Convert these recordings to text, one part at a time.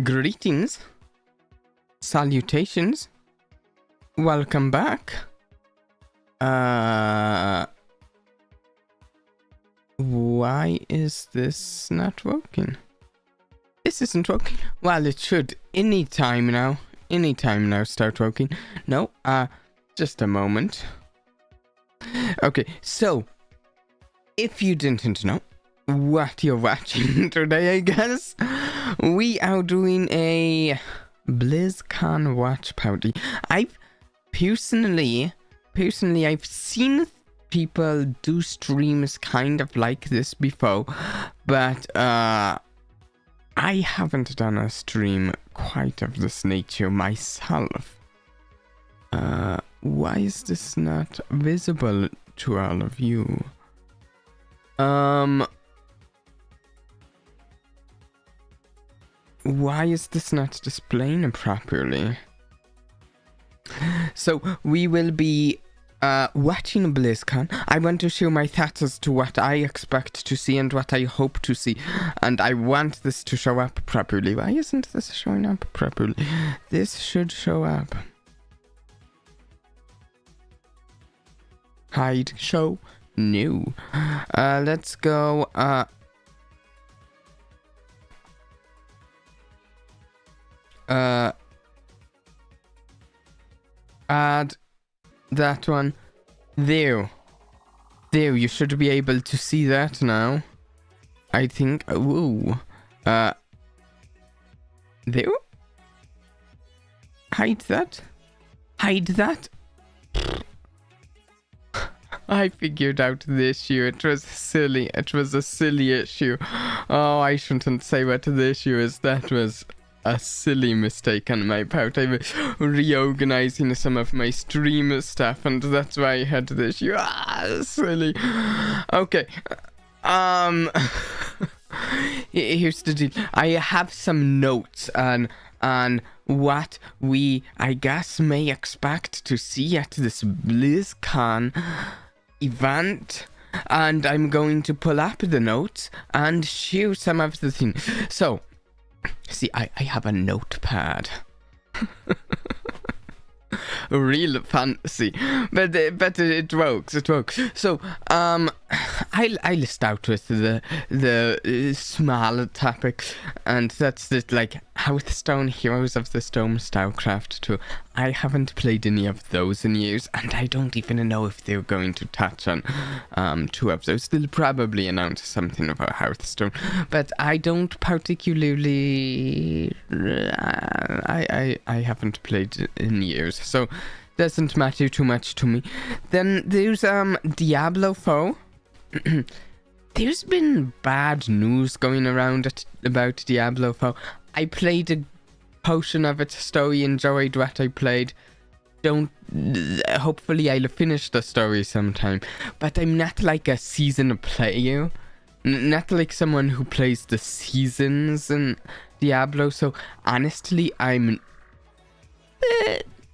Greetings, salutations, welcome back. Why is this not working? This isn't working. Well, it should anytime now start working. No, just a moment. Okay, so if you didn't know what you're watching today, I guess we are doing a Blizzcon watch party. I've personally I've seen people do streams kind of like this before, but I haven't done a stream quite of this nature myself. Why is this not visible to all of you? Why is this not displaying properly? So we will be watching BlizzCon. I want to show my thoughts as to what I expect to see and what I hope to see, and I want this to show up properly. Why isn't this showing up properly? This should show up. Hide, show, new. Let's go. Add that one. There, you should be able to see that now, I think. Ooh. There. Hide that. I figured out the issue. It was silly. It was a silly issue. Oh, I shouldn't say what the issue is. That was a silly mistake on my part. I was reorganizing some of my stream stuff, and that's why I had the issue. Silly. Okay. Here's the deal. I have some notes on what we, I guess, may expect to see at this BlizzCon event, and I'm going to pull up the notes and show some of the things. So, see, I have a notepad. Real fancy, but it works. So I list out with the small topics, and that's it, like Hearthstone, Heroes of the Storm, StarCraft 2. I haven't played any of those in years, and I don't even know if they're going to touch on two of those. They'll probably announce something about Hearthstone, but I don't particularly. I haven't played in years, so doesn't matter too much to me. Then there's Diablo 4. There's been bad news going around about Diablo 4. I played a portion of its story, enjoyed what I played. Hopefully I'll finish the story sometime, but I'm not like a seasoned player, not like someone who plays the seasons in Diablo, so honestly I'm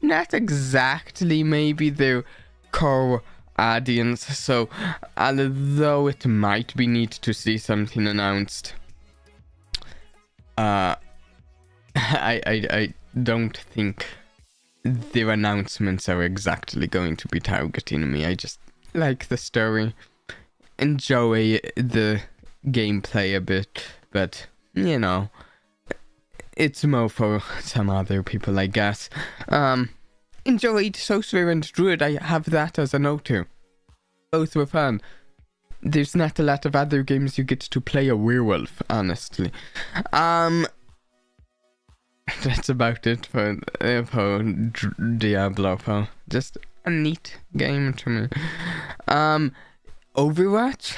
not exactly maybe their core audience, so although it might be neat to see something announced, I don't think their announcements are exactly going to be targeting me. I just like the story, enjoy the gameplay a bit, but you know, it's more for some other people, I guess. Enjoyed Sorcerer and Druid. I have that as a note too. Both were fun. There's not a lot of other games you get to play a werewolf, honestly. That's about it for Diablo 4. Just a neat game to me. Overwatch?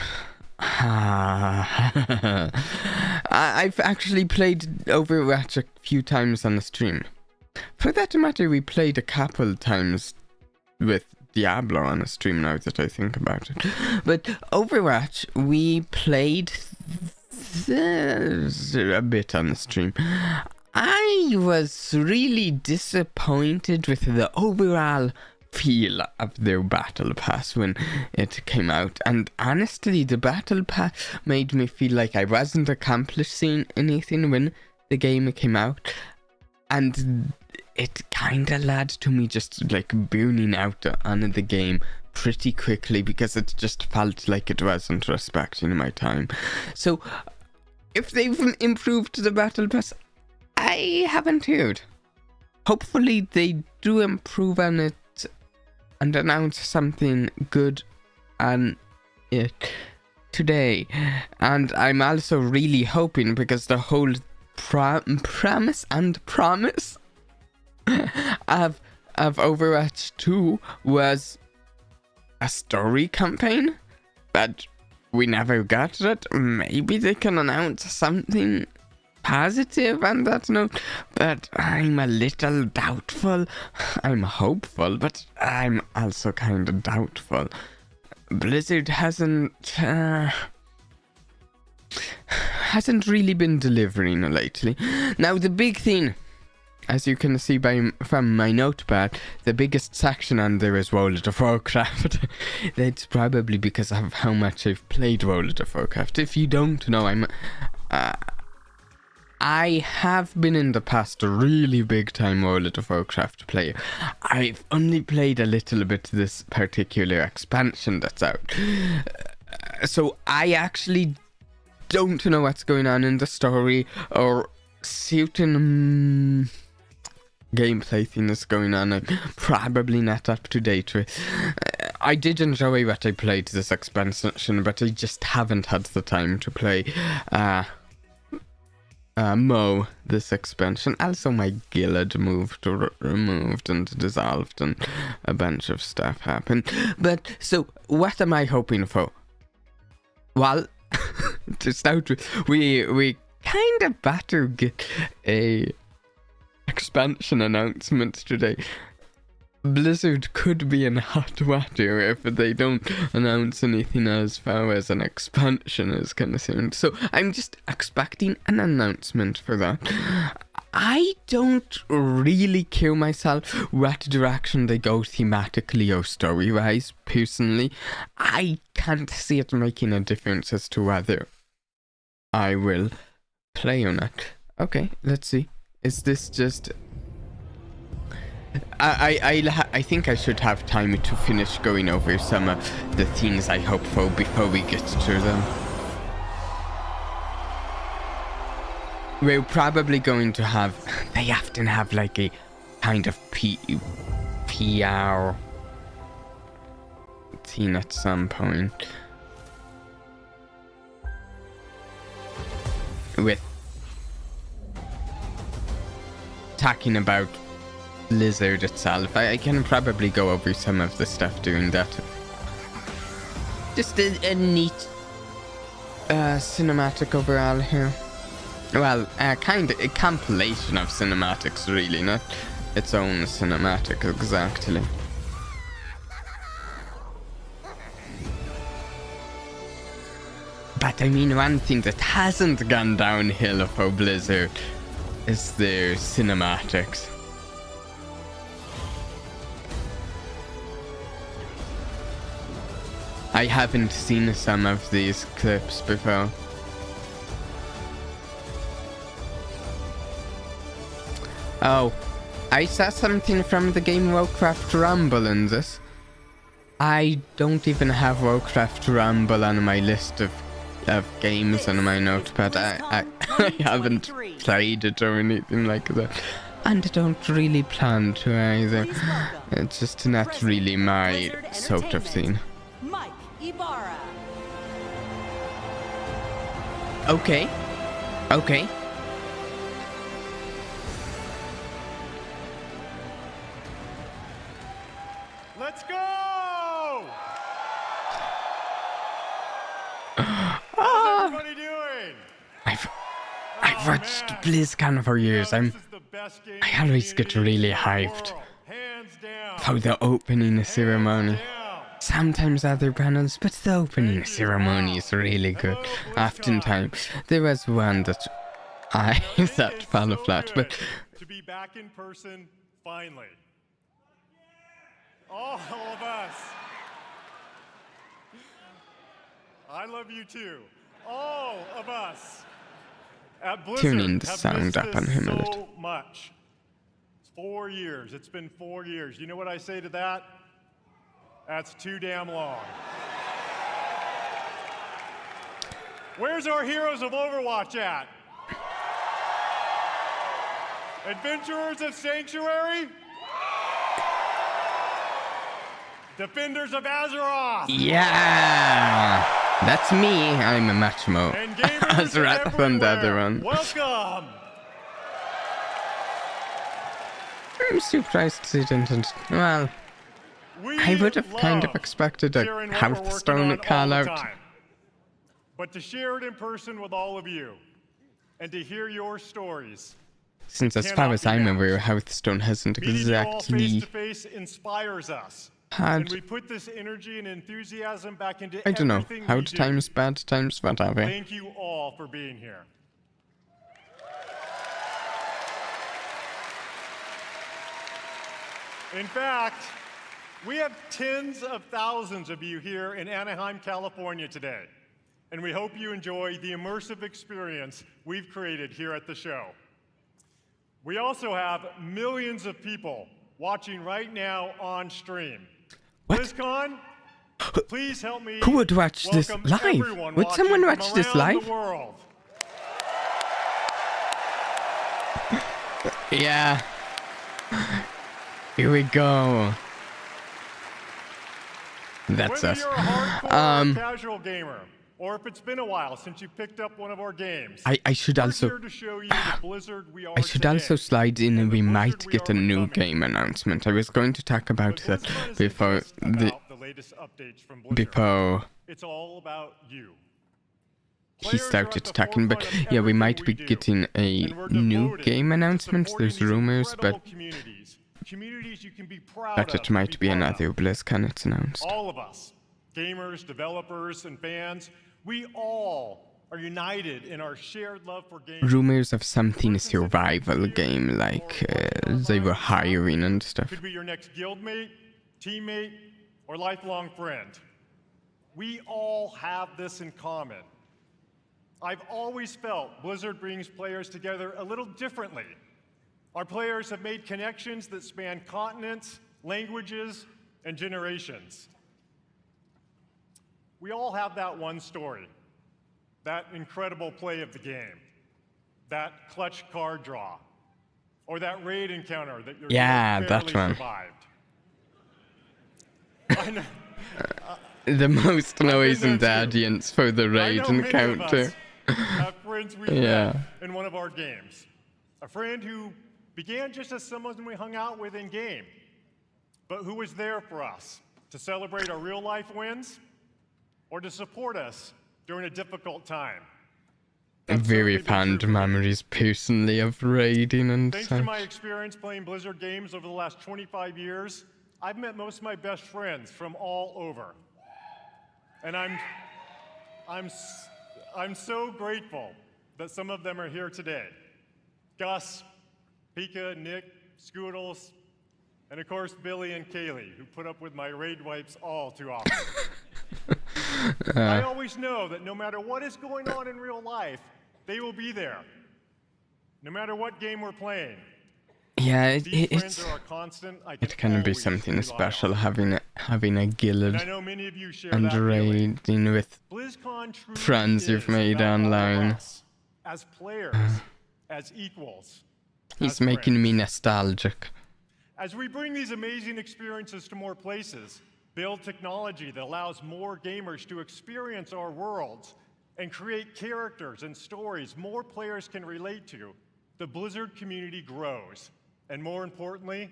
I've actually played Overwatch a few times on the stream. For that matter, we played a couple times with Diablo on the stream, now that I think about it. But Overwatch, we played a bit on the stream. I was really disappointed with the overall feel of their battle pass when it came out, and honestly the battle pass made me feel like I wasn't accomplishing anything when the game came out, and it kind of led to me just like booning out on the game pretty quickly because it just felt like it wasn't respecting my time. So if they've improved the battle pass, I haven't heard. Hopefully they do improve on it and announce something good on it today. And I'm also really hoping, because the whole premise of Overwatch 2 was a story campaign, but we never got it. Maybe they can announce something positive on that note, but I'm a little doubtful. I'm hopeful, but I'm also kind of doubtful. Blizzard hasn't really been delivering lately. Now the big thing, as you can see from my notepad, the biggest section on there is World of Warcraft. That's probably because of how much I've played World of Warcraft. If you don't know, I have been in the past a really big time World of Warcraft player. I've only played a little bit this particular expansion that's out. So I actually don't know what's going on in the story or certain gameplay thing that's going on. I'm probably not up to date with. I did enjoy what I played this expansion, but I just haven't had the time to play this expansion. Also my guild removed and dissolved and a bunch of stuff happened. But so what am I hoping for? Well, to start with, we kind of better get a expansion announcement today. Blizzard could be in hot water if they don't announce anything as far as an expansion is concerned. So I'm just expecting an announcement for that. I don't really care myself what direction they go thematically or story-wise, personally. I can't see it making a difference as to whether I will play or not. Okay, let's see. Is this just... I think I should have time to finish going over some of the things I hope for before we get to them. We're probably going to have... They often have like a kind of PR thing at some point. With talking about Blizzard itself. I can probably go over some of the stuff during that. Just a neat cinematic overall here. Well, kind of a compilation of cinematics, really, not its own cinematic exactly. But I mean, one thing that hasn't gone downhill for Blizzard is their cinematics. I haven't seen some of these clips before. Oh, I saw something from the game Warcraft Rumble in this. I don't even have Warcraft Rumble on my list of games on my notepad. I haven't played it or anything like that. And I don't really plan to either. It's just not really my sort of thing. Okay. Okay. Let's go! How's everybody doing? I've watched Blizzcon for years. I always get really hyped for the opening ceremony. Sometimes other panels, but the opening ceremony is really good. Oftentimes, there was one that I thought fell flat, but to be back in person finally. All of us. I love you too. All of us at Blizzard tuning the have sound missed up on this him a so little. much. 4 years. It's been 4 years. You know what I say to that? That's too damn long. Where's our heroes of Overwatch at? Adventurers of Sanctuary? Defenders of Azeroth? Yeah! That's me. I'm a much more And gamers Azeroth than the other everywhere. one. Welcome! I'm surprised they didn't. Well, We I would have kind of love expected sharing a what we're working Hearthstone on all call the out. time. But to share it in person with all of you and to hear your stories. Since as cannot far as be I'm matched. aware, Hearthstone hasn't Meeting you all face exactly to face inspires us. had, And we put this energy and enthusiasm back into I don't know, everything we hard do. times, bad times, whatever. Thank you all for being here. In fact, we have tens of thousands of you here in Anaheim, California today, and we hope you enjoy the immersive experience we've created here at the show. We also have millions of people watching right now on stream. What? Blizzcon, please help me Who would watch this welcome live? everyone Would someone watching watch from this around live? the world. Yeah. Here we go. That's Whether us. you're a hardcore Um, casual gamer, or if it's been a while since you picked up one of our games, I should we're also here to show you the Blizzard we are I should today. also slide in and the we Blizzard might we get are a new becoming. game announcement. I was going to talk about But that BlizzCon isn't before just the about the latest updates from Blizzard. before It's all about you. he Players are started at the talking. But forefront of yeah, we everything might be do, getting a and we're new devoted game to announcement. supporting There's these rumors, incredible but communities you can be proud that of it to might be part of. another BlizzCon. It's announced. All of us, gamers, developers, and fans, we all are united in our shared love for games. Rumors of something survival game, like they were hiring and stuff. Could be your next guildmate, teammate, or lifelong friend. We all have this in common. I've always felt Blizzard brings players together a little differently. Our players have made connections that span continents, languages, and generations. We all have that one story, that incredible play of the game, that clutch card draw, or that raid encounter that your Yeah, hero that barely one. survived. I know, The most noise in the there too. audience for the I raid know many of encounter. us have friends we've Yeah. met in one of our games. A friend who began just as someone we hung out with in game, but who was there for us to celebrate our real life wins or to support us during a difficult time. That's Very certainly been fond true for me. memories personally of raiding and Thanks to such. my experience playing Blizzard games over the last 25 years, I've met most of my best friends from all over. And I'm so grateful that some of them are here today. Gus, Pika, Nick, Scoodles, and of course Billy and Kaylee, who put up with my raid wipes all too often. I always know that no matter what is going on in real life, they will be there. No matter what game we're playing. Yeah, These friends it's are a constant I it can be always something rely special on. having a guild And I know many of you share and that feeling. raiding with BlizzCon truly friends you've is made about all of online. us, as players, as equals. He's as making friends. me nostalgic. As we bring these amazing experiences to more places, build technology that allows more gamers to experience our worlds, and create characters and stories more players can relate to, the Blizzard community grows. And more importantly,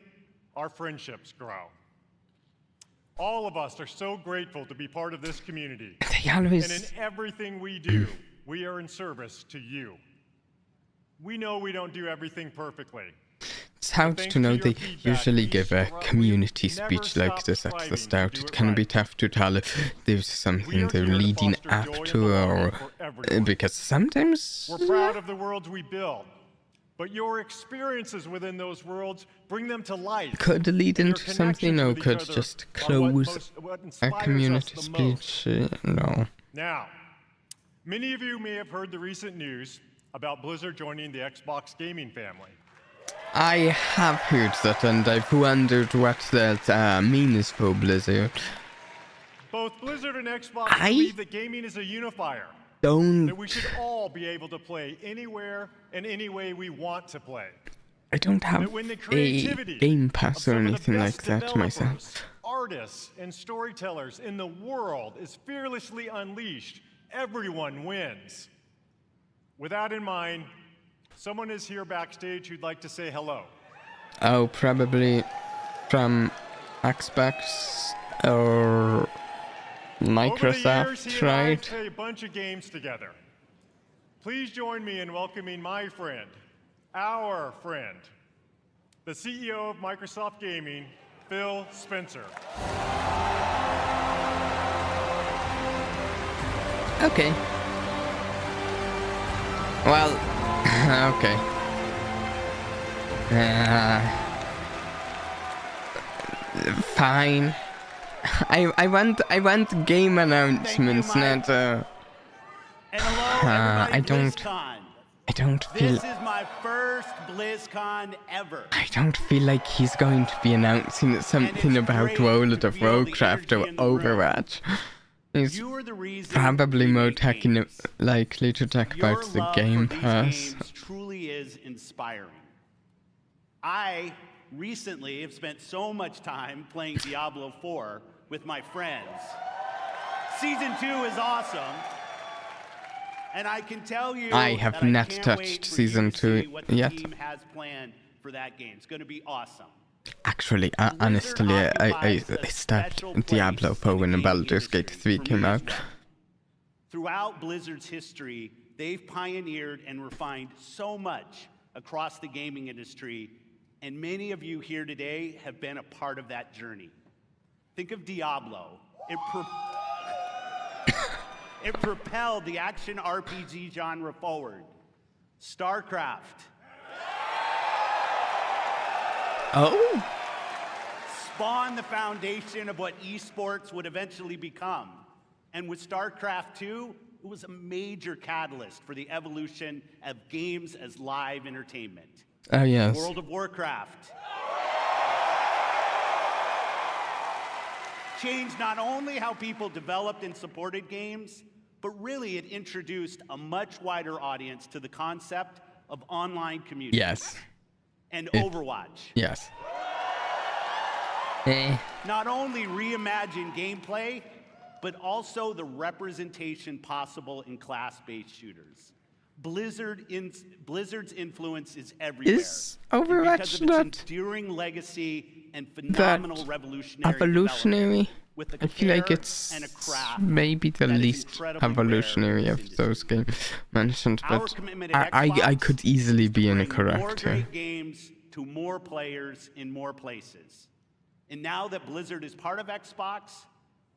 our friendships grow. All of us are so grateful to be part of this community. They And in always everything we do, we are in service to you. We know we don't do everything perfectly. it's hard thanks to know to they your feedback, usually we give a strive- community we never speech like stop this at the striving start. to do It it can be right. tough to tell if there's We something are they're here to leading foster up joy and to, belonging or for everyone. because sometimes We're proud of the worlds we build, but your experiences within those worlds bring them to life. could lead And your into something, connections or with each could other just are what close what a inspires us community the most. speech. No. Now, many of you may have heard the recent news about Blizzard joining the Xbox gaming family. I have heard that, and I've wondered what that means for Blizzard. Both Blizzard and Xbox believe that gaming is a unifier. That we should all be able to play anywhere and any way we want to play. I don't have a Game Pass or anything like that myself. Artists and storytellers in the world is fearlessly unleashed. Everyone wins. With that in mind, someone is here backstage who'd like to say hello. Oh, probably from Xbox or Microsoft, right? Play a bunch of games together. Please join me in welcoming my friend, our friend, the CEO of Microsoft Gaming, Phil Spencer. Okay. Well, okay. Fine. I want game announcements, not and hello, I don't feel. This is my first BlizzCon ever. I don't feel like he's going to be announcing something about World of Warcraft or Overwatch. He's probably more likely to talk about the Game Pass. Truly is inspiring. I recently have spent so much time playing Diablo 4 with my friends. Season 2 is awesome. And I can tell you I have not touched Season 2 yet. Team has planned for that game. It's going to be awesome. Actually, honestly, I stopped Diablo 4 when Baldur's Gate 3 came out. Throughout Blizzard's history, they've pioneered and refined so much across the gaming industry, and many of you here today have been a part of that journey. Think of Diablo. It propelled the action RPG genre forward. StarCraft. Oh? Spawned the foundation of what esports would eventually become. And with StarCraft 2, it was a major catalyst for the evolution of games as live entertainment. Oh, yes. World of Warcraft changed not only how people developed and supported games, but really it introduced a much wider audience to the concept of online community. Yes. And Overwatch. Yes. Not only reimagined gameplay, but also the representation possible in class-based shooters. Blizzard's influence is everywhere. Is Overwatch because of its enduring legacy and phenomenal revolutionary evolutionary? With I feel like it's maybe the least evolutionary of those games mentioned, but I could easily be incorrect more here. great games to more players in more places. And now that Blizzard is part of Xbox,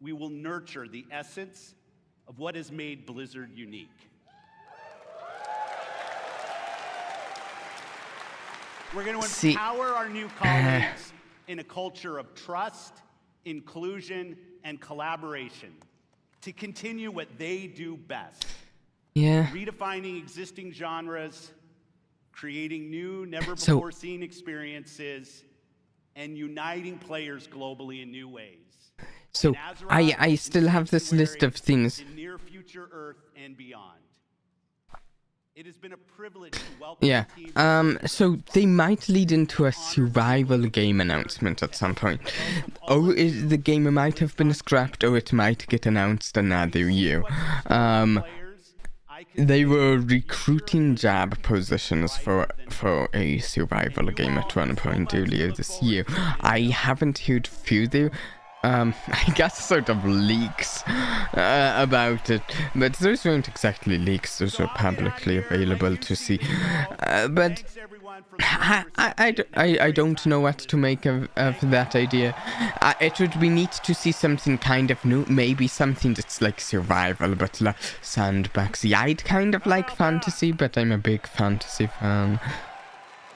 we will nurture the essence of what has made Blizzard unique. We're going to empower our new colleagues in a culture of trust, inclusion, and collaboration to continue what they do best. Yeah. Redefining existing genres, creating new, never-before-seen experiences, and uniting players globally in new ways. So I still have this list of things. In near future Earth and beyond. It has been a privilege to welcome Yeah, so they might lead into a survival game announcement at some point. Or the game might have been scrapped, or it might get announced another year. They were recruiting job positions for a survival game at one point earlier this year. I haven't heard further. I guess sort of leaks about it, but those weren't exactly leaks, those were publicly available to see. But I don't know what to make of that idea. It would be neat to see something kind of new, maybe something that's like survival, but sandboxy. I'd kind of like fantasy, but I'm a big fantasy fan.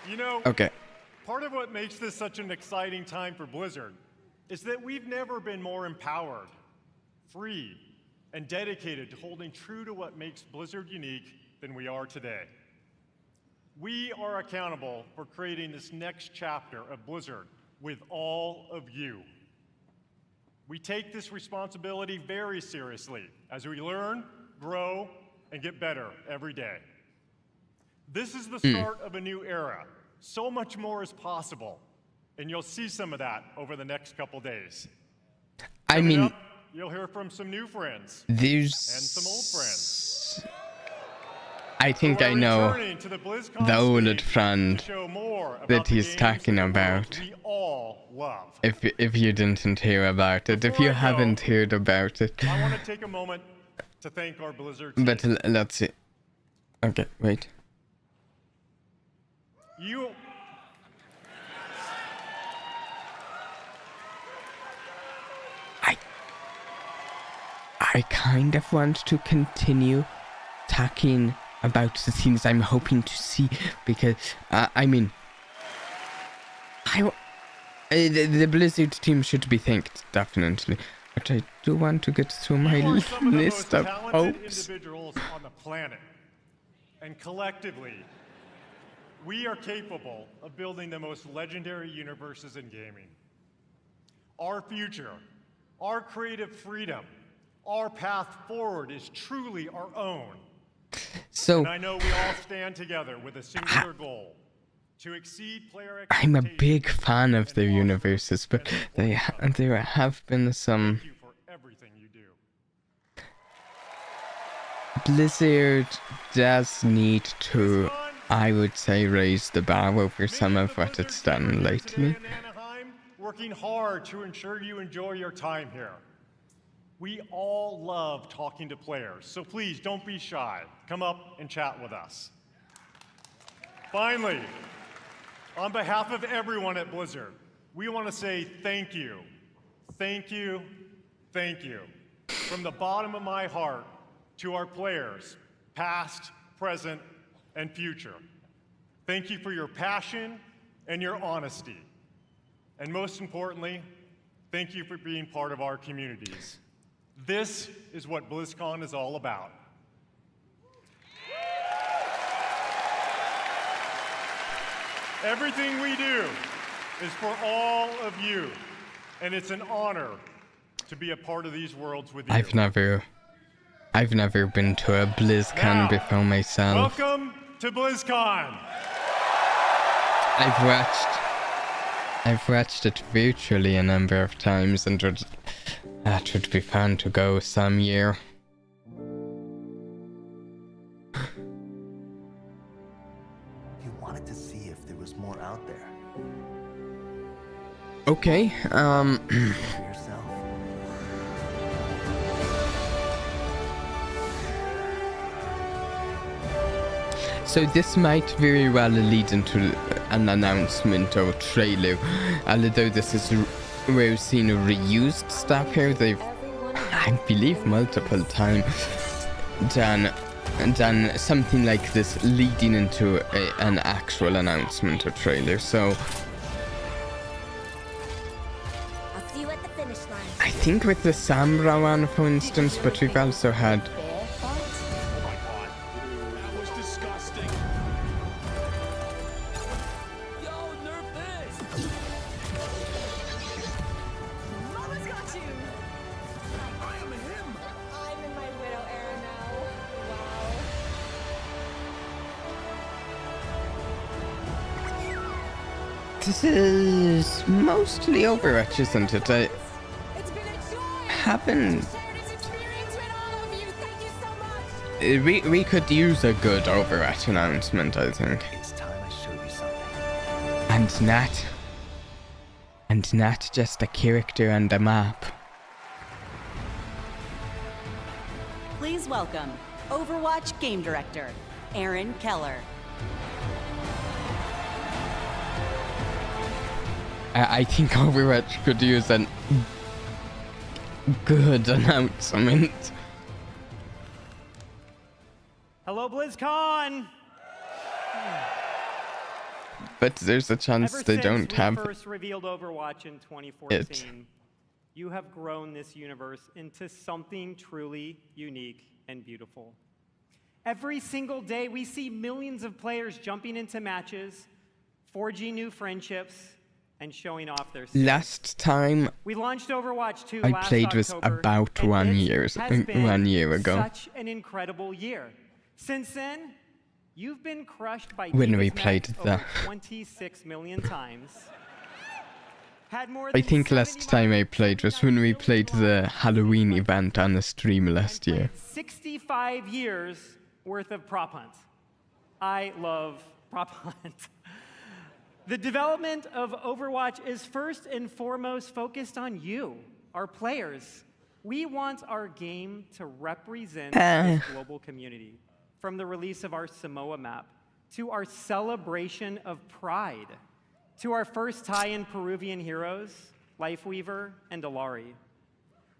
You know, okay. Part of what makes this such an exciting time for Blizzard is that we've never been more empowered, free, and dedicated to holding true to what makes Blizzard unique than we are today. We are accountable for creating this next chapter of Blizzard with all of you. We take this responsibility very seriously as we learn, grow, and get better every day. This is the start of a new era. So much more is possible, and you'll see some of that over the next couple days. I mean, up, you'll hear from some new friends there's and some old friends. I think I know the old friend that he's talking about. If you didn't hear about it, if you haven't heard about it. I want to take a moment to thank our Blizzard team. But let's see. Okay, wait. I kind of want to continue talking about the things I'm hoping to see, because I mean, the Blizzard team should be thanked, definitely. But I do want to get through my list of hopes. Individuals on the planet, and collectively, we are capable of building the most legendary universes in gaming. Our future, our creative freedom, our path forward is truly our own. So, and I know we all stand together with a singular goal, to exceed player I'm a expectations. big fan of their universes, but there have been some... Thank you for everything you do. Blizzard does need to, I would say, raise the bar over some of what it's done lately. Working hard to ensure you enjoy your time here. We all love talking to players, so please don't be shy. Come up and chat with us. Finally, on behalf of everyone at Blizzard, we want to say thank you. Thank you. Thank you. From the bottom of my heart to our players, past, present, and future. Thank you for your passion and your honesty. And most importantly, thank you for being part of our communities. This is what BlizzCon is all about. Everything we do is for all of you, and it's an honor to be a part of these worlds with you. I've never been to a BlizzCon before myself. Welcome to BlizzCon. I've watched it virtually a number of times, and that would be fun to go some year. You wanted to see if there was more out there. Okay, For yourself. So this might very well lead into an announcement or trailer. Although this is we've seen reused stuff here, they've, I believe, multiple times done something like this leading into an actual announcement or trailer. So I'll see you at the finish line. I think with the Samra one, for instance, but we've also had this is mostly Overwatch, isn't it? I haven't. We could use a good Overwatch announcement, I think. It's time I showed you something. And not just a character and a map. Please welcome Overwatch Game Director, Aaron Keller. I think Overwatch could use a good announcement. Hello, BlizzCon! But there's a chance Ever they since don't we have first revealed Overwatch in 2014, you have grown this universe into something truly unique and beautiful. Every single day, we see millions of players jumping into matches, forging new friendships, and showing off their skills. Last time We launched Overwatch 2 I last played was October, about and 1 it year, has been 1 year ago. Such an incredible year. Since then, you've been crushed by When we Divas played Mech the- over 26 million times. Had more I than think last 70 time I played was when we played the Halloween event on the stream last and year. played 65 years worth of prop hunt. I love prop hunt. The development of Overwatch is first and foremost focused on you, our players. We want our game to represent this global community, from the release of our Samoa map, to our celebration of Pride, to our first tie-in Peruvian heroes, Lifeweaver and Alari.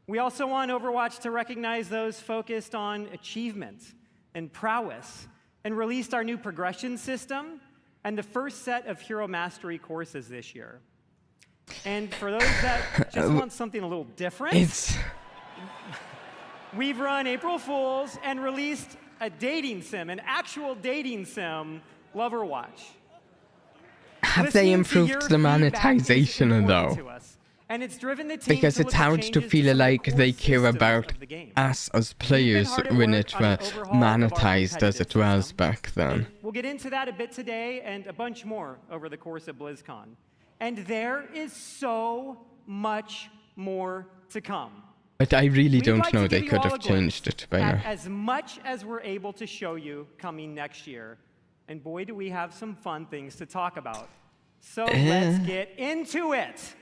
We also want Overwatch to recognize those focused on achievement and prowess, and released our new progression system and the first set of Hero Mastery courses this year. And for those that just want something a little different, we've run April Fools and released a dating sim, an actual dating sim, Loverwatch. Have they improved the monetization though? And it's driven the team Because to it's look at hard to changes feel some of the like core they care systems about of the game. us as players hard at when work it on an was overhaul of our monetized as it competitive was system. back then. We'll get into that a bit today and a bunch more over the course of BlizzCon. And there is so much more to come. But I really We'd don't like know, to they give you could all have a glimpse changed it by at now. as much as we're able to show you coming next year. And boy, do we have some fun things to talk about. So let's get into it.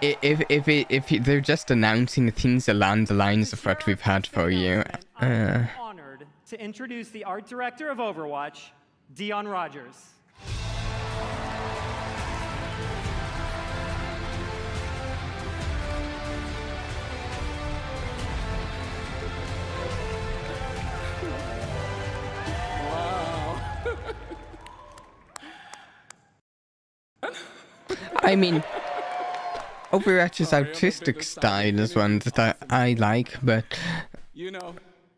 If they're just announcing things along the lines of what we've had for a year, I'm honored to introduce the art director of Overwatch, Dion Rogers. I mean, Overwatch's artistic style is one that I like, but You know,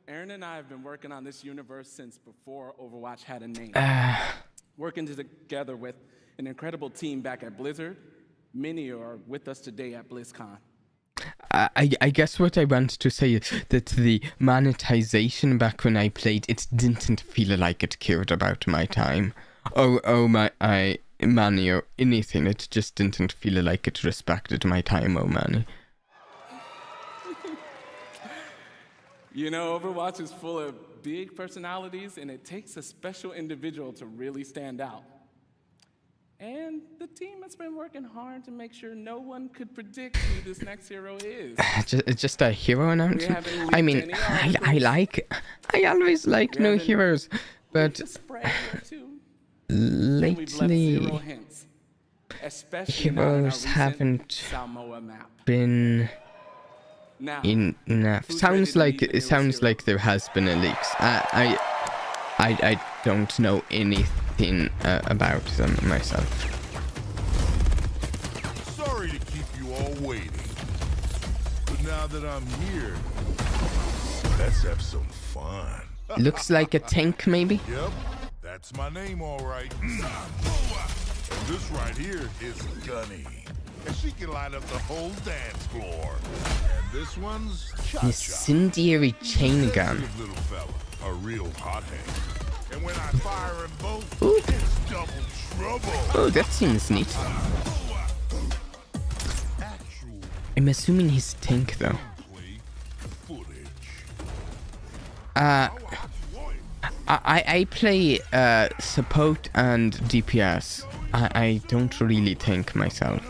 Aaron and I have been working on this universe since before Overwatch had a name. Working together with an incredible team back at Blizzard. Many are with us today at BlizzCon. I guess what I want to say is that the monetization back when I played, it didn't feel like it cared about my time. My money or anything. It just didn't feel like it respected my time or money. You know, Overwatch is full of big personalities, and it takes a special individual to really stand out. And the team has been working hard to make sure no one could predict who this next hero is. Just a hero announcement? haven't I leaked mean, any I always like new heroes, but Just spray or two. And we've left zero lately hints, especially not in our heroes recent haven't Samoa map. been Now, enough. who's Sounds ready like to be the it sounds hero? like there has been a leaks. I don't know anything about them myself. Sorry to keep you all waiting. But now that I'm here, let's have some fun. Looks like a tank, maybe. Yep, that's my name, all right. And this right here is Gunny. And she can light up the whole dance floor. And this one's Cha-Cha. Incendiary chain gun. Sensitive little fella, a real hothead. And when I fire them both, Ooh. it's double trouble. Oh, that seems neat. Actual I'm assuming he's tank though. play footage. I play support and DPS. I don't really tank myself.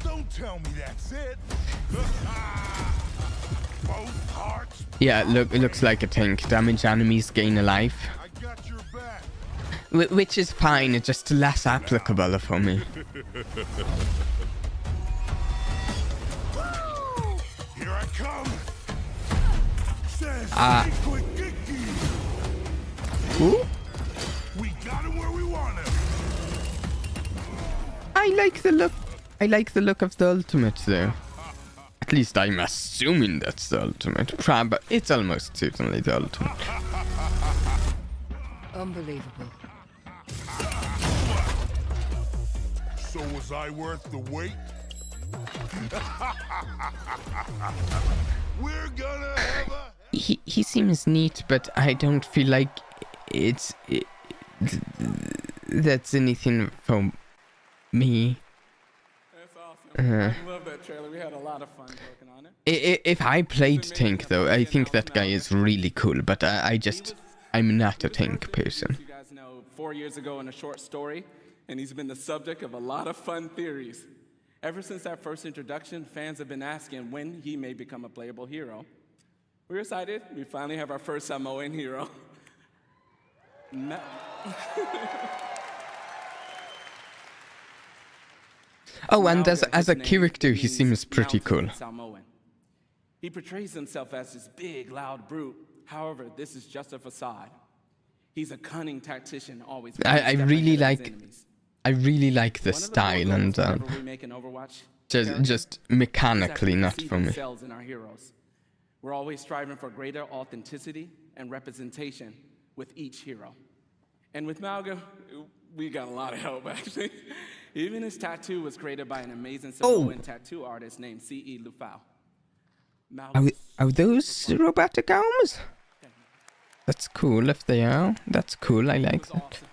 Don't tell me that's it. Both hearts. Yeah, it looks like a tank. Damage enemies, gain a life. I got your back. Which is fine, it's just less applicable for me. Here I come. Says quick Dicky. Ooh, We got him where we want him. I like the look. I like the look of the ultimate though. At least I'm assuming that's the ultimate. But it's almost certainly the ultimate. Unbelievable. So was I worth the wait? We're gonna have a... He seems neat, but I don't feel like that's anything for me. That's awesome. I love that trailer. We had a lot of fun working on it. If I played Tank, though, I think that guy is really cool, but I'm not a Tank person. You guys know 4 years ago in a short story, and he's been the subject of a lot of fun theories. Ever since that first introduction, fans have been asking when he may become a playable hero. We're excited. We finally have our first Samoan hero. Oh, and as a character, he seems pretty cool. Samoan. He portrays himself as this big, loud brute. However, this is just a facade. He's a cunning tactician, always. I really like the style and just mechanically, not for me. In our heroes. We're always striving for greater authenticity and representation with each hero. And with Malga, we got a lot of help, actually. Even his tattoo was created by an amazing Samoan tattoo artist named C.E. Lufau. Are those robotic arms? That's cool if they are. That's cool, I like that. Awesome.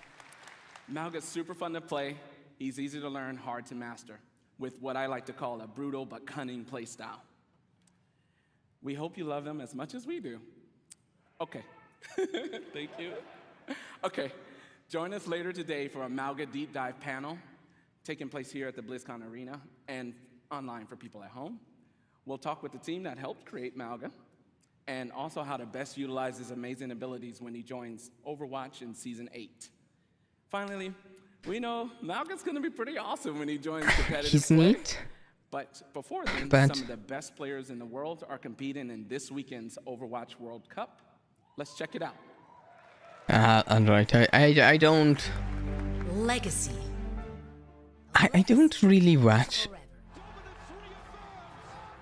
Malga's super fun to play. He's easy to learn, hard to master, with what I like to call a brutal but cunning playstyle. We hope you love him as much as we do. Okay. Thank you. Okay. Join us later today for a Malga Deep Dive panel taking place here at the Blizzcon Arena and online for people at home. We'll talk with the team that helped create Malga and also how to best utilize his amazing abilities when he joins Overwatch in Season 8. Finally, we know Malga's going to be pretty awesome when he joins competitive He's play. neat. But before then, some of the best players in the world are competing in this weekend's Overwatch World Cup. Let's check it out. Alright, I don't... Legacy. I don't really watch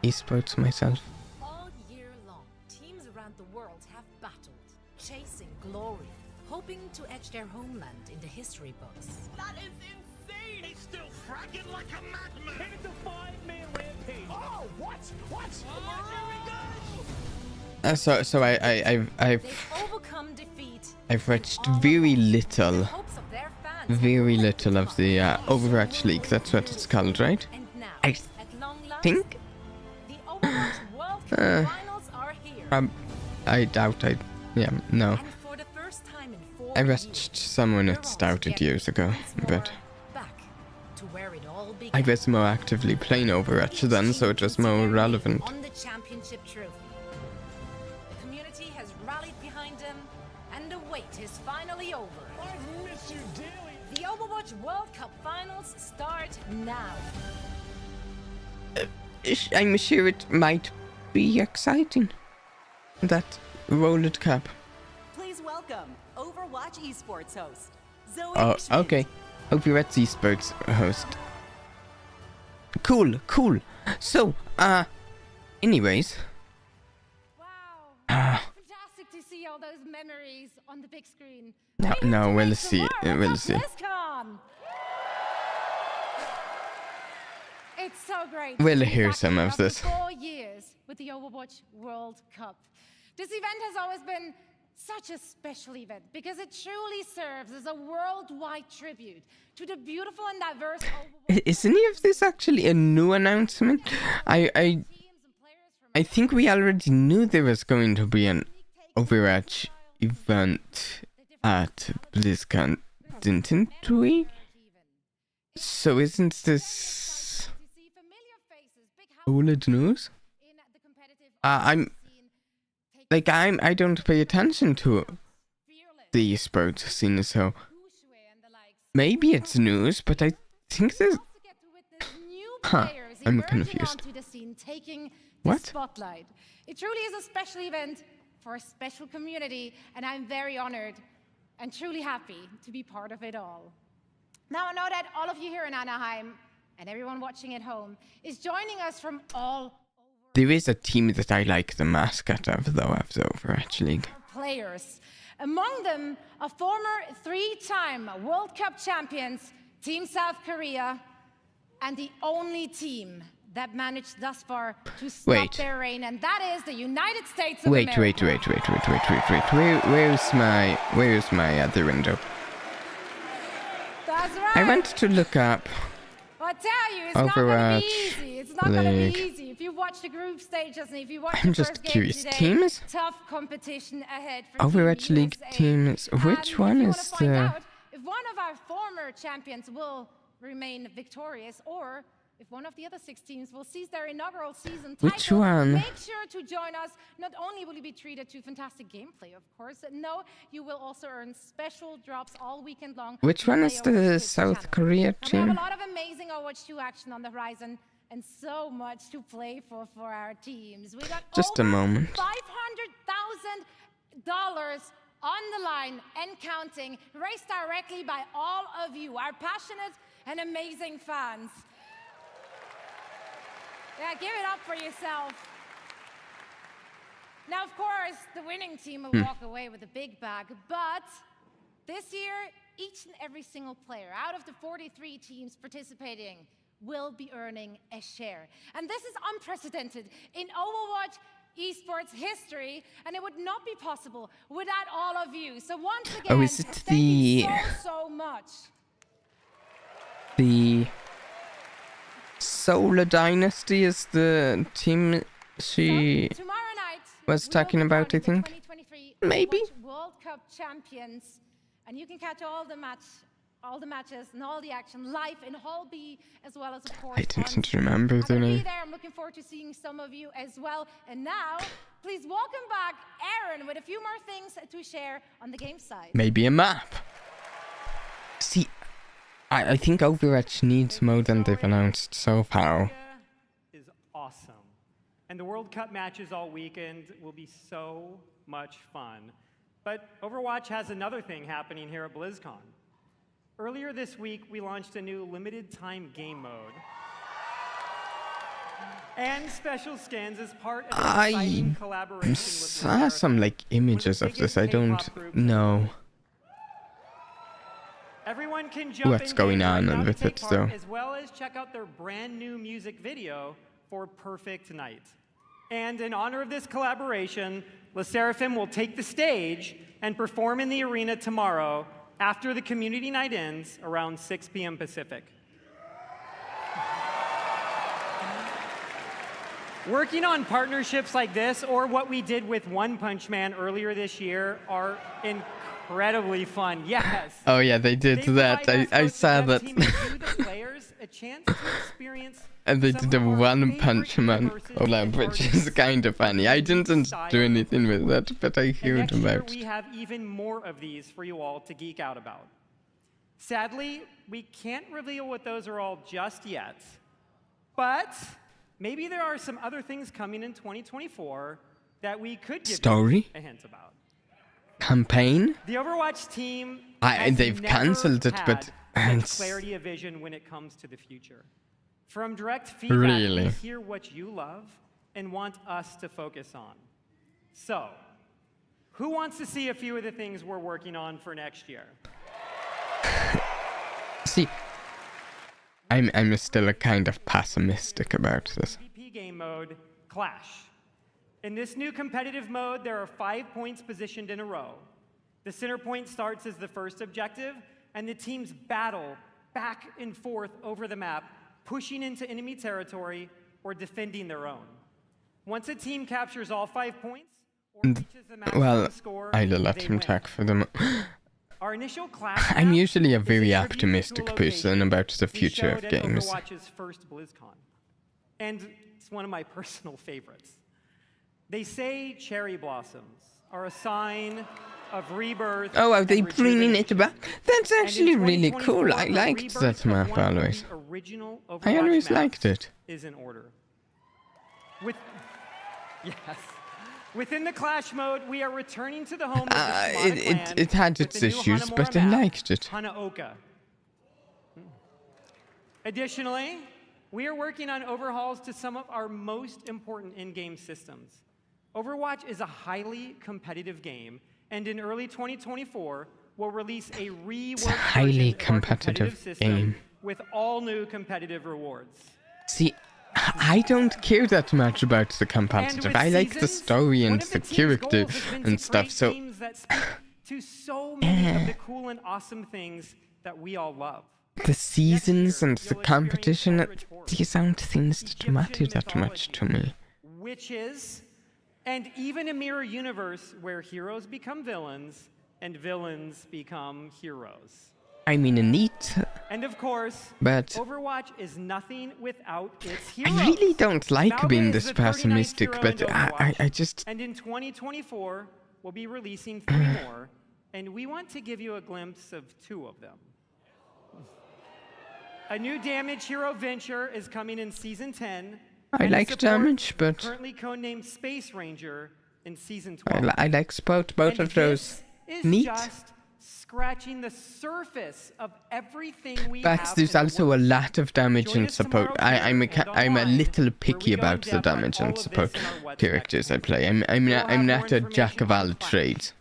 esports myself. All year long, teams around the world have battled, chasing glory, hoping to etch their homeland in the history books. That is insane! He's still fragging like a madman! And it's a 5-man rampage. Oh, what? What? So They've overcome defeat. I've watched very little of the Overwatch League. That's what it's called, right? And now, I at long last, think. the Overwatch World Cup finals are here. I doubt no. And for the first time in 4 I years, watched some when it started years ago, but back to where it all began. I was more actively playing Overwatch then, so it was more relevant. On the championship trophy. The community has rallied behind him, and the wait is finally over. I've missed you dearly. The Overwatch World Cup finals start now. I'm sure it might be exciting. That World Cup. Please welcome Overwatch esports host, Zoe Oh, Schmidt. okay. Overwatch esports host. Cool. So, anyways. Wow. Fantastic to see all those memories on the big screen. No, we'll see. We'll see. BlizzCon. It's so great. We'll to be hear back some here of after this. 4 years with the Overwatch World Cup. This event has always been such a special event because it truly serves as a worldwide tribute to the beautiful and diverse Overwatch. Is any of this actually a new announcement? I think we already knew there was going to be an Overwatch event at BlizzCon, didn't we? So isn't this solid news? I don't pay attention to the esports scene, so maybe it's news, but I think there's... I'm confused. What? Spotlight. It truly is a special event for a special community, and I'm very honored and truly happy to be part of it all. Now I know that all of you here in Anaheim and everyone watching at home is joining us from all over There is a team that I like the mascot of, though, of the Overwatch League. Players. Among them, a former 3-time World Cup champions, Team South Korea, and the only team that managed thus far to stop their reign, and that is the United States of America. Wait. Where's my other window? That's right. I went to look up I tell you, it's Overwatch not going to be easy. It's not going to League. be easy. If you watch the group stages and if you watch I'm the just first game curious. today, Teams? tough competition ahead for Overwatch Team League USA. teams. Which And one if you is want to find the... out if one of our former champions will remain victorious or if one of the other 6 teams will seize their inaugural season title, Which one? make sure to join us. Not only will you be treated to fantastic gameplay, of course, no, you will also earn special drops all weekend long. Which one is the South Korea We have a team? lot of amazing Overwatch 2 action on the horizon and so much to play for our teams. We got Just a over moment. $500,000 on the line and counting, raised directly by all of you, our passionate and amazing fans. Yeah, give it up for yourself. Now, of course, the winning team will walk away with a big bag, but this year, each and every single player out of the 43 teams participating will be earning a share. And this is unprecedented in Overwatch esports history, and it would not be possible without all of you. So once again, is it thank you so much. The Solar Dynasty is the team she Tomorrow night, was we will talking be about, I crowning the think. 2023 Maybe. Overwatch World Cup champions, and you can catch all the matches and all the action live in Hall B, as well as, of course, I didn't remember I'm the gonna be name. there. I'm looking forward to seeing some of you as well. And now, please welcome back Aaron with a few more things to share on the game side. Maybe a map. See, I think Overwatch needs more than they've announced so far. Is awesome. And the World Cup matches all weekend will be so much fun. But Overwatch has another thing happening here at Blizzcon. Earlier this week, we launched a new limited time game mode and special skins as part of an exciting collaboration with Saw some like images of this. I don't know Everyone can jump what's in going game right on now to with take it part, though. as well as check out their brand new music video for Perfect Night. And in honor of this collaboration, Le Seraphim will take the stage and perform in the arena tomorrow after the community night ends around 6 p.m. Pacific. Working on partnerships like this, or what we did with One Punch Man earlier this year, are incredibly fun. Yes. Oh yeah, they did that. provide us, I both saw the dev that. team and you, the players, a chance to experience And they some did a of our One favorite Punch Man universes collab, and which is artists kind of funny. I didn't style. do anything with that, but I And heard next year, about we it. have even more of these for you all to geek out about. Sadly, we can't reveal what those are all just yet, but maybe there are some other things coming in 2024 that we could give Story? you a hint about. Campaign? The Overwatch team They've never cancelled it, but had it's- such clarity of vision when it comes to the future. From direct feedback, Really? we hear what you love and want us to focus on. So, who wants to see a few of the things we're working on for next year? See, I'm still a kind of pessimistic about this. PvP game mode, Clash. In this new competitive mode, there are 5 points positioned in a row. The center point starts as the first objective, and the teams battle back and forth over the map, pushing into enemy territory or defending their own. Once a team captures all 5 points, or reaches the maximum Well, score, I'll let they him win. talk for them. Our initial Clash I'm map usually a is very tribute to a optimistic person location about the we future of showed at games. Overwatch's first Blizzcon. And it's one of my personal favorites. They say cherry blossoms are a sign of rebirth. Oh, are they and bringing it rejuvenation. back? That's And in actually really 2024, cool. I the liked rebirth that of map one of the always. original I Overwatch always maps liked it. is in order. Yes. Within the Clash mode, we are returning to the home of the Shimada clan It had with its the new issues, but Hanamura I map, liked it. Hanaoka. Additionally, we are working on overhauls to some of our most important in-game systems. Overwatch is a highly competitive game, and in early 2024, we'll release a reworked highly version of our competitive system game. with all new competitive rewards. See, I don't care that much about the competitive. I like the story and the character and stuff, so... Games that speak to so many of the cool and awesome things that we all love. The seasons and the competition, these aren't things that matter that much to me. Witches, and even a mirror universe where heroes become villains and villains become heroes. I mean, neat, And of course, but Overwatch is nothing without its heroes. I really don't like Malga being is this the 39th pessimistic, hero but in Overwatch, I just... And in 2024, we'll be releasing 3 more, and we want to give you a glimpse of 2 of them. A new damage hero Venture is coming in Season 10. I and like support, damage, but... currently codenamed Space Ranger in Season 12. I like both of those. This is Neat. just scratching the surface of everything we But have there's in also a works. lot of damage Join and us support. tomorrow here I'm and a online, little where picky we go in about the depth on damage all and of support this in our What's characters I Next play. section. I'm We'll have not more a jack of all information on trades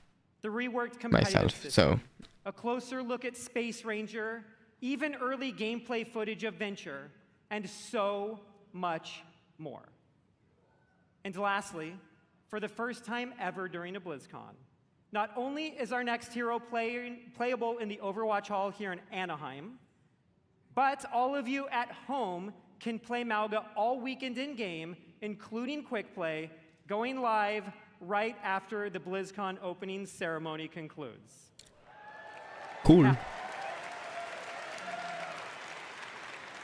the reworked competitive myself, system, so... a closer look at Space Ranger, even early gameplay footage of Venture, and so much more. And lastly, for the first time ever during a Blizzcon, not only is our next hero playable in the Overwatch Hall here in Anaheim, but all of you at home can play Malga all weekend in-game, including Quick Play, going live right after the BlizzCon opening ceremony concludes. Cool.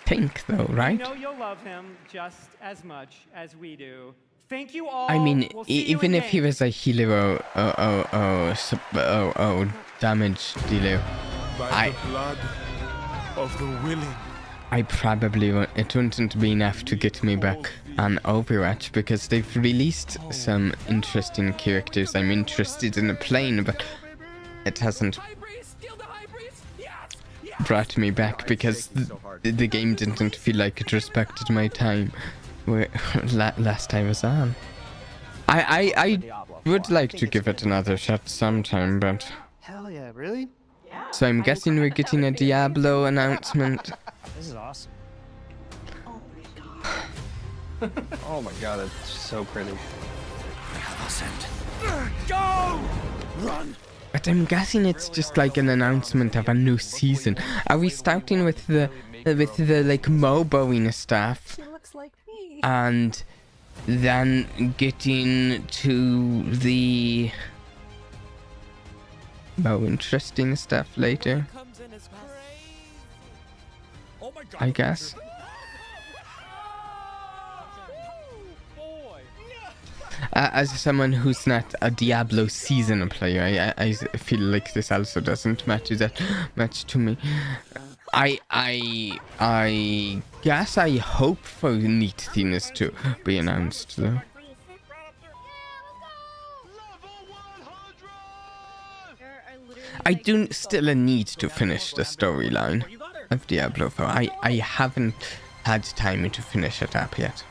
Pink, though, I right? know you'll love him just as much as we do. Thank you all. I mean, We'll see you even in if he game. was a healer damage dealer, By the blood of the willing. I probably it wouldn't be enough to get me back on Overwatch, because they've released some interesting characters I'm interested in playing, but it hasn't brought me back because the game didn't feel like it respected my time where last time I was on. I would like to give it another shot sometime, but... Hell yeah, really? So I'm guessing we're getting a Diablo announcement. This is awesome. Oh my god, it's so pretty. Go! Run! But I'm guessing it's just like an announcement of a new season. Are we starting with the like MOBOing stuff? She looks like me. And then getting to the more interesting stuff later, I guess. As someone who's not a Diablo season player, I feel like this also doesn't matter that much to me. I guess I hope for neat things to be announced, though. I do still need to finish the storyline of Diablo 4. I haven't had time to finish it up yet.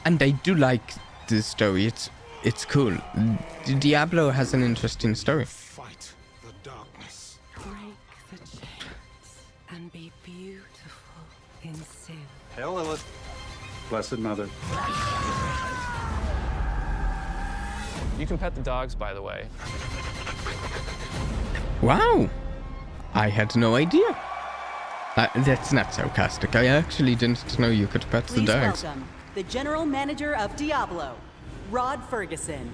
And I do like the story. It's cool. Diablo has an interesting story. Fight the darkness. Break the chains and be beautiful in sin. Hail Lilith, Blessed Mother. You can pet the dogs, by the way. Wow! I had no idea. That's not sarcastic. I actually didn't know you could pet the Please dogs. welcome the General Manager of Diablo, Rod Ferguson.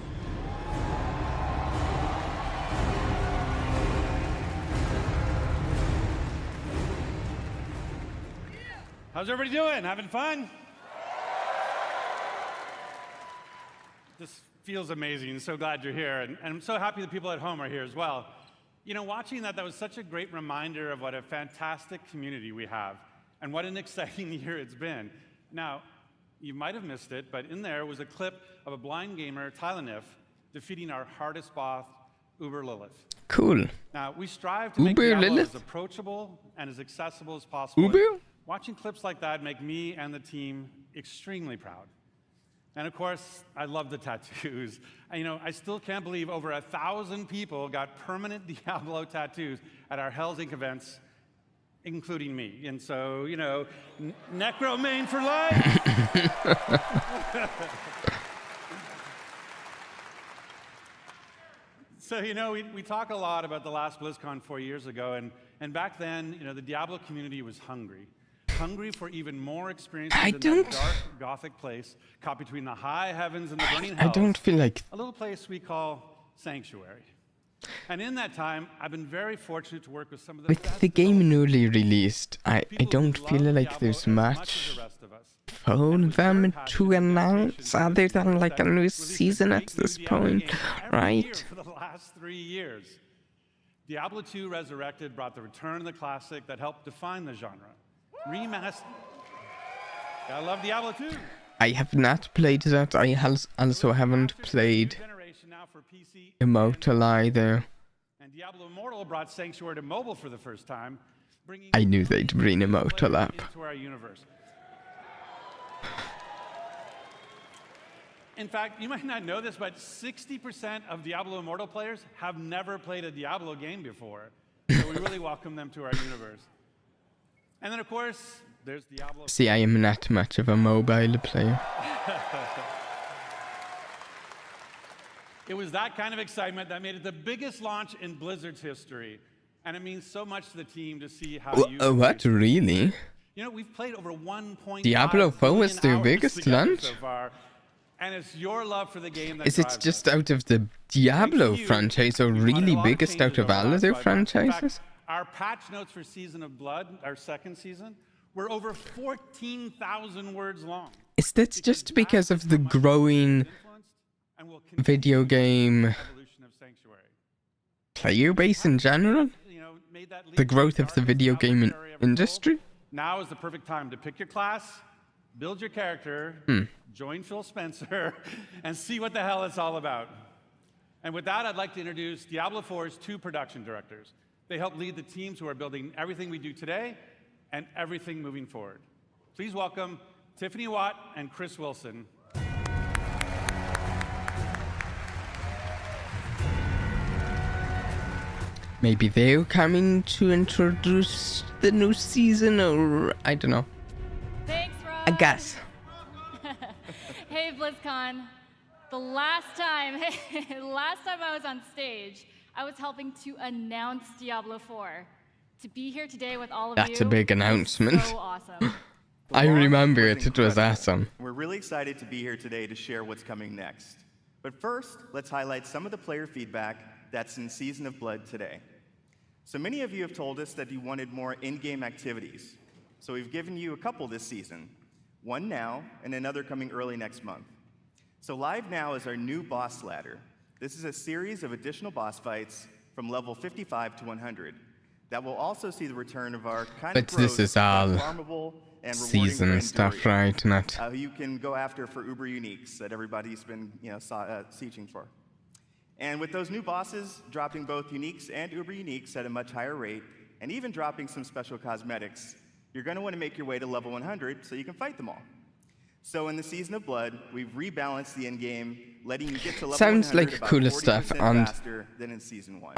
How's everybody doing? Having fun? This feels amazing. So glad you're here. And I'm so happy the people at home are here as well. You know, watching that was such a great reminder of what a fantastic community we have and what an exciting year it's been. Now, you might have missed it, but in there was a clip of a blind gamer, Tylanif, defeating our hardest boss, Uber Lilith. Cool. Now, we strive to make Uber Diablo Lilith? as approachable and as accessible as possible. Uber? Watching clips like that make me and the team extremely proud. And of course, I love the tattoos. And, I still can't believe over 1,000 people got permanent Diablo tattoos at our Hell's Inc. events, including me. And so, Necro main for life. So, we talk a lot about the last Blizzcon 4 years ago, and back then, the Diablo community was hungry for even more experiences in that dark, gothic place caught between the high heavens and the burning hells. I don't feel like... A little place we call Sanctuary. And in that time, I've been very fortunate to work with some of the With best the game developers, newly released, I don't who feel love like Diablo there's as much much as the rest of us. for And was them very to passionate about announce creation other than like a that new released a season at great new this Diablo point, game every year right? for the last 3 years. Diablo 2 Resurrected brought the return of the classic that helped define the genre. Remastered. I love Diablo 2. I have not played that. I also haven't played Immortal either. And Diablo Immortal brought Sanctuary to mobile for the first time, bringing I knew they'd bring Immortal up. into our universe. In fact, you might not know this, but 60% of Diablo Immortal players have never played a Diablo game before. So we really welcome them to our universe. And then, of course, there's Diablo. See, I am not much of a mobile player. It was that kind of excitement that made it the biggest launch in Blizzard's history. And it means so much to the team to see how you... What, really? We've played over 1.5 Diablo 4 was their billion biggest hours together launch? so far. And it's your love for the game that Is it drives just us. out of the Diablo franchise, or We've had a really lot of biggest out changes of over the all of last their 5 months. In fact, franchises? our patch notes for Season of Blood, our second season, were over 14,000 words long. Is that just because of the growing video game player base in general? The growth of the video game industry? Now is the perfect time to pick your class, build your character, join Phil Spencer, and see what the hell it's all about. And with that, I'd like to introduce Diablo 4's 2 production directors. They help lead the teams who are building everything we do today and everything moving forward. Please welcome Tiffany Watt and Chris Wilson. Maybe they're coming to introduce the new season, or I don't know. Thanks, Rob. I guess. Hey, BlizzCon. The last time I was on stage, I was helping to announce Diablo 4. To be here today with all of you. That's a big announcement. So awesome. I remember it. It was awesome. We're really excited to be here today to share what's coming next. But first, let's highlight some of the player feedback that's in Season of Blood today. So many of you have told us that you wanted more in-game activities. So we've given you a couple this season. One now, and another coming early next month. So live now is our new boss ladder. This is a series of additional boss fights from level 55 to 100. That will also see the return of our kind But of this is all farmable and rewarding season friend stuff, Dory, right? Not. who you can go after for Uber Uniques that everybody's been sieging for. And with those new bosses dropping both Uniques and Uber Uniques at a much higher rate, and even dropping some special cosmetics, you're going to want to make your way to level 100 so you can fight them all. So in the Season of Blood, we've rebalanced the end game, letting you get to level Sounds 100 like about cool 40% stuff, and faster than in Season 1.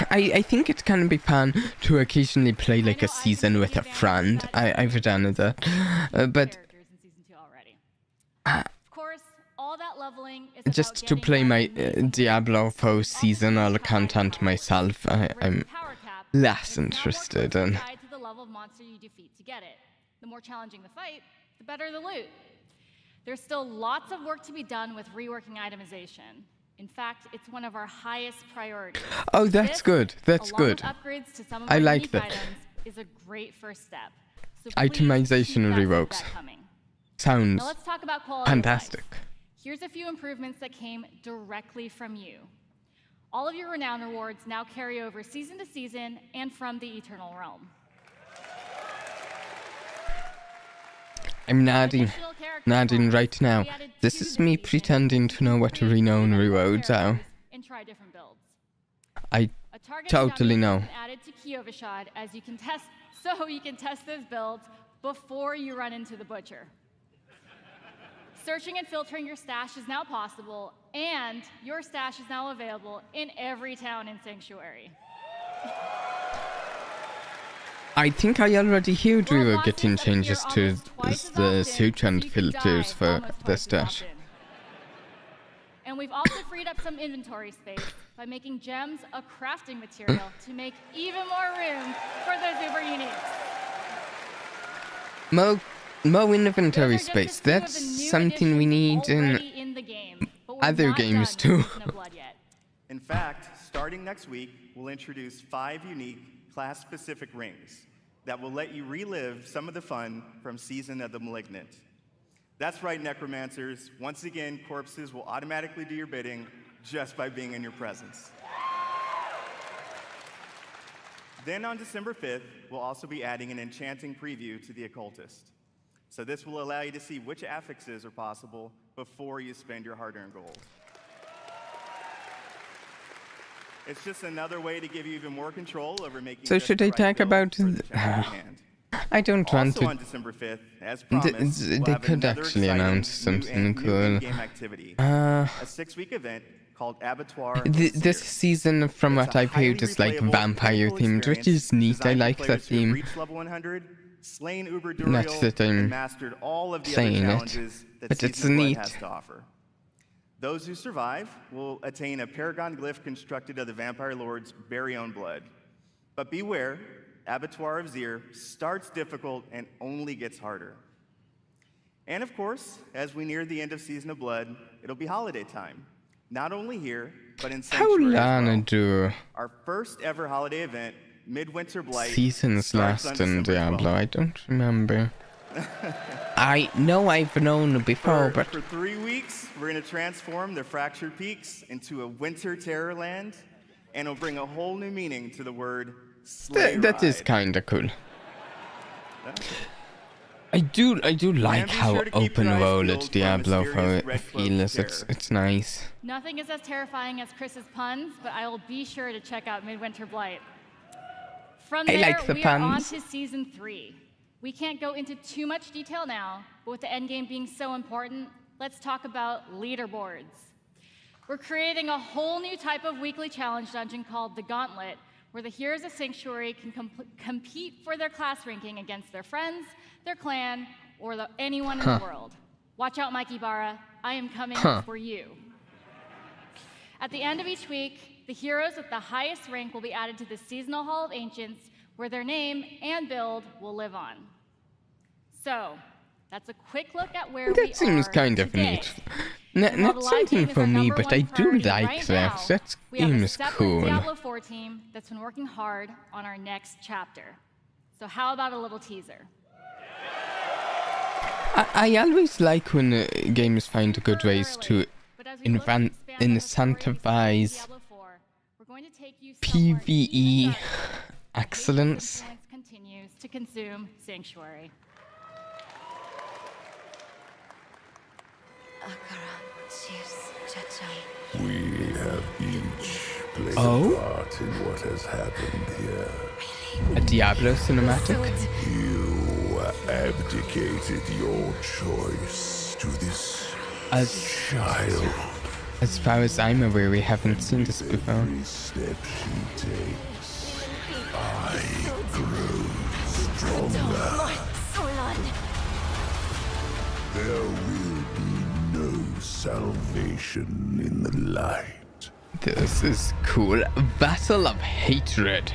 I think it can be fun to occasionally play like a season with a friend. I've done that, but Of course, all that leveling is just to play my Diablo 4 seasonal content myself, I'm less interested in. tied to the level of monster you defeat to get it. The more challenging the fight, the better the loot. There's still lots of work to be done with reworking itemization. In fact, it's one of our highest priorities. Oh, that's good. That's along good. with upgrades to some of I our like unique that. items, is a great first step. So Itemization revokes. Sounds now let's talk about quality fantastic. of life. Here's a few improvements that came directly from you. All of your renown rewards now carry over season to season and from the Eternal Realm. I'm nodding right now. This is me pretending to know what renown rewards are. And try different builds. I A target Totally champion no. has been added to Kyovashad as you can test, so you can test those builds before you run into the butcher. Searching and filtering your stash is now possible, and your stash is now available in every town in Sanctuary. I think I already heard we were getting changes to the search and filters for the stash. And we've also freed up some inventory space by making gems a crafting material to make even more room for those uber uniques. More inventory space. That's something we need in other games too. In fact, starting next week, we'll introduce 5 unique class-specific rings that will let you relive some of the fun from Season of the Malignant. That's right, Necromancers. Once again, corpses will automatically do your bidding just by being in your presence. Then on December 5th, we'll also be adding an enchanting preview to the Occultist. So this will allow you to see which affixes are possible before you spend your hard-earned gold. It's just another way to give you even more control over making. So should I talk about? I don't want Also to. on December 5th, as promised, we'll They have could another actually exciting announce something cool. in-game activity. A 6-week event called Abattoir. This season, from what I've heard, is like vampire themed, which is neat. I like that theme. Level 100, slain Uber Not that I'm and mastered all of the other saying it, challenges that but it's Season of Blood neat. has to offer. Those who survive will attain a paragon glyph constructed of the Vampire Lord's very own blood. But beware, Abattoir of Zir starts difficult and only gets harder. And of course, as we near the end of Season of Blood, it'll be holiday time. Not only here, but in How Sanctuary long as well. do Our first ever holiday event, Midwinter Blight, seasons starts on last in December 12th. Diablo? I don't remember. I know I've known before, but For 3 weeks, we're going to transform the Fractured Peaks into a winter terror land, and it'll bring a whole new meaning to the word sleigh that is ride. kinda cool. I do like be how sure to keep open your eyes world peeled at for Diablo mysterious for red cloaked feels. It's nice. Nothing is as terrifying as Chris's puns, but I will be sure to check out Midwinter Blight. From I there, like the we are on puns. to Season 3. We can't go into too much detail now, but with the endgame being so important, let's talk about leaderboards. We're creating a whole new type of weekly challenge dungeon called the Gauntlet, where the heroes of Sanctuary can compete for their class ranking against their friends, their clan, or anyone in the world. Watch out, Mikey Barra. I am coming for you. At the end of each week, the heroes with the highest rank will be added to the Seasonal Hall of Ancients, where their name and build will live on. So, that's a quick look at where we are That seems kind of today. neat. While the Not live something team is for our me, number but one I do priority like right that. now, That we have game a is separate cool. Diablo 4 team that's been working hard on our next chapter. So how about a little teaser? I always like when games find good ways to But as we look to expand on the story of incentivize Diablo 4, we're going to take you somewhere PvE even darker. excellence. Influence continues to consume Sanctuary. We have each played Oh? a part in what has happened here. A Diablo cinematic? You abdicated your choice to this child. As far as I'm aware, we haven't seen this before. Every step she takes, I grow stronger. There will be no salvation in the light. This is cool. Battle of Hatred.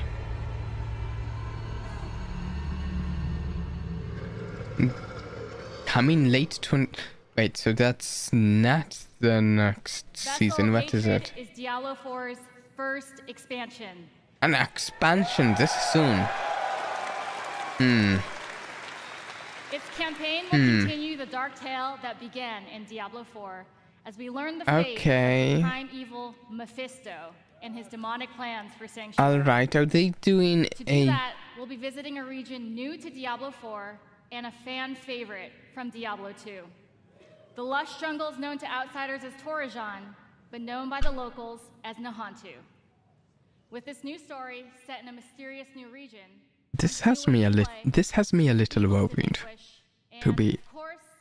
Coming late 20... Wait, so that's not the next season. What is it? Is Diablo 4's first expansion. An expansion this soon. Its campaign will continue the dark tale that began in Diablo 4 as we learn the fate Okay. of the primeval Mephisto and his demonic plans for Sanctuary. Alright, are they doing To do a... that, we'll be visiting a region new to Diablo 4 and a fan favorite from Diablo 2. The lush jungles known to outsiders as Torajan, but known by the locals as Nahantu. With this new story set in a mysterious new region, This has me a little worried, to be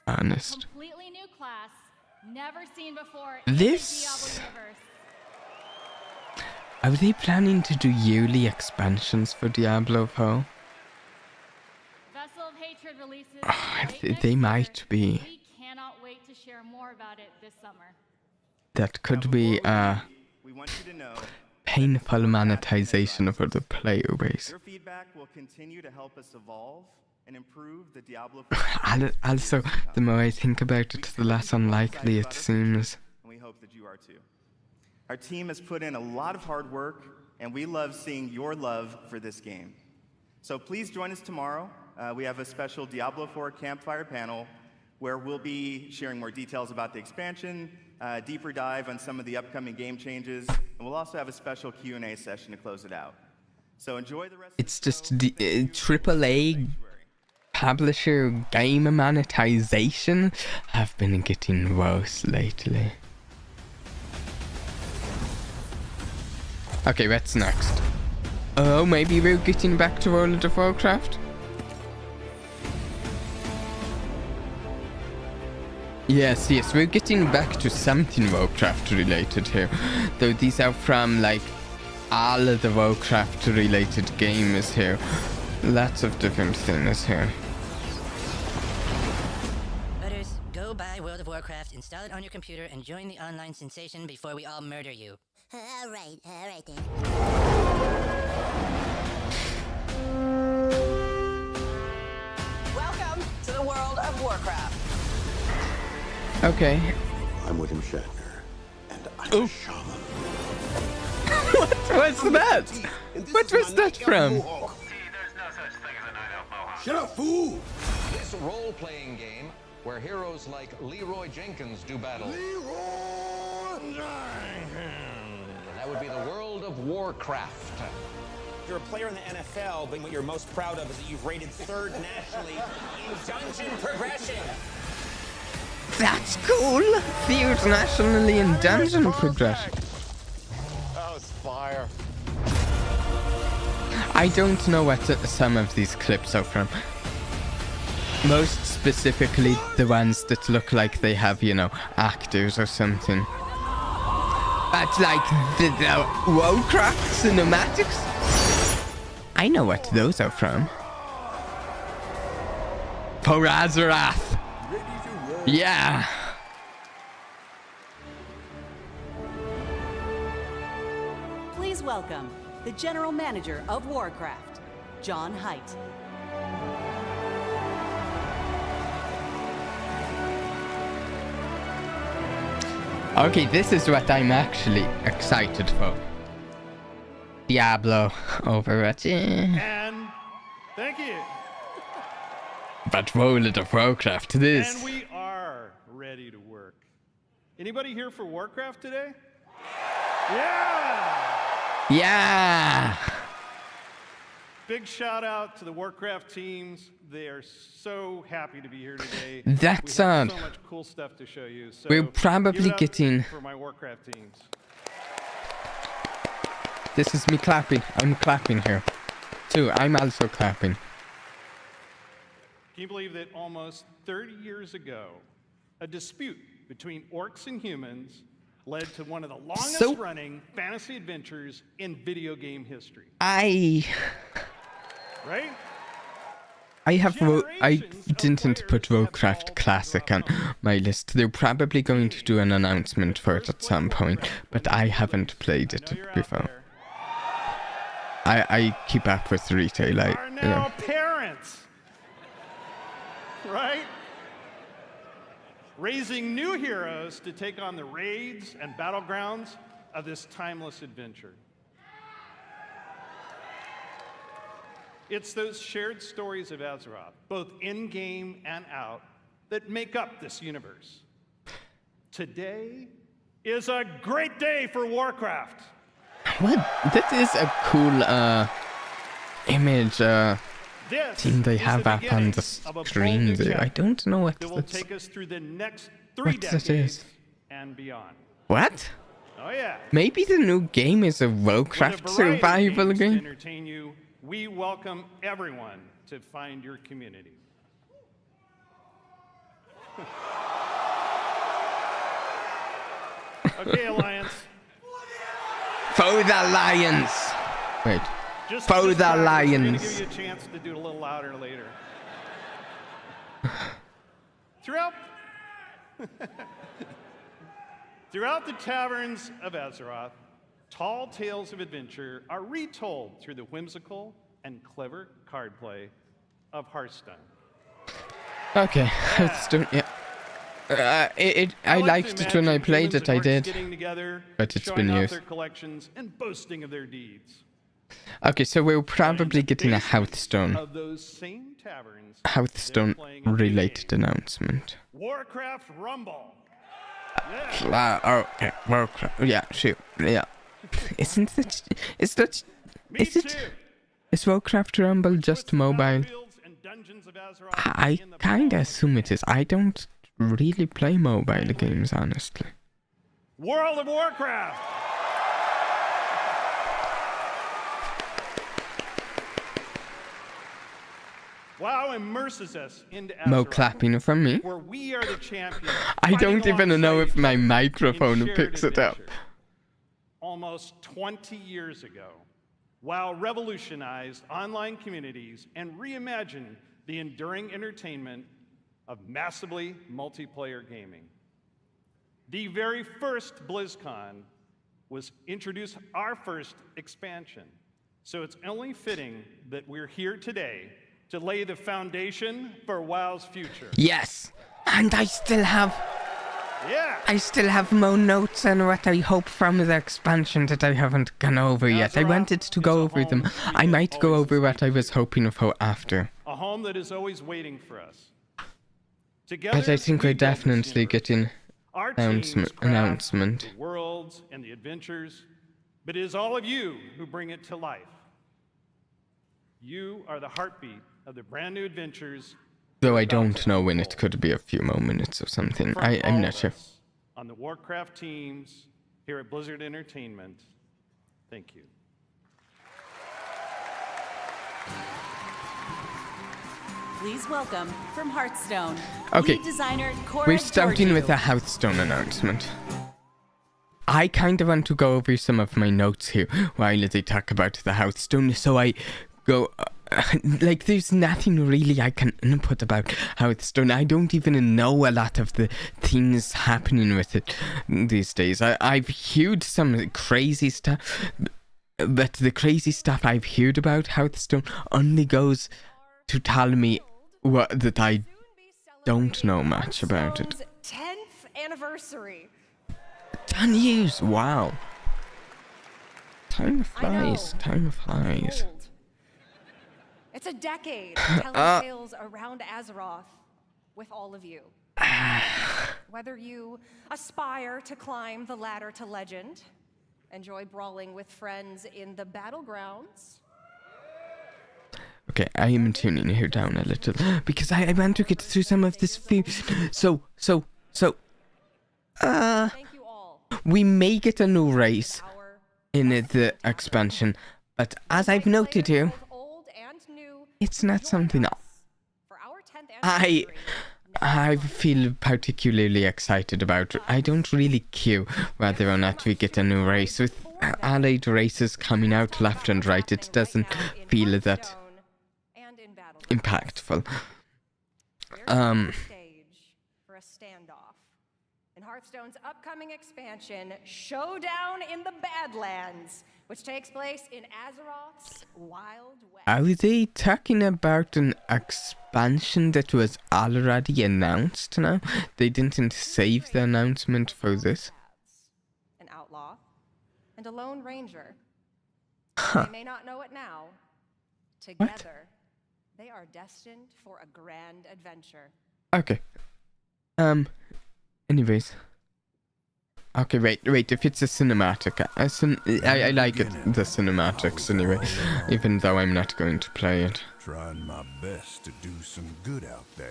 honest. completely new class, never seen before This- in the Diablo universe. Are they planning to do yearly expansions for Diablo 4? Vessel of Hatred releases late They next might be. year. We cannot wait to share more about it this summer. That could be a We want you to know painful monetization for the player base. your feedback will continue to help us evolve and improve the Diablo. Also, the more I think about it, the less unlikely it seems. And we hope that you are too. Our team has put in a lot of hard work, and we love seeing your love for this game. So please join us tomorrow. We have a special Diablo 4 campfire panel where we'll be sharing more details about the expansion, deeper dive on some of the upcoming game changes, and we'll also have a special Q&A session to close it out. So enjoy the rest It's just the AAA publisher game monetization have been getting worse lately. Okay, what's next? Oh, maybe we're getting back to World of Warcraft? Yes, we're getting back to something Warcraft related here. Though these are from like all of the Warcraft related games here. Lots of different things here. Butters, go buy World of Warcraft, install it on your computer, and join the online sensation before we all murder you. Alright then. Welcome to the World of Warcraft. Okay. I'm William Shatner, and I'm a shaman. What was that? What was that from? Shut up, fool! This role-playing game where heroes like Leroy Jenkins do battle. And that would be the World of Warcraft. You're a player in the NFL, but what you're most proud of is that you've rated third nationally in dungeon progression. That's cool! Third nationally in dungeon progression. That was fire. I don't know what some of these clips are from. Most specifically, the ones that look like they have, you know, actors or something. But like the Warcraft cinematics, I know what those are from. For Azarath. Yeah. Please welcome the General Manager of Warcraft, John Haidt. Okay, this is what I'm actually excited for. Diablo, Overwatch, And thank you. but World of Warcraft, this. And we are ready to work. Anybody here for Warcraft today? Yeah! Yeah! Big shout out to the Warcraft teams. They are so happy to be here today. That's we have odd. so much cool stuff to show you. So We're probably give it up getting- for my Warcraft teams. This is me clapping. I'm clapping here. Too, I'm also clapping. Can you believe that almost 30 years ago, a dispute between orcs and humans led to one of the longest running fantasy adventures in video game history? I Right? I didn't put Warcraft Classic on my list. They're probably going to do an announcement for it at some point, but I haven't played it before. I keep up with retail. Are now parents, right? Raising new heroes to take on the raids and battlegrounds of this timeless adventure. It's those shared stories of Azeroth, both in-game and out, that make up this universe. Today is a great day for Warcraft. What? That is a cool image thing they have up on the screen there. I don't know what that will that's. take us through the next 3 What that decades is. and beyond. What? Oh yeah. Maybe the new game is a Warcraft survival To game. entertain you, we welcome everyone to find your community. Okay, Alliance. For the Lions. Wait. Just For the practice. We're gonna Lions. give you a chance to do it a little louder later. Throughout the taverns of Azeroth, tall tales of adventure are retold through the whimsical and clever card play of Hearthstone. Okay, Hearthstone, yeah. I liked it when I played it, I did. But it's been years. Their collections and boasting of their deeds. Okay, so we're probably getting a Hearthstone related announcement. Warcraft Rumble. Okay, Warcraft. Yeah, sure. Yeah. Is Warcraft Rumble just mobile? I kinda assume it is. I don't really play mobile games, honestly. World of Warcraft. WoW immerses us into More Azeroth, clapping from me. where we are the champions. I don't fighting even know if my alongside microphone in shared picks it up. adventure. Almost 20 years ago, WoW revolutionized online communities and reimagined the enduring entertainment of massively multiplayer gaming. The very first Blizzcon was introduced our first expansion. So it's only fitting that we're here today to lay the foundation for WoW's future. Yes, and I still have Yeah. more notes on what I hope from the expansion that I haven't gone over yet. I wanted to go over them. I might go over what I was hoping for after. A home that is always waiting for us. Together, But I think we're definitely getting our teams craft announcement. the worlds and the adventures, but it is all of you who bring it to life. You are the heartbeat of the brand new adventures. Though I don't know when it could be a few more minutes or something. From I'm all not of sure. us on the Warcraft teams here at Blizzard Entertainment, thank you. Please welcome from Hearthstone, Okay, lead designer Cora we're starting Georgiou. with a Hearthstone announcement. I kind of want to go over some of my notes here while they talk about the Hearthstone, so I go... like, there's nothing really I can input about Hearthstone. I don't even know a lot of the things happening with it these days. I've heard some crazy stuff, but the crazy stuff I've heard about Hearthstone only goes to tell me that I don't know much about it. 10th anniversary. 10 years, wow. Time flies, time flies. It's a decade telling tales around Azeroth with all of you. Whether you aspire to climb the ladder to legend, enjoy brawling with friends in the battlegrounds. Okay, I am tuning her down a little because I want to get through some of this fear. So, we may get a new race in the expansion, but as I've noted here, it's not something I feel particularly excited about. I don't really care whether or not we get a new race. With allied races coming out left and right, it doesn't feel that impactful. Stage for a standoff. In Hearthstone's upcoming expansion, Showdown in the Badlands, which takes place in Azeroth's Wild West. Are they talking about an expansion that was already announced now? They didn't save the announcement for this? An outlaw and a lone ranger. Huh. They may not know it now. Together, they are destined for a grand adventure. Okay. Anyways. Okay, wait, if it's a cinematic, I like it, the cinematics anyway, even though I'm not going to play it. Trying my best to do some good out there.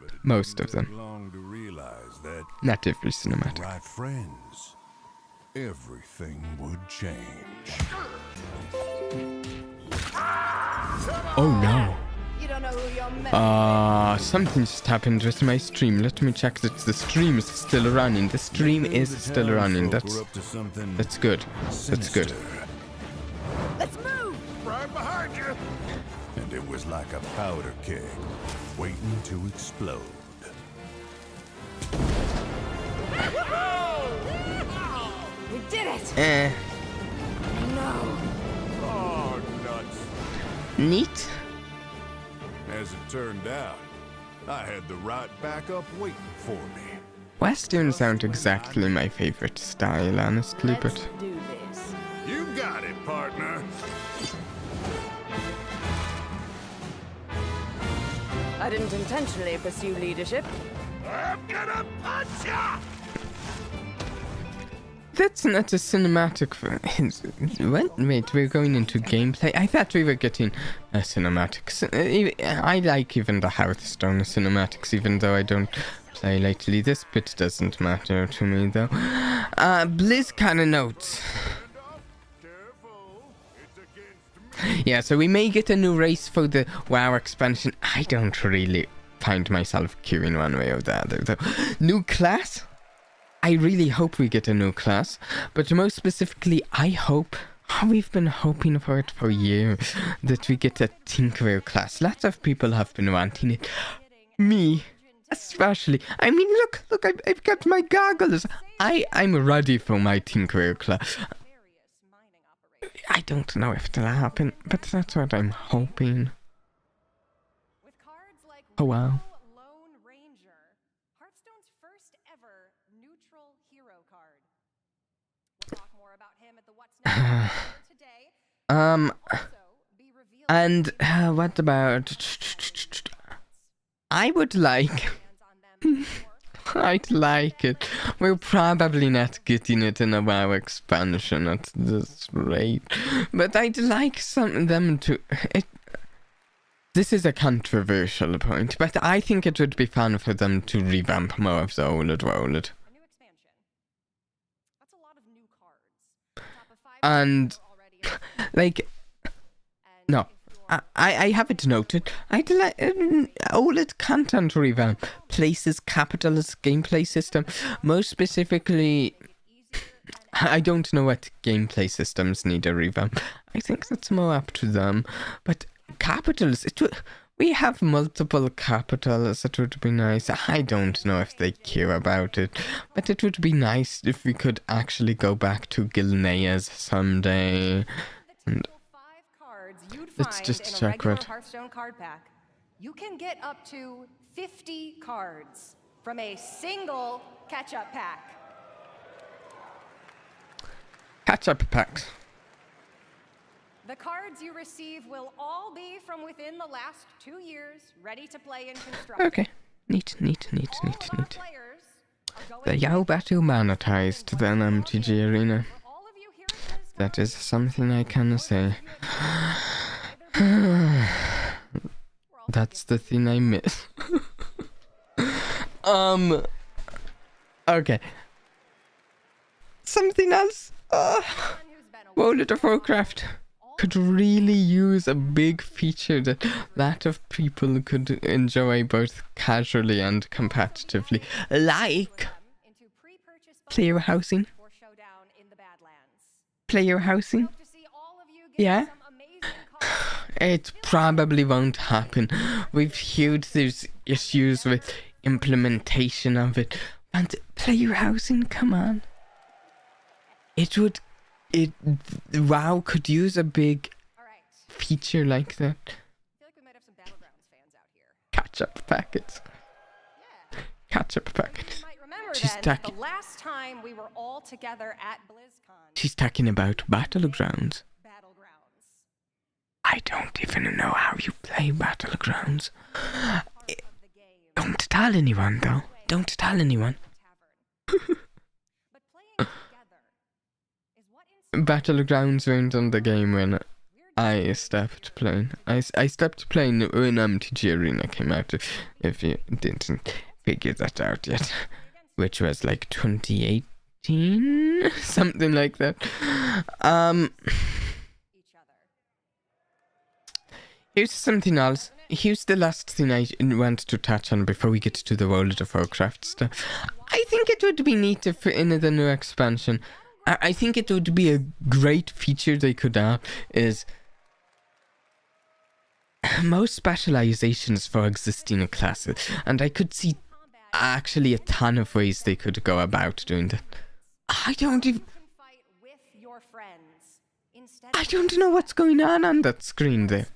But Most of them. long to realize that Not every cinematic. right friends everything would change. Oh no. You don't know who you're messing with. Something just happened with my stream. Let me check that the stream is still running. The stream is still running. That's good. That's good. Let's move! Right behind you. And it was like a powder keg, waiting to explode. We did it! No. Oh, nuts. Neat. As it turned out, I had the right backup waiting for me. Westerns aren't exactly my favorite style, honestly, but... Do this. You got it, partner. I didn't intentionally pursue leadership. I'm gonna punch ya! That's not a cinematic... What? Wait, we're going into gameplay? I thought we were getting a cinematics. I like even the Hearthstone cinematics, even though I don't play lately. This bit doesn't matter to me, though. Blizzcon notes. Yeah, so we may get a new race for the WoW expansion. I don't really find myself queuing one way or the other, though. New class? I really hope we get a new class, but most specifically, I hope, we've been hoping for it for years, that we get a Tinkerer class. Lots of people have been wanting it. Me, especially. I mean, look, I've got my goggles. I'm ready for my Tinkerer class. I don't know if it'll happen, but that's what I'm hoping. Oh wow. And what about... I would like... I'd like it. We're probably not getting it in a WoW expansion at this rate. But I'd like them to... This is a controversial point, but I think it would be fun for them to revamp more of the old world. And, like, no, I have it noted. I'd like OLED content revamp, places, capitals, gameplay system. Most specifically, I don't know what gameplay systems need a revamp. I think that's more up to them. But capitals, we have multiple capitals. It would be nice. I don't know if they care about it, but it would be nice if we could actually go back to Gilneas someday. And let's just check what. Hearthstone card pack. You can get up to 50 cards from a single catch-up pack. Catch-up packs. The cards you receive will all be from within the last 2 years, ready to play in construction. Okay. Neat. The Yao Battle monetized the MTG Arena. That is something I can say. That's the thing I miss. Okay. Something else. World of Warcraft could really use a big feature that a lot of people could enjoy both casually and competitively, like player housing. Player housing? Yeah? It probably won't happen. We've heard there's issues with implementation of it. And player housing, come on. WoW could use a big feature like that. Catch-up packets. Catch-up packets. She's talking. The last time we were all together at BlizzCon. She's talking about Battlegrounds. I don't even know how you play Battlegrounds. Don't tell anyone, though. Don't tell anyone. Battlegrounds weren't on the game when I stopped playing. I stopped playing when MTG Arena came out, if you didn't figure that out yet. Which was like 2018, 15, something like that. Here's something else. Here's the last thing I want to touch on before we get to the World of Warcraft stuff. I think it would be neat if in the new expansion, I think it would be a great feature they could add is more specializations for existing classes, and I could see actually a ton of ways they could go about doing that. I don't know what's going on that screen there.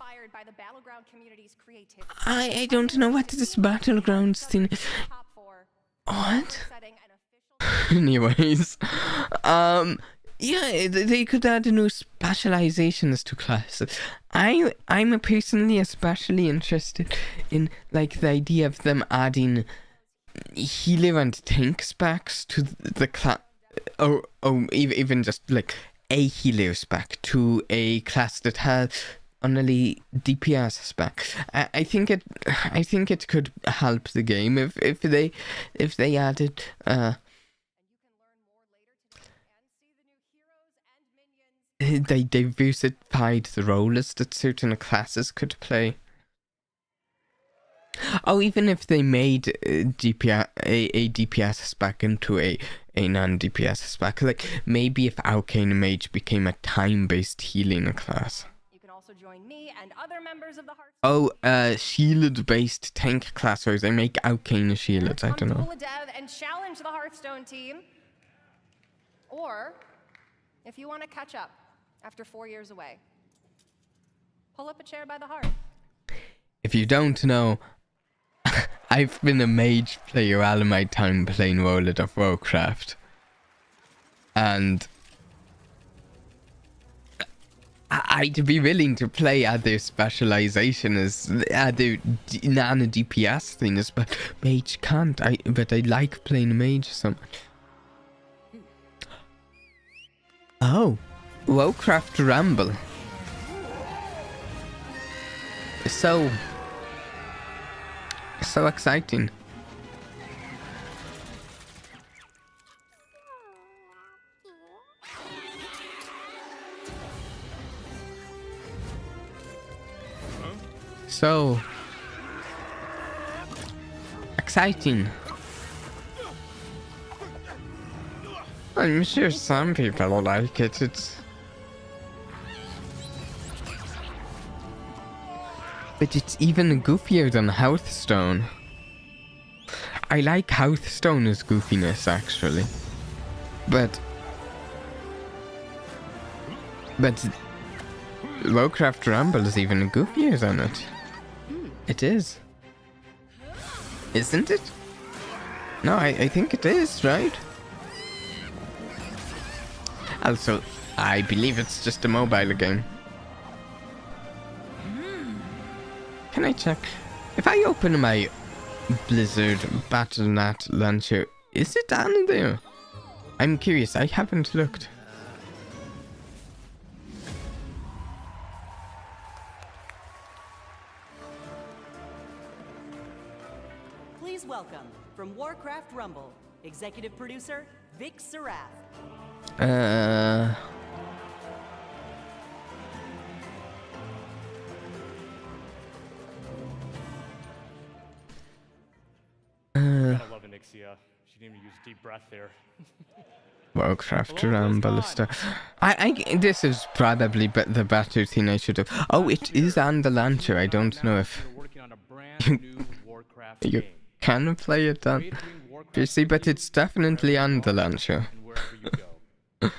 I don't know what this Battlegrounds thing. What? Anyways, yeah, they could add new specializations to classes. I'm personally especially interested in like the idea of them adding healer and tank specs to the class, or even just like a healer spec to a class that has only DPS spec. I think it could help the game if they added they diversified the roles that certain classes could play. Oh, even if they made a DPS spec into a non-DPS spec, like maybe if Arcane Mage became a time-based healing class. You can also join me and other members of the Hearthstone. Oh, shield-based tank class, or they make Arcane shields, I don't know. Pull a dev and challenge the Hearthstone team. Or, if you want to catch up after 4 years away, pull up a chair by the hearth. If you don't know, I've been a mage player all of my time playing World of Warcraft. And I'd be willing to play other specializations, other non-DPS things, but mage can't. But I like playing mage so much. Oh, Warcraft Rumble. So exciting. So exciting. I'm sure some people like it. But it's even goofier than Hearthstone. I like Hearthstone's goofiness, actually. But Warcraft Rumble is even goofier than it. It is. Isn't it? No, I think it is, right? Also, I believe it's just a mobile game. Can I check? If I open my Blizzard Battle.net launcher, is it on there? I'm curious, I haven't looked. Please welcome, from Warcraft Rumble, executive producer, Vic Sarath. Gotta love Anixia. She didn't even use deep breath there. Warcraft Rumble stuff. This is probably the better thing I should have. Oh, it is on the launcher. I don't know if you can play it on PC, but it's definitely on the launcher. And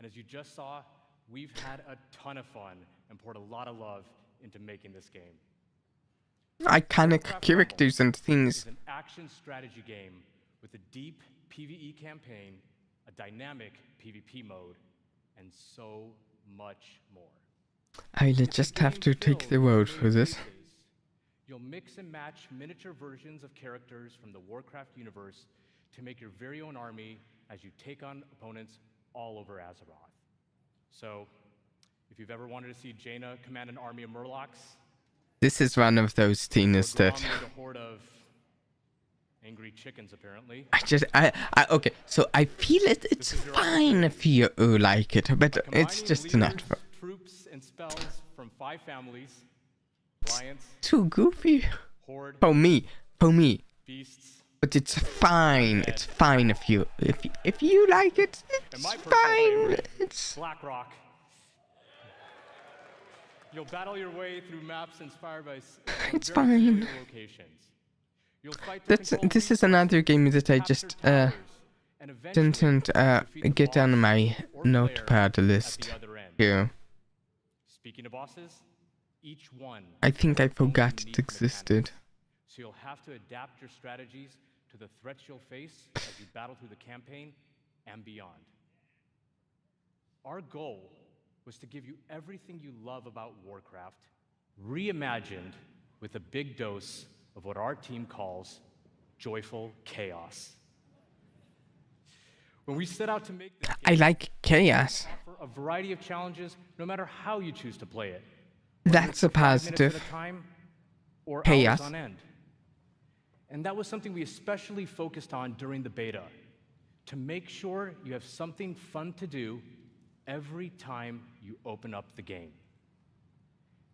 as you just saw, we've had a ton of fun and poured a lot of love into making this game. Iconic characters and things. It's an action strategy game with a deep PvE campaign, a dynamic PvP mode, and so much more. I'll just have to take the word for this. You'll mix and match miniature versions of characters from the Warcraft universe to make your very own army as you take on opponents all over Azeroth. So, if you've ever wanted to see Jaina command an army of Murlocs, this is one of those things that Angry chickens, apparently. Okay, so I feel it's fine if you like it, but it's just not for... Troops and spells from 5 families. Lions. Too goofy. Horde. For me. Beasts. But it's fine. It's fine if you like it. It's fine. It's Blackrock. You'll battle your way through maps inspired by it's fine. locations. You'll fight to This is another game that I just didn't get on my notepad list here. Speaking of bosses, each one. I think I forgot it existed. So you'll have to adapt your strategies to the threats you'll face as you battle through the campaign and beyond. Our goal was to give you everything you love about Warcraft, reimagined with a big dose of what our team calls joyful chaos. When we set out to make this game, I like chaos. offer a variety of challenges, no matter how you choose to play it. That's a 5 minutes positive. at a time, or Chaos. hours on end. And that was something we especially focused on during the beta, to make sure you have something fun to do every time you open up the game.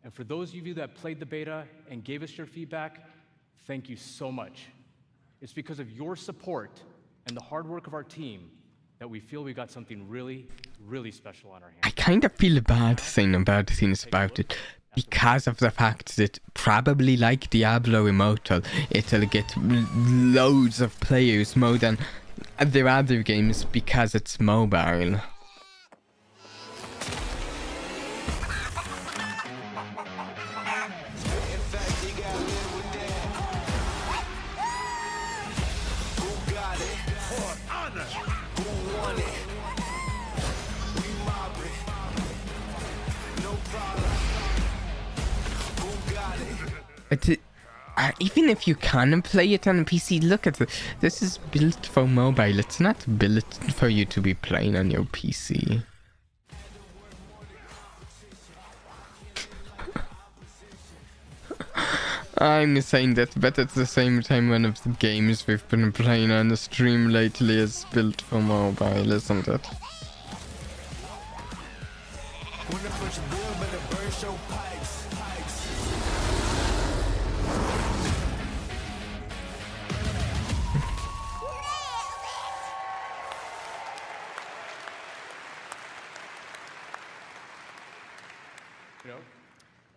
And for those of you that played the beta and gave us your feedback, thank you so much. It's because of your support and the hard work of our team that we feel we got something really, really special on our hands. I kind of feel bad saying bad things about it because of the fact that probably like Diablo Immortal, it'll get loads of players more than the other games because it's mobile. Even if you can play it on a PC, look at it. This is built for mobile. It's not built for you to be playing on your PC. I'm saying that, but at the same time, one of the games we've been playing on the stream lately is built for mobile, isn't it? You know,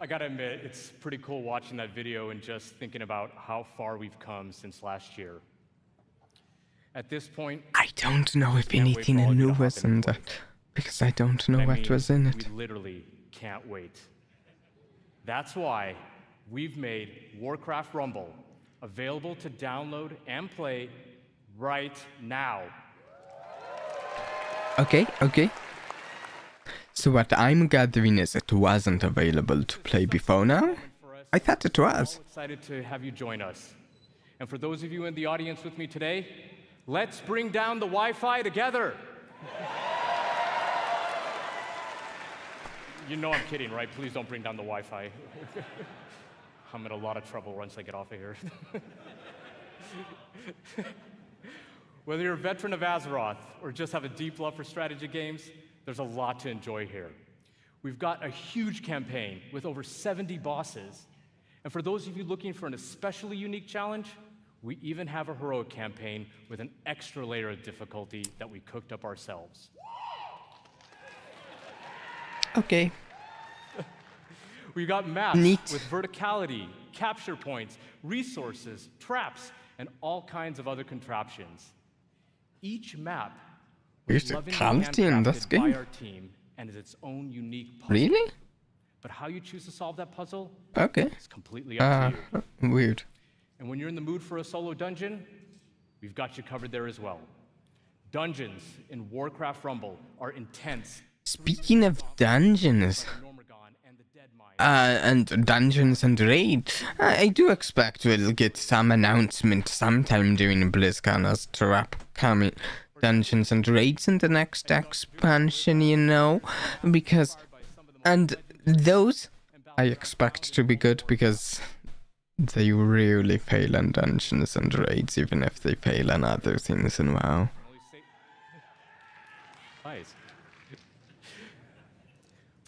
I gotta admit, it's pretty cool watching that video and just thinking about how far we've come since last year. At this point, I don't know if anything new was in that, because I don't know what was in it. We literally can't wait. That's why we've made Warcraft Rumble available to download and play right now. Okay. So what I'm gathering is it wasn't available to play before now? I thought it was. Excited to have you join us. And for those of you in the audience with me today, let's bring down the Wi-Fi together. You know I'm kidding, right? Please don't bring down the Wi-Fi. I'm in a lot of trouble once I get off of here. Whether you're a veteran of Azeroth or just have a deep love for strategy games, there's a lot to enjoy here. We've got a huge campaign with over 70 bosses. And for those of you looking for an especially unique challenge, we even have a heroic campaign with an extra layer of difficulty that we cooked up ourselves. Okay. We've got maps with verticality, capture points, resources, traps, and all kinds of other contraptions. Each map There's a quality in this game? by our team and is its own unique puzzle. Really? But how you choose to solve that puzzle Okay. is completely up to you. Weird. And when you're in the mood for a solo dungeon, we've got you covered there as well. Dungeons in Warcraft Rumble are intense. Speaking of dungeons, and dungeons and raids, I do expect we'll get some announcement sometime during BlizzCon as to upcoming dungeons and raids in the next expansion, you know, because, and those I expect to be good because they really fail on dungeons and raids, even if they fail on other things in WoW. Nice.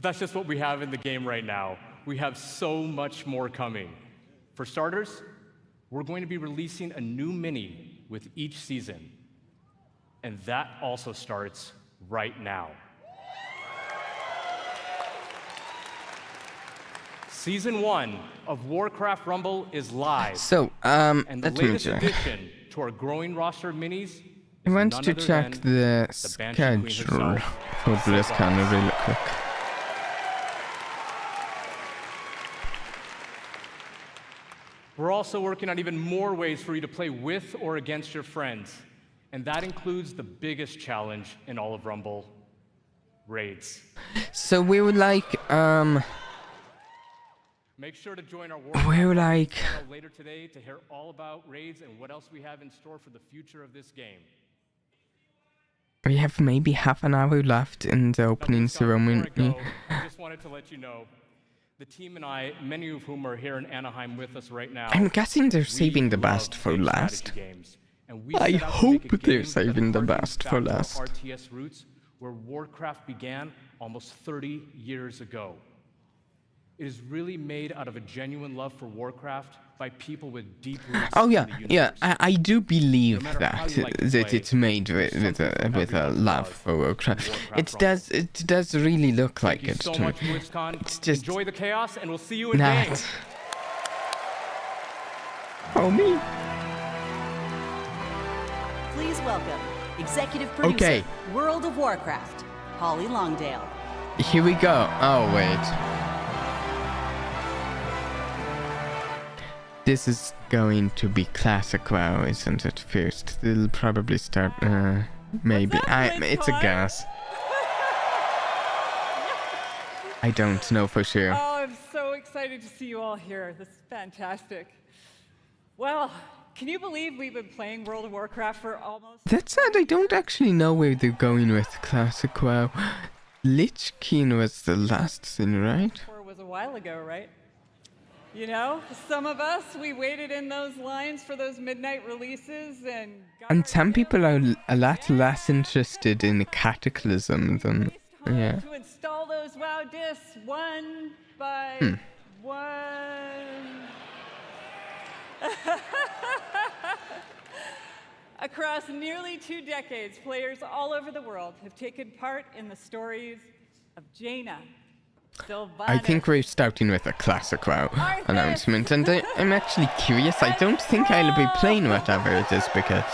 That's just what we have in the game right now. We have so much more coming. For starters, we're going to be releasing a new mini with each season. And that also starts right now. Season 1 of Warcraft Rumble is live. So, and the let me latest check. addition to our growing roster of minis I is want none to other check than the Banshee Queen schedule herself, for Blizzcon really quick. We're also working on even more ways for you to play with or against your friends. And that includes the biggest challenge in all of Rumble, raids. So we would like, Make sure to join our we would like, channel later today to hear all about raids and what else we have in store for the future of this game. we have maybe half an hour left in the opening ceremony. I just wanted to let you know, the team and I, many of whom are here in Anaheim with us right now. I'm guessing they're we saving the love best for big last. strategy games, and we I set out to hope make a they're game saving the that best harkens for back to last. our RTS roots, where Warcraft began almost 30 years ago. It is really made out of a genuine love for Warcraft by people with deep roots Oh yeah, in the universe. yeah. I do believe No matter that how you like to that play, it's made with a love for Warcraft. It does really look like Thank you it so to me. much, Blizzcon. It's just Enjoy the chaos, and we'll see you in not. game. Oh me. Please welcome executive producer, Okay. World of Warcraft, Holly Longdale. Here we go. Oh wait. This is going to be classic WoW, isn't it? First, they'll probably start. Maybe. It's a guess. I don't know for sure. Oh, I'm so excited to see you all here. This is fantastic. Well, can you believe we've been playing World of Warcraft for almost... That said, I don't actually know where they're going with classic WoW. Lich King was the last thing, right? It was a while ago, right? You know, some of us, we waited in those lines for those midnight releases and... And some people are a lot less interested in Cataclysm than... Yeah. To install those WoW discs one by one. Across nearly 2 decades, players all over the world have taken part in the stories of Jaina, Sylvanas. I think we're starting with a classic WoW announcement, and I'm actually curious. I don't think I'll be playing whatever it is because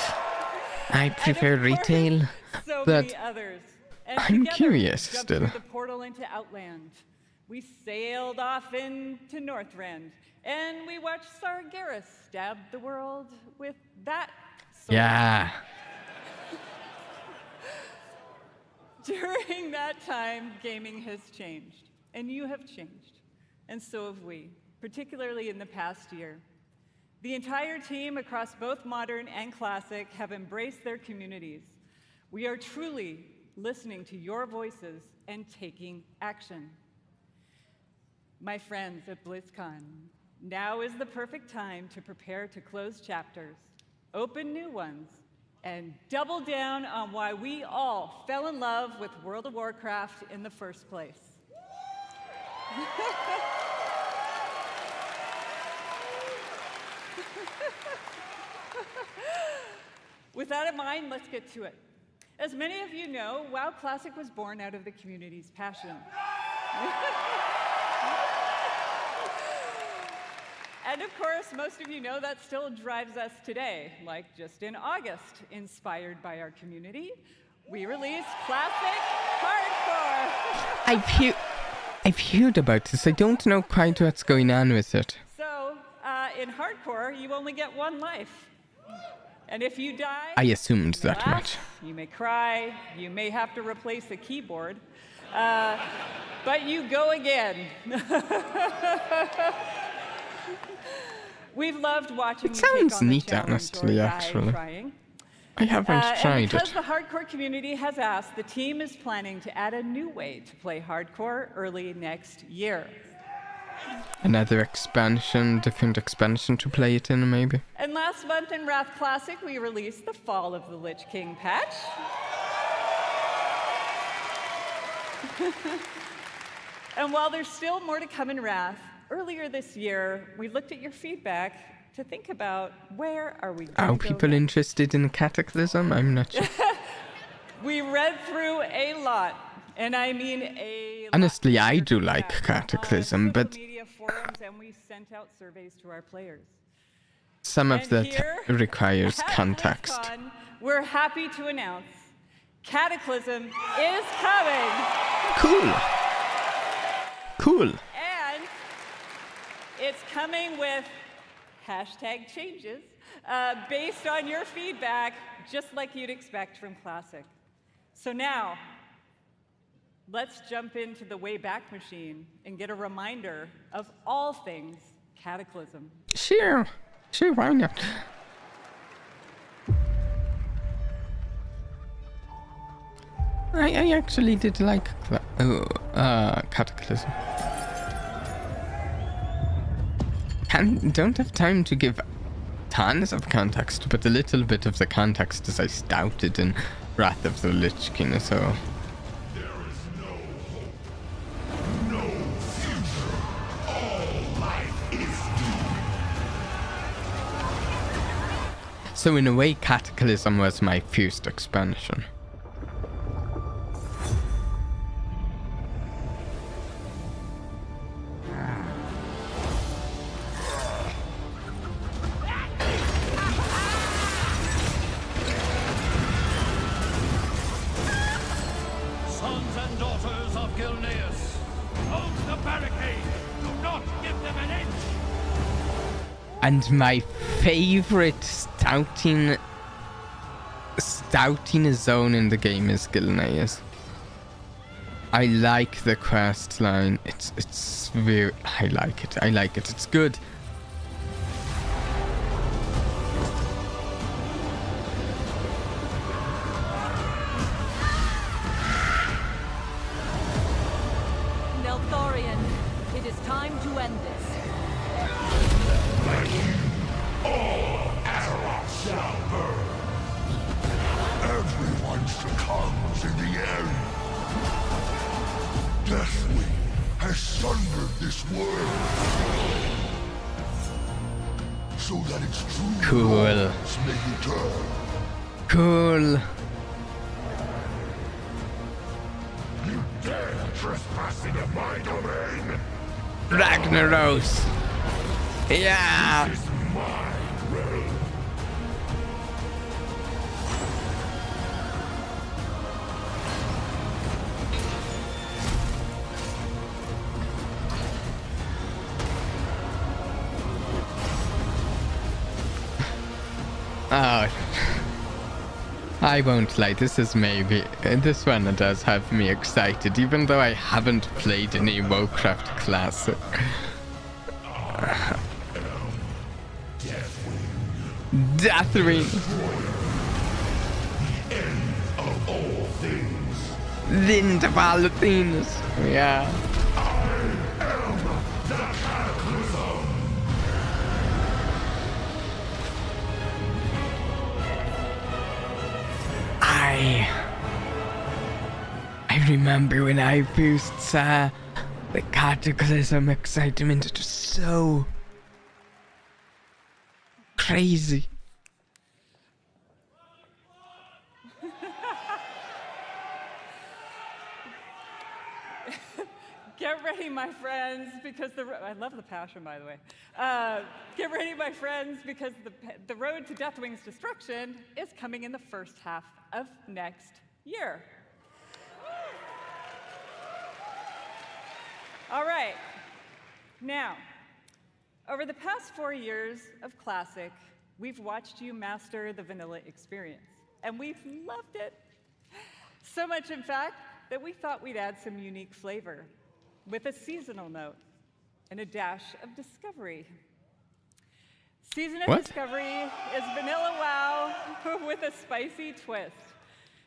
I prefer retail, so but many others. And I'm together, curious we jumped still. through the portal into Outland. We sailed off into Northrend, and we watched Sargeras stab the world with that sword. Yeah. During that time, gaming has changed, and you have changed, and so have we, particularly in the past year. The entire team across both modern and classic have embraced their communities. We are truly listening to your voices and taking action. My friends at Blizzcon, now is the perfect time to prepare to close chapters, open new ones, and double down on why we all fell in love with World of Warcraft in the first place. With that in mind, let's get to it. As many of you know, WoW Classic was born out of the community's passion. And of course, most of you know that still drives us today. Like just in August, inspired by our community, we released Classic Hardcore. I've heard about this. I don't know quite what's going on with it. So, in Hardcore, you only get one life. And if you die, I assumed you that laugh, much. You may cry, you may have to replace a keyboard, but you go again. We've loved watching It you take sounds on the neat, challenge honestly, or die actually. trying. I haven't And tried because it. the hardcore community has asked, the team is planning to add a new way to play hardcore early next year. Another expansion, different expansion to play it in, maybe. And last month in Wrath Classic, we released the Fall of the Lich King patch. And while there's still more to come in Wrath, earlier this year, we looked at your feedback to think about where are we going Are to go people next. interested in Cataclysm? I'm not sure. We read through a lot, and I mean a lot. Honestly, I do like Cataclysm, but Media forums, and we sent out surveys to our players. some of And that here, requires at context. Blizzcon, we're happy to announce Cataclysm is coming. Cool. Cool. And it's coming with #changes based on your feedback, just like you'd expect from Classic. So now, let's jump into the Wayback Machine and get a reminder of all things Cataclysm. Sure, why not? I actually did like Cataclysm. Don't have time to give tons of context, but a little bit of the context is I stouted in Wrath of the Lich King, so... So in a way, Cataclysm was my first expansion. Sons and daughters of Gilneas, hold the barricade! Do not give them an inch! And my favorite stouting zone in the game is Gilneas. I like the quest line. It's very... I like it. It's good. Neltharion, it is time to end this. All Azeroth shall burn. Everyone succumbs in the end. Deathwing has sundered this world, so that its true Cool. laws may return. Cool. You dare trespass into my domain? Ragnaros. Yeah. This is my realm. Oh, I won't lie, this one does have me excited, even though I haven't played any Warcraft Classic. Deathwing! End of all things. The end of all things, yeah. The Cataclysm. I remember when I first saw the Cataclysm excitement, it was so crazy. Get ready, my friends, because I love the passion, by the way. Get ready, my friends, because the road to Deathwing's destruction is coming in the first half of next year. All right. Now, over the past 4 years of Classic, we've watched you master the vanilla experience, and we've loved it. So much, in fact, that we thought we'd add some unique flavor with a seasonal note and a dash of discovery. Season of Discovery is vanilla WoW with a spicy twist.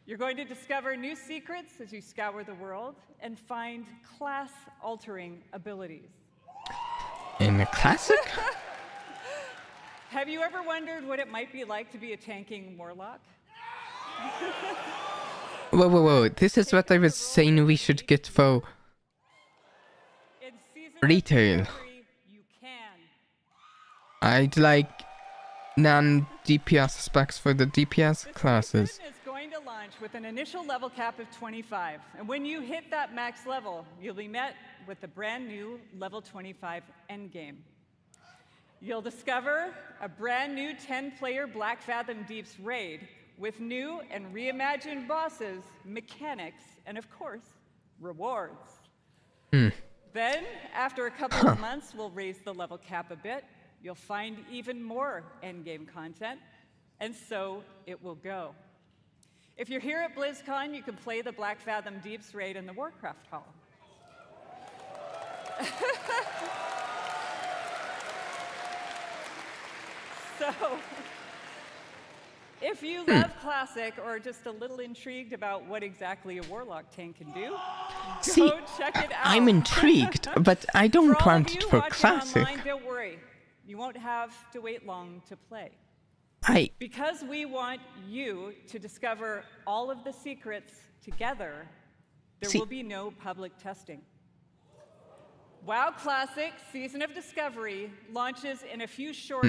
You're going to discover new secrets as you scour the world and find class-altering abilities. In a classic? Have you ever wondered what it might be like to be a tanking warlock? Whoa. This is what I was saying we should get for retail. I'd like non-DPS specs for the DPS classes. Season is going to launch with an initial level cap of 25. And when you hit that max level, you'll be met with the brand new level 25 endgame. You'll discover a brand new 10-player Black Fathom Deeps raid with new and reimagined bosses, mechanics, and of course, rewards. Then, after a couple of months, we'll raise the level cap a bit. You'll find even more endgame content, and so it will go. If you're here at BlizzCon, you can play the Black Fathom Deeps raid in the Warcraft Hall. So, if you love Classic or just a little intrigued about what exactly a Warlock tank can do, go check it out. I'm intrigued, but I don't For all want of it you for watching classic. Online, don't worry. You won't have to wait long to play. Because we want you to discover all of the secrets together, there will be no public testing. WoW Classic Season of Discovery launches in a few short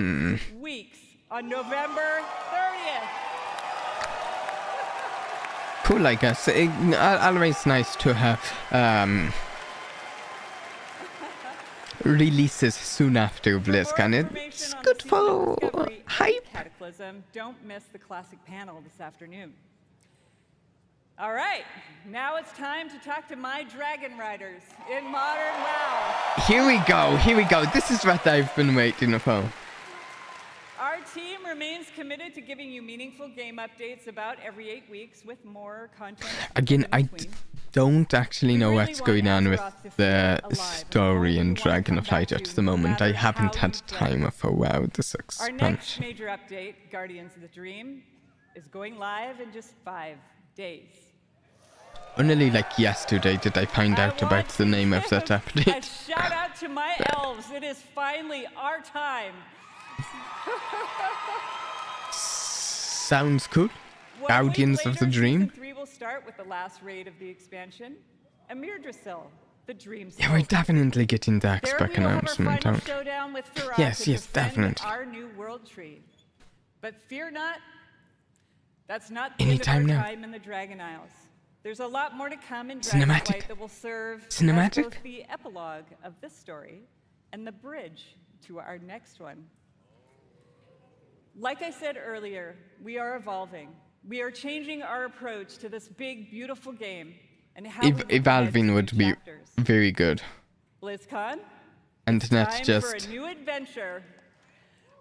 weeks on November 30th. Cool, I guess. Always nice to have releases soon after BlizzCon. It's good for hype. Cataclysm. Don't miss the Classic panel this afternoon. All right, now it's time to talk to my Dragon Riders in Modern WoW. Here we go. This is what I've been waiting for. Our team remains committed to giving you meaningful game updates about every 8 weeks with more content. Again, I don't actually know what's going on with the story in Dragonflight at the moment. I haven't had time for WoW this Our next expansion. major update, Guardians of the Dream, is going live in just 5 days. Only like yesterday did I find out about the name of that A update. shout out to my elves. It is finally our time. Sounds cool. 1 Guardians week of the later, Dream. Season 3 will start with the last raid of the expansion, Emirdrasil, the Dream Yeah, we're Smoke. definitely getting the There X-Pack we will have our announcement, final don't we? showdown with Feroz Yes, to yes, defend definitely. our new world tree. But fear not, that's not the end of Anytime our now. time in the Dragon Isles. There's a lot more to come in Cinematic? Dragonflight that will serve Cinematic? as both the epilogue of this story and the bridge to our next one. Like I said earlier, we are evolving. We are changing our approach to this big, beautiful game and how we look ahead Evolving to would new be chapters. very good. BlizzCon, And not time just... for a new adventure.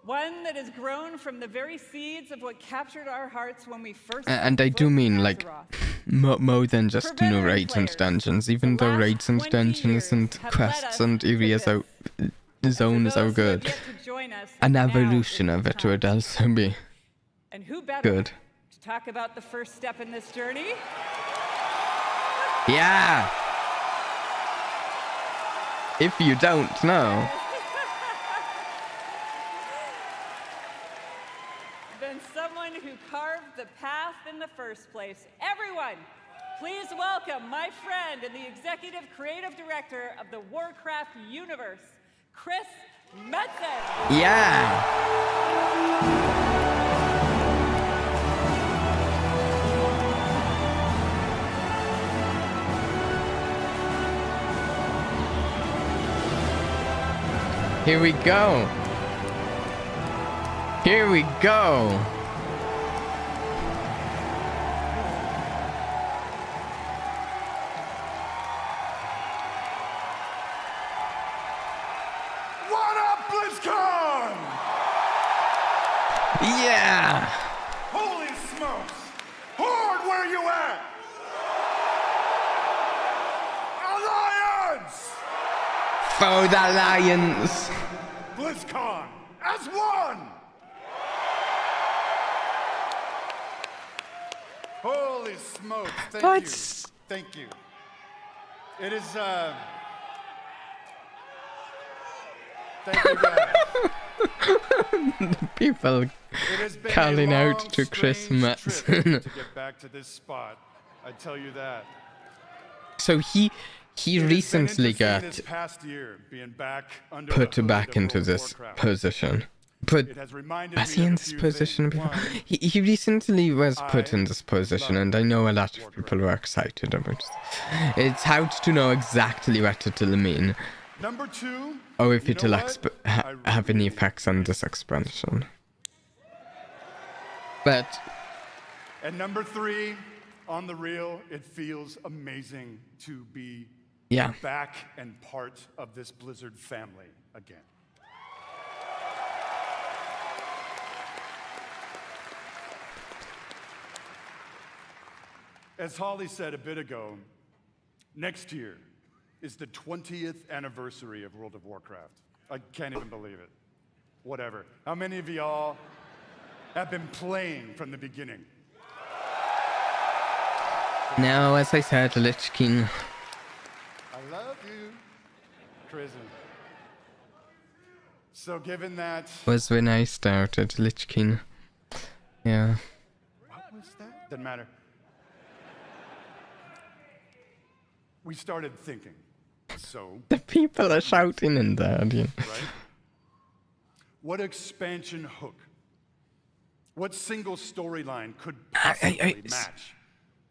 One that has grown from the very seeds of what captured our hearts when we first And I do mean, like, more than just new veteran raids and players, dungeons, even though raids and 20 dungeons and years have quests led us and to areas are... zones are those who have good. yet to join us, An now evolution is of the it would also be And who better good. to talk about the first step in this journey? Yeah! If you don't know. Than someone who carved the path in the first place. Everyone, please welcome my friend and the executive creative director of the Warcraft universe, Chris Metzen. Yeah! Here we go. Here we go. What up, BlizzCon? Yeah! Holy smokes! Horde, where you at? Alliance! For the Lions. BlizzCon as one! Holy smokes! Thank you. Thank you. It is Thank you, guys. People It has been calling a long, out to strange Christmas. trip to get back to this spot. I tell you that. So he It has been recently interesting got this past year being back under the put hood back of into World of this Warcraft. position. But It has reminded was me he of in a this few position things. before? One, He recently was put I in this position, love and I know a lot of people were excited about it. It's hard to know exactly what it'll mean, Number 2, or if you know it'll what? have any effects on this expansion. But And number 3, on the real, it feels amazing to be yeah, back and part of this Blizzard family again. As Holly said a bit ago, next year is the 20th anniversary of World of Warcraft. I can't even believe it. Whatever. How many of y'all have been playing from the beginning? now as I said, Lich King. I love you, Prison. So given that... Was when I started Lich King. Yeah. What was that? Doesn't matter. We started thinking. So, The people are shouting in there, dude. right? What expansion hook? What single storyline could possibly match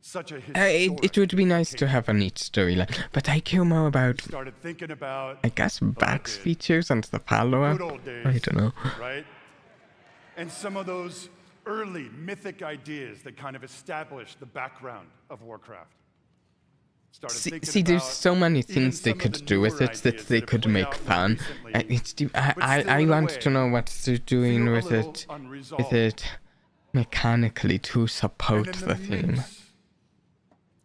such a historic It would be nice to have a neat storyline, but I care more about, started thinking about I guess, Back's did. features and the follow-up. good old days, I don't know. right? And some of those early mythic ideas that kind of established the background of Warcraft. Started thinking See, there's about so many even things they some of could the do with newer it that ideas they have could played make out more fun. recently, I want to know what they're doing feel a with little it, unresolved. mechanically to And support in the theme. mix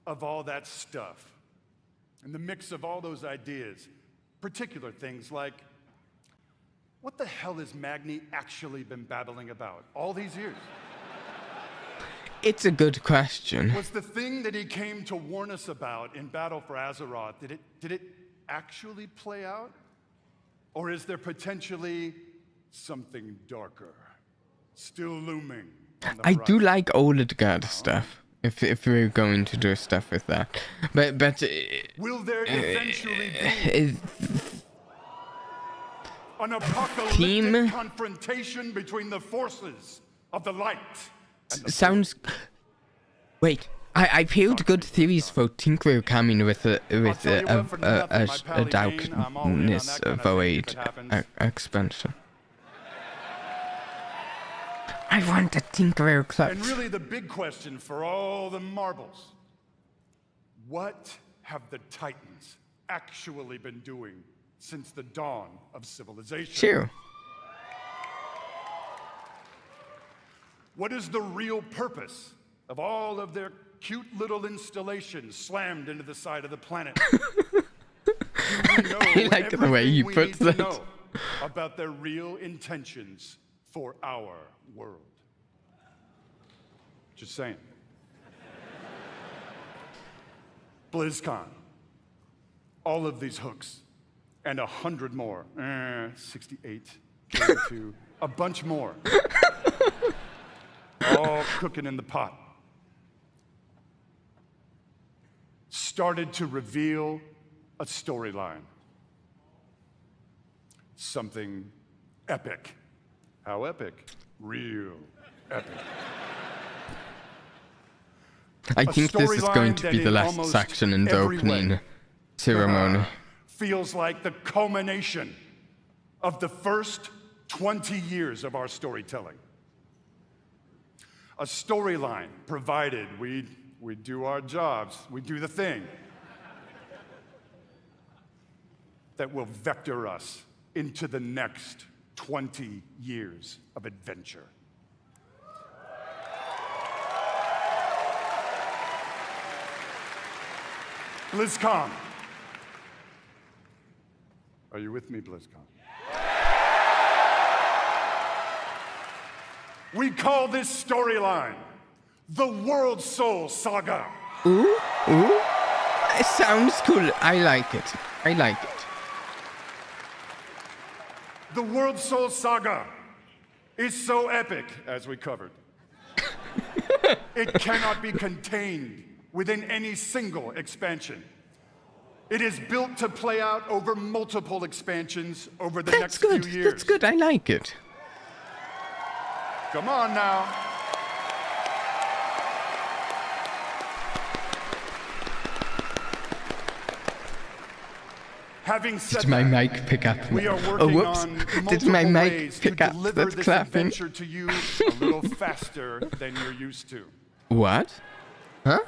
of all that stuff, in the mix of all those ideas, particular things like, what the hell has Magni actually been babbling about all these years? It's a good question. Was the thing that he came to warn us about in Battle for Azeroth, did it actually play out? Or is there potentially something darker still looming on the I do horizon? like old god stuff. If we're going to do stuff with that, but Will there eventually be it, an apocalyptic Team- confrontation between the forces of the light? And the sounds. Wait, I've heard good theories for Tinkerer coming with a darkness void expansion. I want a Tinkerer club. And really the big question for all the marbles, what have the Titans actually been doing since the dawn of civilization? Sure. What is the real purpose of all of their cute little installations slammed into the side of the planet? Do we know I like the way everything you we put need to that. know about their real intentions for our world? Just saying. Blizzcon. All of these hooks and 100 more. 68, 22, a bunch more. All cooking in the pot. Started to reveal a storyline. Something epic. How epic? Real epic. I think this is going to be the last section in the opening ceremony. Feels like the culmination of the first 20 years of our storytelling. A storyline provided we do our jobs, we do the thing that will vector us into the next 20 years of adventure. Blizzcon. Are you with me, Blizzcon? We call this storyline the World Soul Saga. Ooh. It sounds cool. I like it. The World Soul Saga is so epic, as we covered. It cannot be contained within any single expansion. It is built to play out over multiple expansions over the next few years. That's good. I like it. Come on now. Having said Did my that, mic pick up? we are Oh, working whoops. on Did my multiple mic ways pick to up? deliver That's this clapping. adventure to you a little faster than you're used to. What? Huh?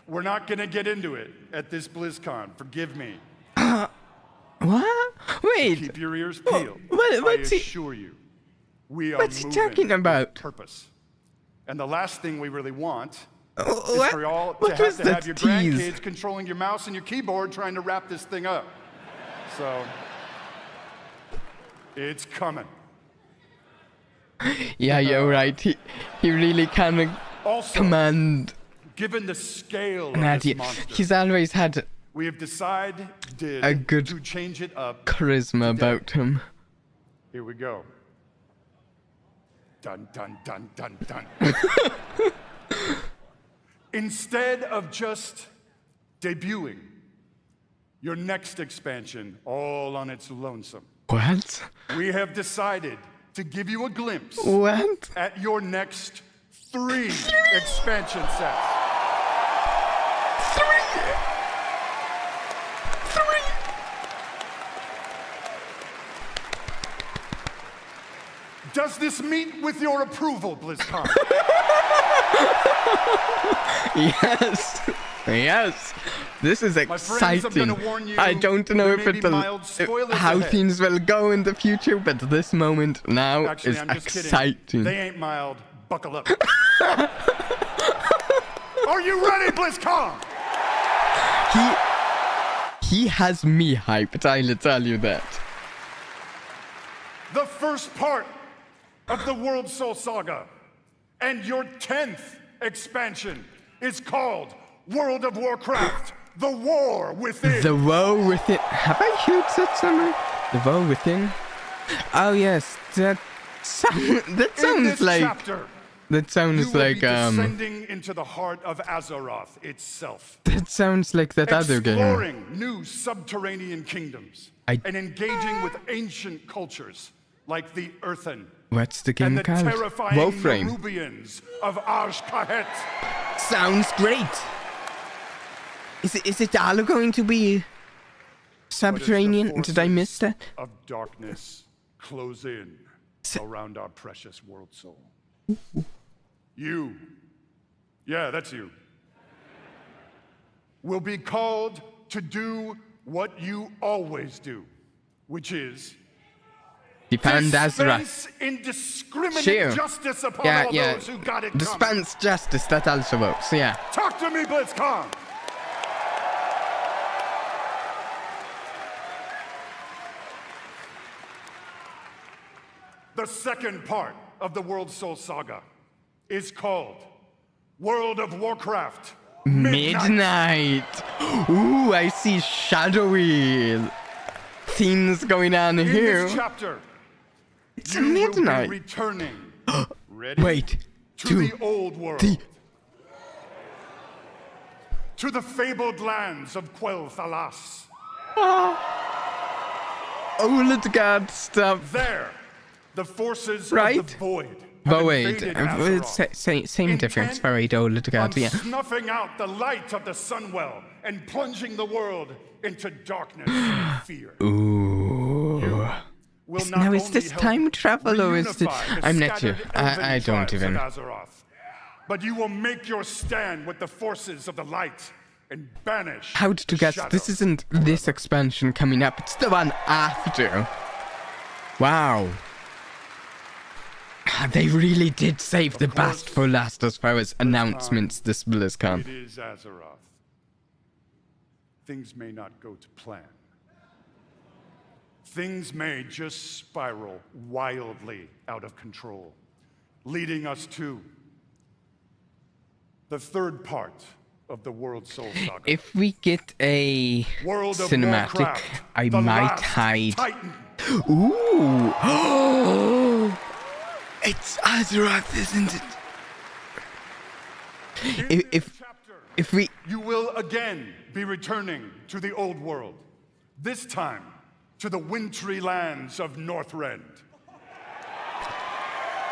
We're not going to get into it at this BlizzCon. Forgive me. What? Wait. Keep your ears peeled. What's I he? assure you, we are What's he moving talking about? with purpose. And the last thing we really want is What? for y'all What to was have that your tease? grandkids controlling your mouse and your keyboard trying to wrap this thing up. So, it's coming. Yeah, you're right. He really can Also, command given the scale an of idea. this monster, He's always had we have decided a good to change it up. charisma about him. Here we go. Dun, dun, dun, dun, dun. Instead of just debuting your next expansion all on its lonesome, What? we have decided to give you a glimpse What? at your next 3 expansion sets. 3! Does this meet with your approval, BlizzCon? Yes. Yes. This is My friends, I'm exciting. gonna warn you, I don't know there if may be it'll, mild spoilers how ahead. things will go in the future, but this moment now Actually, is I'm just exciting. kidding. They ain't mild. Buckle up. Are you ready, BlizzCon? He has me hyped, I'll tell you that. The first part of the World Soul Saga and your 10th expansion is called World of Warcraft, The War Within. The War Within. Have I heard that somewhere? The War Within? Oh yes, that sounds In this like chapter, that sounds you will like be descending into the heart of Azeroth itself. that sounds like that other game. Exploring new subterranean kingdoms and engaging with ancient cultures like the Earthen What's the and game the called? terrifying Warframe. Nerubians of Arsh-Kahet. Sounds great. Is it all going to be subterranean? Did I miss that? Of darkness close in around our precious world soul. You, yeah, that's you, will be called to do what you always do, which is Defend Azeroth. dispense indiscriminate Sure. justice upon Yeah, all yeah. those who got it coming. Dispense justice, that also works, yeah. Talk to me, BlizzCon! The second part of the World Soul Saga is called World of Warcraft Midnight. Ooh, I see shadowy themes going on In here. this chapter, It's a you will midnight. be returning ready Wait. to the old world. To the fabled lands of Quel'Thalas. Old God stuff. There, the forces Right? of the Void have Void. invaded Azeroth, Same difference. Very old God, on yeah. snuffing out the light of the Sunwell and plunging the world into darkness and fear. Ooh. Will not Now, is only this help time travel or is it? reunify the I'm not sure. scattered elven I don't tribes even. of Azeroth, but you will make your stand with the forces of the light and banish How to the guess? shadow. This isn't this expansion coming up. It's the one after. Wow. They really did save the best for last as far as announcements this BlizzCon. It is Azeroth. Things may not go to plan. Things may just spiral wildly out of control, leading us to the third part of the World Soul Saga. If we get a World of cinematic, Warcraft, I the might last hide Titan. Ooh. Oh, it's Azeroth, isn't it? If we... You will again be returning to the old world. This time, to the wintry lands of Northrend.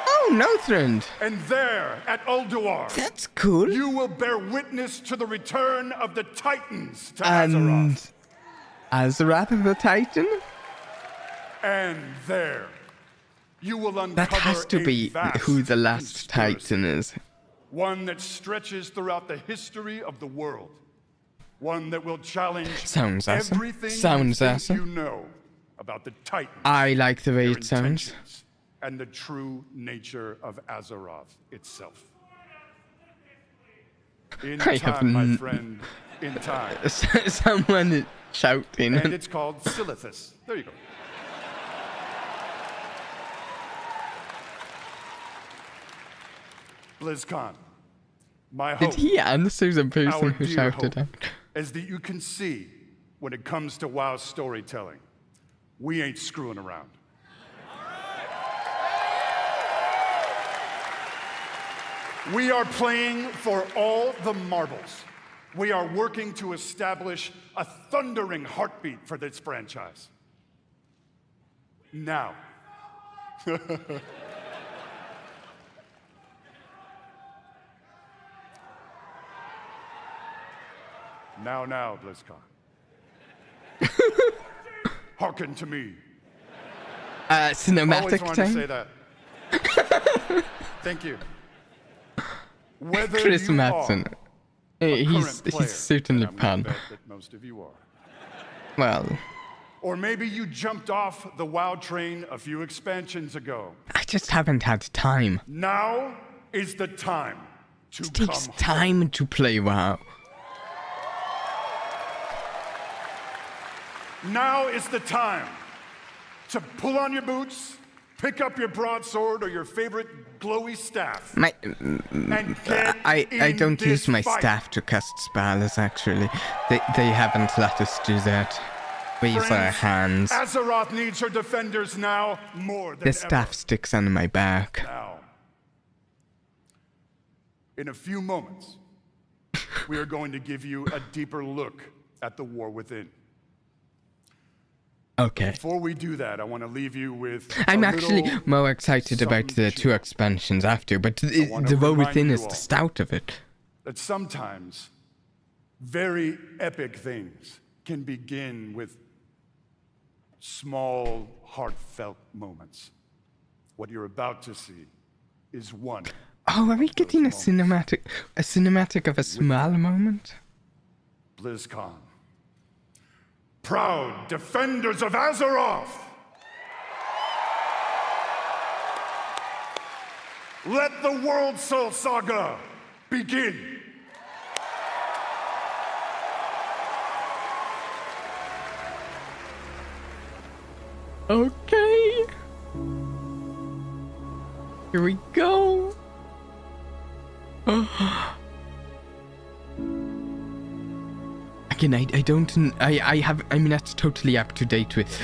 Oh, Northrend. And there, at Ulduar, that's cool. You will bear witness to the return of the Titans to and Azeroth. Azeroth the Titan? And there, you will uncover that has to be who the last Titan is. One that stretches throughout the history of the world. One that will challenge everything you know about the Titans. I like the way it sounds. And the true nature of Azeroth itself. In time, my friend, in time. Someone is shouting. And it's called Silithus. There you go. Blizzcon. My hope. Did he answer the person who shouted out? As that you can see, when it comes to WoW storytelling, we ain't screwing around. We are playing for all the marbles. We are working to establish a thundering heartbeat for this franchise. Now. Now, BlizzCon. Hearken to me. Cinematic always time? To say that. Thank you. Whether Chris you Madsen. He's certainly pan. That most of you are. Well. Or maybe you jumped off the WoW train a few expansions ago. I just haven't had time. Now is the time to it takes time to play WoW. Now is the time to pull on your boots, pick up your broadsword or your favorite glowy staff. I don't use my staff to cast spells, actually. They haven't let us do that. We use our hands. Azeroth needs her defenders now more than the staff ever. sticks on my back. Now, in a few moments, we are going to give you a deeper look at the war within. Okay. Before we do that, I want to leave you with. I'm actually more excited about the two expansions after, but the War Within is the start of it. That sometimes very epic things can begin with small, heartfelt moments. What you're about to see is one. Oh, are we getting a cinematic of a small moment? BlizzCon. Proud defenders of Azeroth! Let the World Soul Saga begin! Okay. Here we go. Again, I mean, that's totally up to date with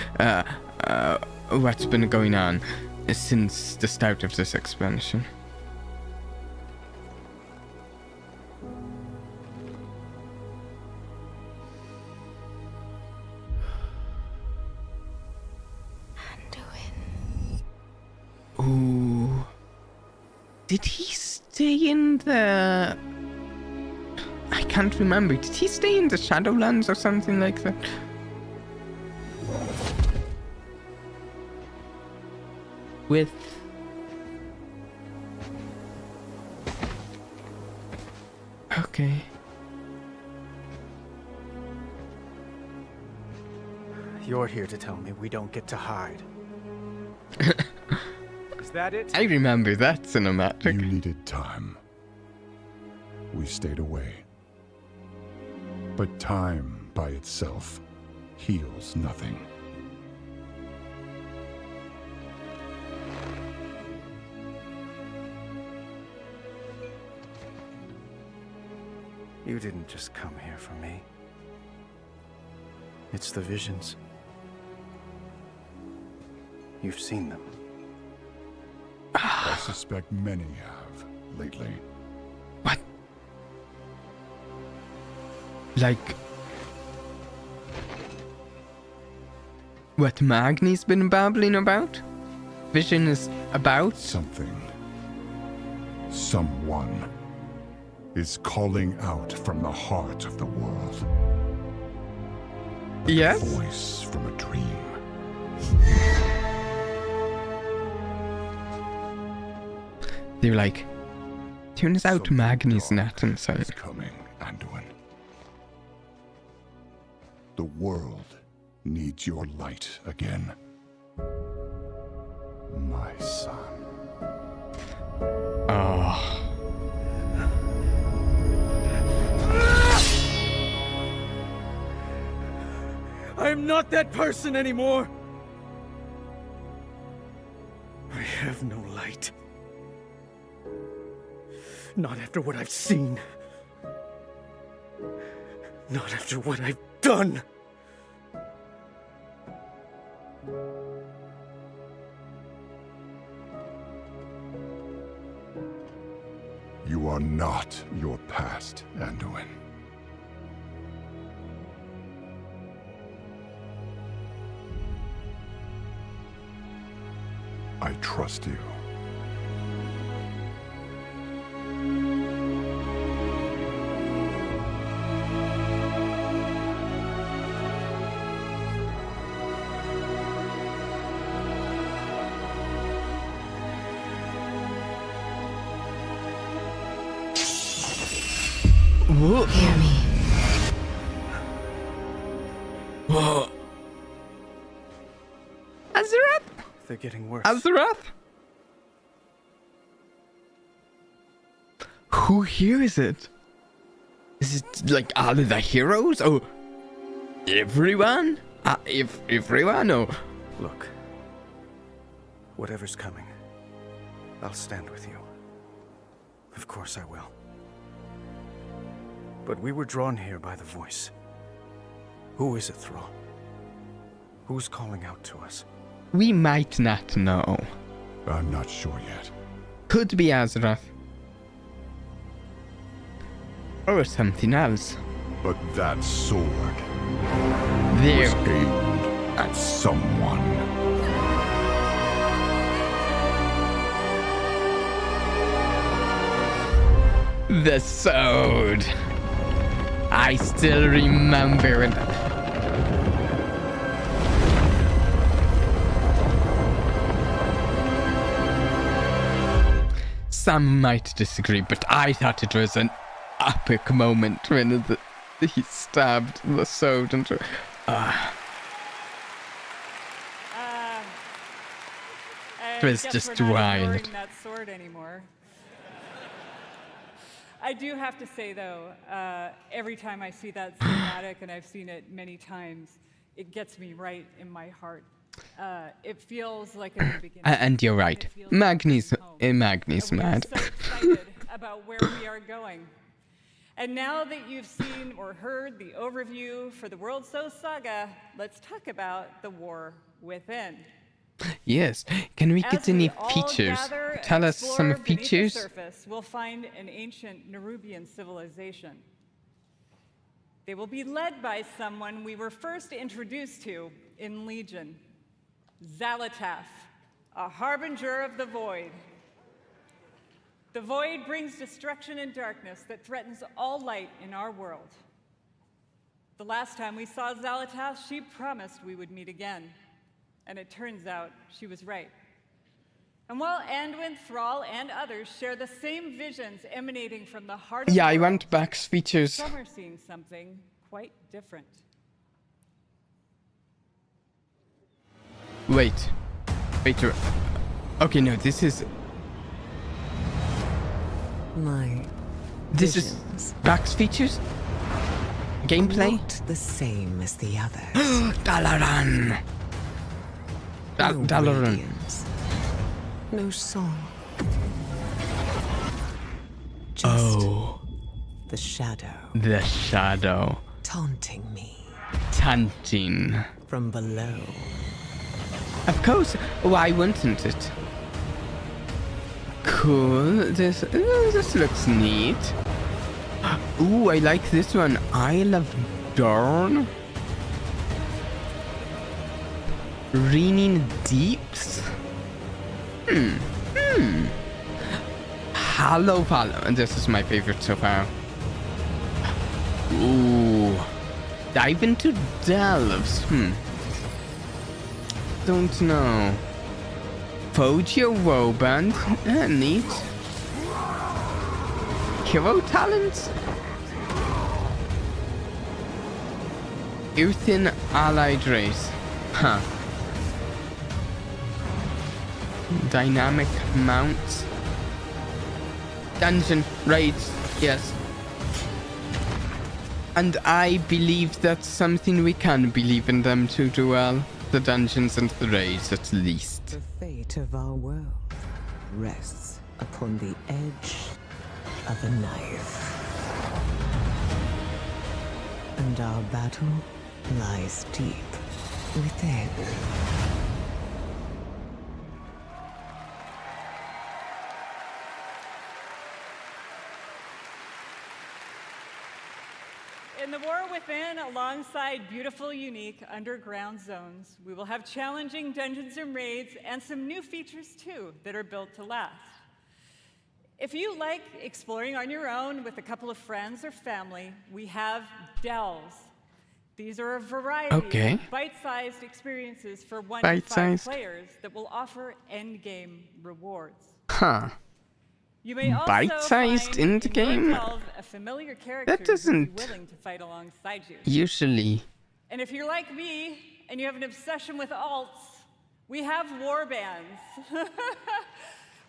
what's been going on since the start of this expansion. Ooh. Did he stay in the... I can't remember. Did he stay in the Shadowlands or something like that? With... Okay. You're here to tell me we don't get to hide. Is that it? I remember that cinematic. You needed time. We stayed away. But time by itself heals nothing. You didn't just come here for me. It's the visions. You've seen them. I suspect many have lately. What? Like... what Magni's been babbling about? Vision is about? Something. Someone is calling out from the heart of the world. Like yes? a voice from a dream. They're like, tune us out, Magni's net and so. Is coming, Anduin. The world needs your light again. My son. Oh. I'm not that person anymore. I have no light. Not after what I've seen. Not after what I've done. You are not your past, Anduin. I trust you. Whoa. Hear me. Whoa. Azeroth? They're getting worse. Azeroth? Who here is it? Is it like all of the heroes? Oh, everyone? Everyone? Oh. Look. Whatever's coming, I'll stand with you. Of course I will. But we were drawn here by the voice. Who is it, Thrall? Who's calling out to us? We might not know. I'm not sure yet. Could be Azeroth. Or something else. But that sword there was aimed at someone. The sword. I still remember it. Some might disagree, but I thought it was an epic moment when he stabbed the sword into. It was just wild. That sword anymore. I do have to say, though, every time I see that cinematic, and I've seen it many times, it gets me right in my heart. It feels like at the beginning. And you're right. Magni's mad. We're so excited about where we are going. And now that you've seen or heard the overview for the World So Saga, let's talk about the war within. Yes. Can we get any features? Tell us some features. The surface, we'll find an ancient Nerubian civilization. They will be led by someone we were first introduced to in Legion, Xal'atath, a harbinger of the Void. The Void brings destruction and darkness that threatens all light in our world. The last time we saw Xal'atath, she promised we would meet again. And it turns out she was right. And while Anduin, Thrall, and others share the same visions emanating from the heart of the world, I want back features. Some are seeing something quite different. Wait. Okay, no, this is... This is Back's features? Gameplay? Not the same as the others. Dalaran! Dalaran. No song. The shadow. The shadow. Taunting me. Taunting. From below. Of course, why wouldn't it? Cool. This looks neat. Ooh, I like this one. Isle of Dorn. Reigning Deeps. Hollow. And this is my favorite so far. Ooh. Dive into delves. Don't know. Fogio Woband. Neat. Hero talents. Earthen allied race. Huh. Dynamic mounts. Dungeon raids. Yes. And I believe that's something we can believe in them to do well. The dungeons and the raids, at least. The fate of our world rests upon the edge of a knife. And our battle lies deep within. In the War Within, alongside beautiful, unique underground zones, we will have challenging dungeons and raids and some new features too that are built to last. If you like exploring on your own with a couple of friends or family, we have delves. These are a variety of bite-sized experiences for 1 to 5 players that will offer endgame rewards. Huh. You may also Bite-sized in the game? a familiar character That doesn't willing to fight alongside you. usually. And if you're like me and you have an obsession with alts, we have war bands.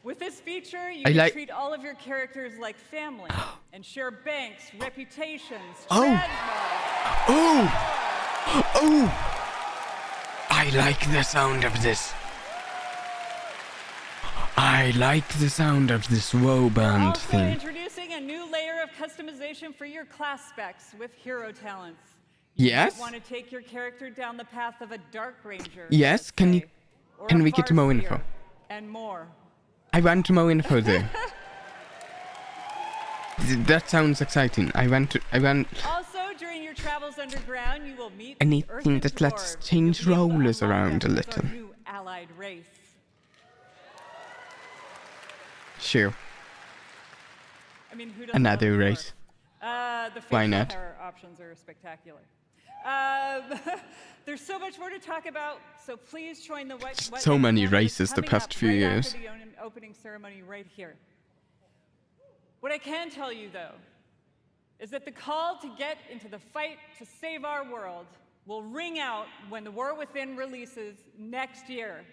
With this feature, you can treat all of your characters like family and share banks, reputations, Oh! I like the sound of this. I like the sound of this woe band thing. Introducing a new layer of customization for your class specs with hero talents. Yes? You want to take your character down the path of a Dark Ranger. Yes, can we get more info? And more. I want more info there. That sounds exciting. I want. Also, during your travels underground, you will meet anything that lets change rollers around a little. New allied race. Sure. I mean, who doesn't Another love race. The Why not? facial hair options are spectacular. There's so much more to talk about, so please join the So many races the past few years. After the opening ceremony right here. What I can tell you, though, is that the call to get into the fight to save our world will ring out when the War Within releases next year.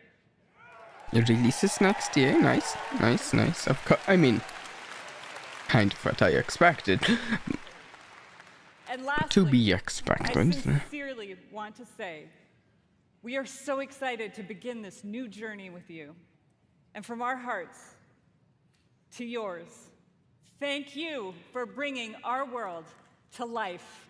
It releases next year. Nice. Of course. I mean, kind of what I expected. And lastly, to be expected. I sincerely want to say, we are so excited to begin this new journey with you. And from our hearts to yours, thank you for bringing our world to life.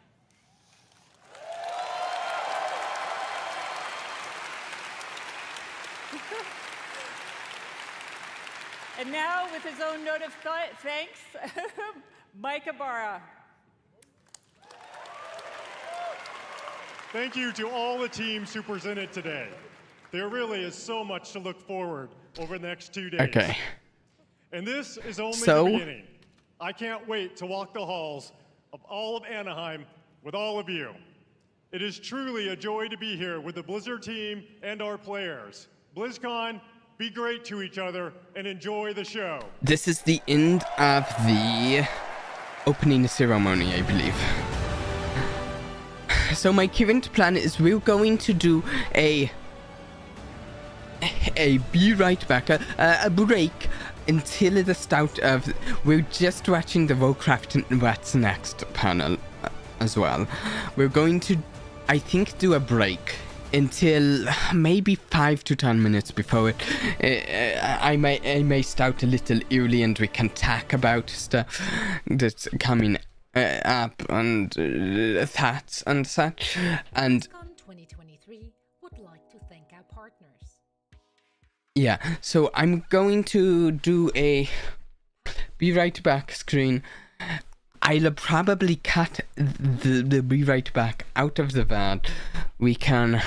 And now, with his own note of thanks, Mike Ibarra. Thank you to all the teams who presented today. There really is so much to look forward over the next 2 days. Okay. And this is only the beginning. I can't wait to walk the halls of all of Anaheim with all of you. It is truly a joy to be here with the Blizzard team and our players. Blizzcon, be great to each other and enjoy the show. This is the end of the opening ceremony, I believe. So my current plan is we're going to do a be right back, a break until the start of, we're just watching the Warcraft and What's Next panel as well. We're going to, I think, do a break until maybe 5 to 10 minutes before it. I may start a little early and we can talk about stuff that's coming up and that and such. And BlizzCon 2023 would like to thank our partners. Yeah, so I'm going to do a be right back screen. I'll probably cut the be right back out of the van. We can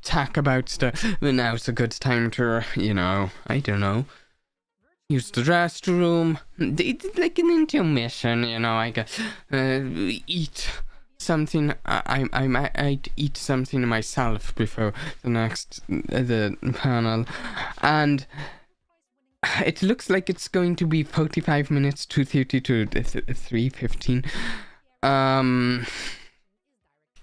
talk about stuff, but now's a good time to, you know, I don't know, use the restroom, like an intermission, you know, I guess, eat something. I might eat something myself before the next the panel, and it looks like it's going to be 45 minutes, 2:30 to 3:15.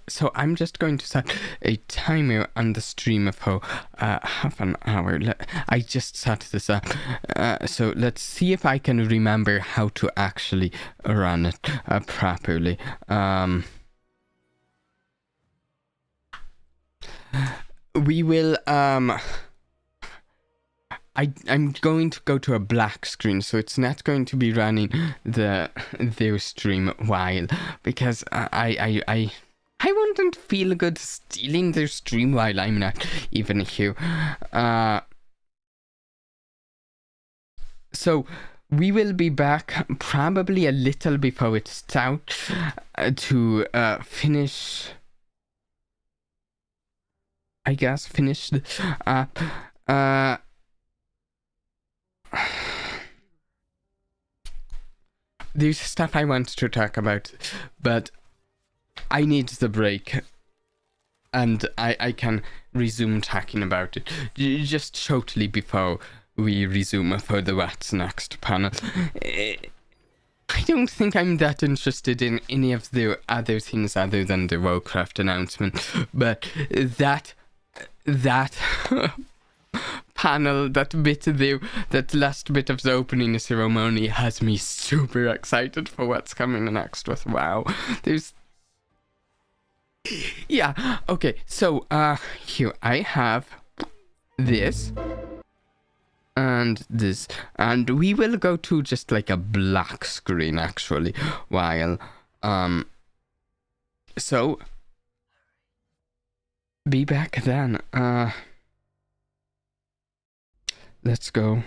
So I'm just going to set a timer on the stream for half an hour. I just set this up. So let's see if I can remember how to actually run it properly. We will I'm going to go to a black screen, so it's not going to be running their stream while, because I wouldn't feel good stealing their stream while I'm not even here. So we will be back probably a little before it starts to finish. I guess finish the app. There's stuff I want to talk about, but I need the break, and I can resume talking about it just shortly before we resume for the What's Next panel. I don't think I'm that interested in any of the other things other than the Warcraft announcement, but that panel, that bit there, that last bit of the opening ceremony has me super excited for what's coming next with WoW. Yeah, okay, so here I have this and this, and we will go to just like a black screen actually while so be back then. Let's go.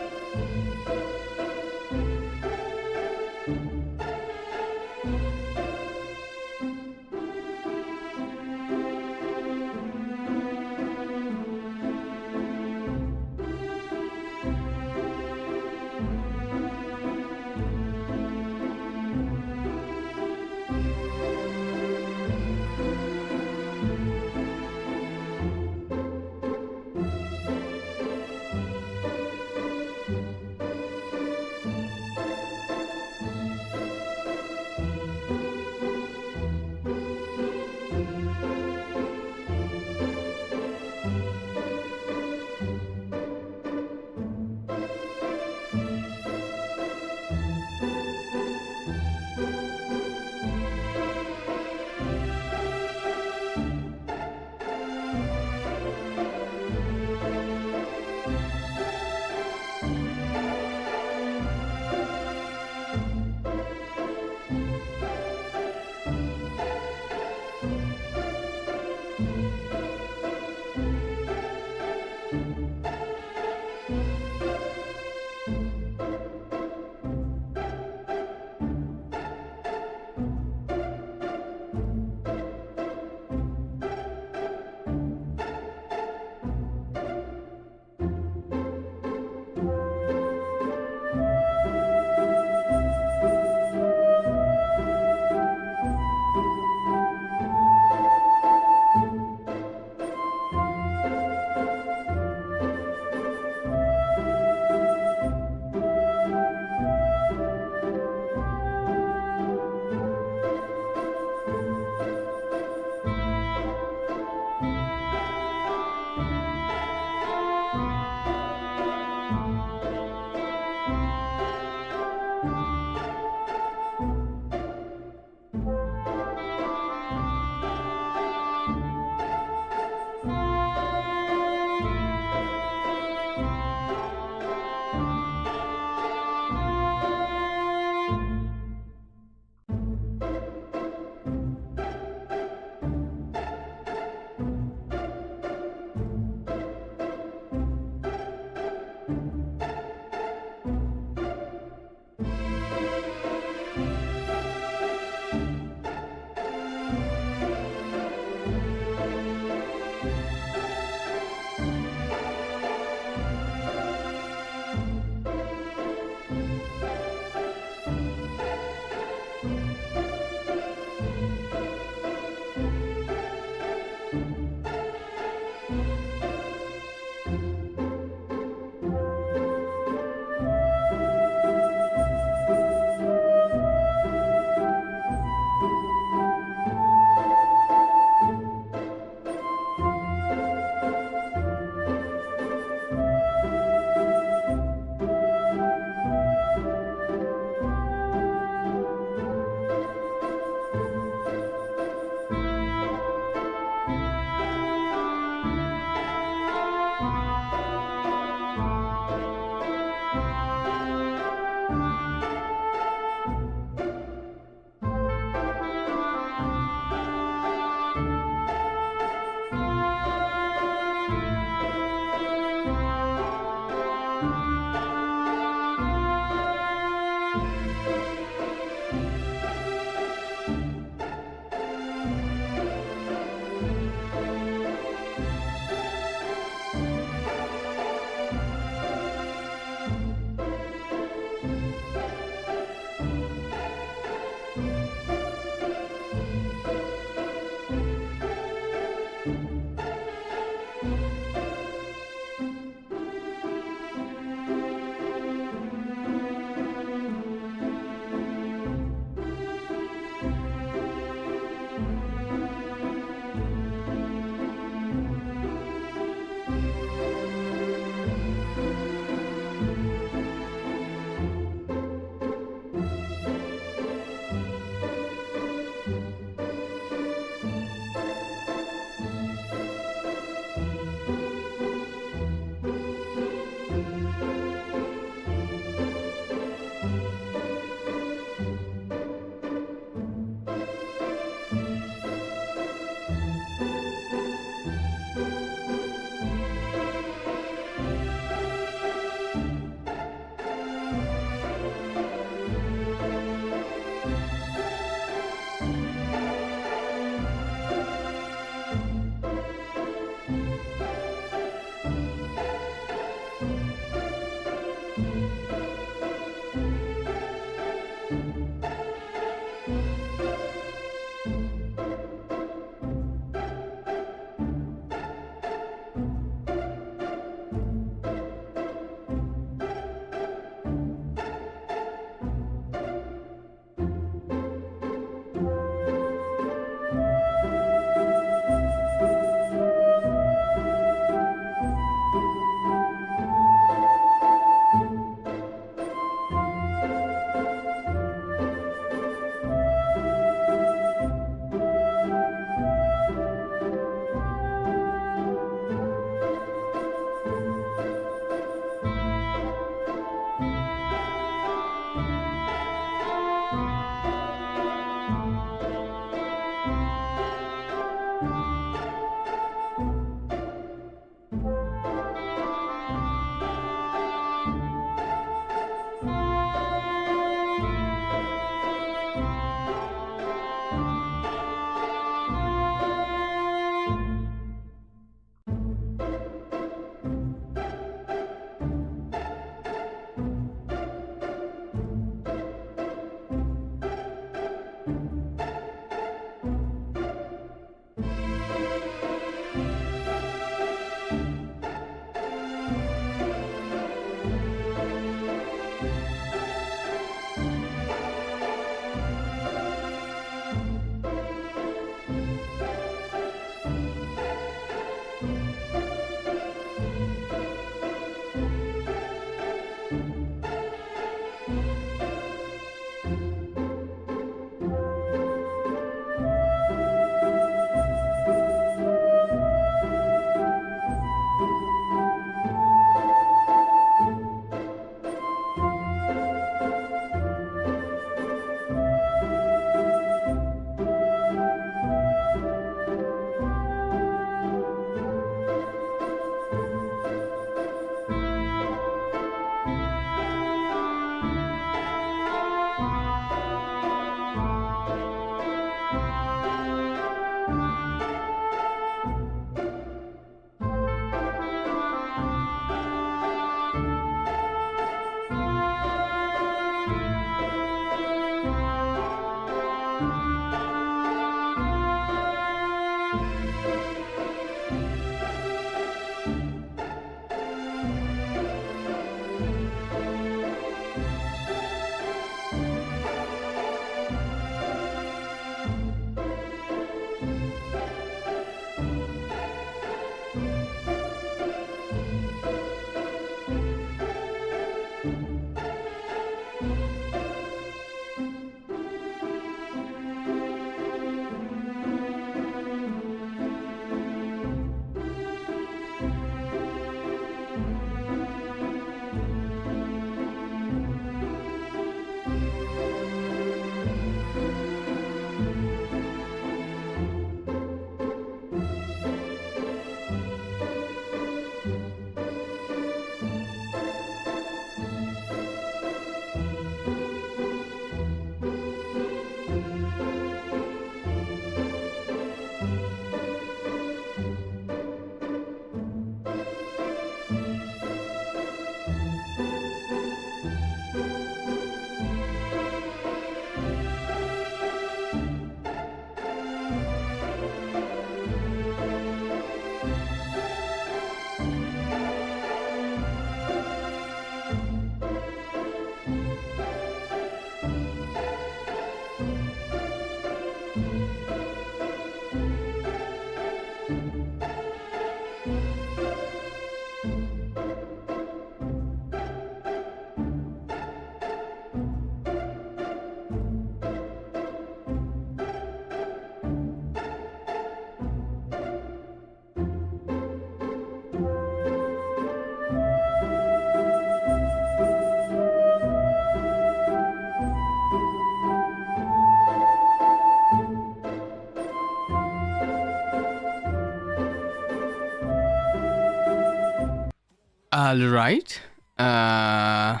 All right. 1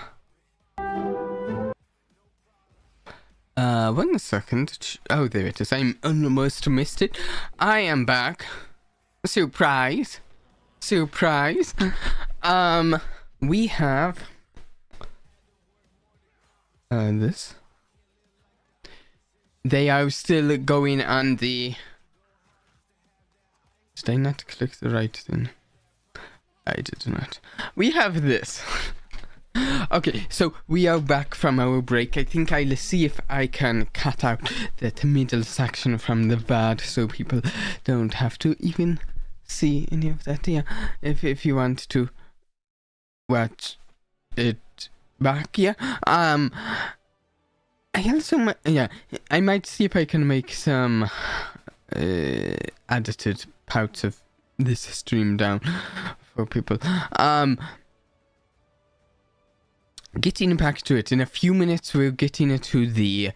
second. Oh, there it is. I'm almost missed it. I am back. Surprise. Surprise. We have this. They are still going on the... Did I not click the right thing? I did not. We have this. Okay, so we are back from our break. I think I'll see if I can cut out that middle section from the VOD so people don't have to even see any of that. Yeah, if you want to watch it back, yeah. I also I might see if I can make some edited parts of this stream down for people. Getting back to it, in a few minutes we're getting into the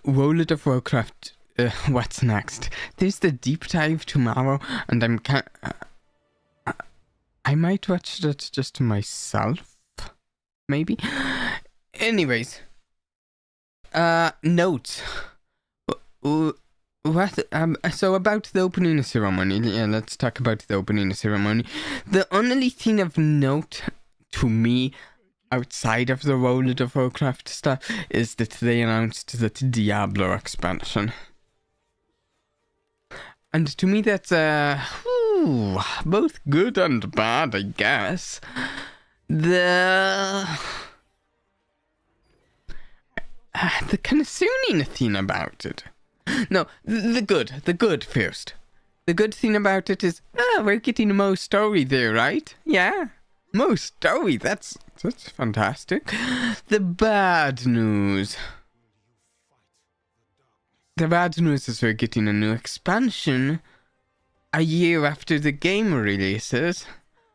World of Warcraft. What's next? There's the deep dive tomorrow, and I might watch that just myself, maybe. Anyways, notes. What? So about the opening ceremony. Yeah, let's talk about the opening ceremony. The only thing of note to me, outside of the World of Warcraft stuff, is that they announced that Diablo expansion. And to me that's both good and bad, I guess. The concerning thing about it. No, the good first. The good thing about it is, we're getting more story there, right? Yeah, more story, that's fantastic. The bad news. The bad news is we're getting a new expansion a year after the game releases.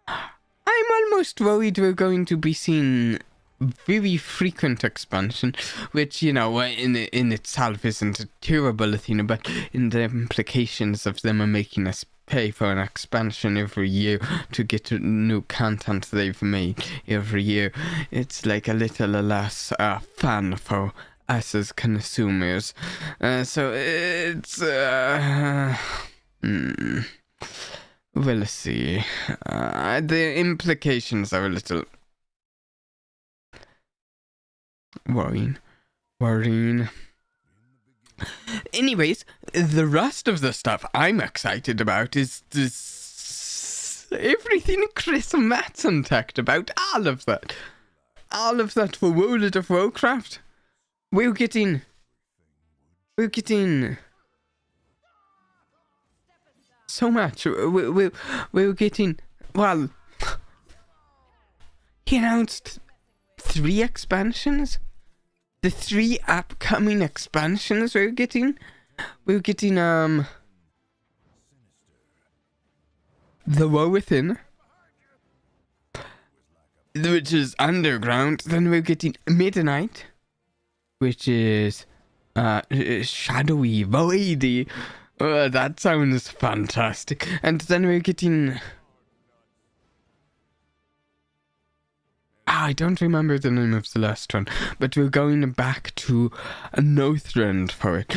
I'm almost worried we're going to be seeing very frequent expansion, which, you know, in itself isn't a terrible thing, but in the implications of them making us pay for an expansion every year to get new content they've made every year, it's like a little less fun for us as consumers. So it's we'll see. The implications are a little worrying. Anyways, the rest of the stuff I'm excited about is this everything Chris Mattson talked about. All of that for World of Warcraft. We're getting so much. We're getting, well, he announced 3 expansions. The 3 upcoming expansions we're getting The War Within, which is underground. Then we're getting Midnight, which is shadowy, voidy. That sounds fantastic. And then we're getting... I don't remember the name of the last one, but we're going back to a Northrend for it.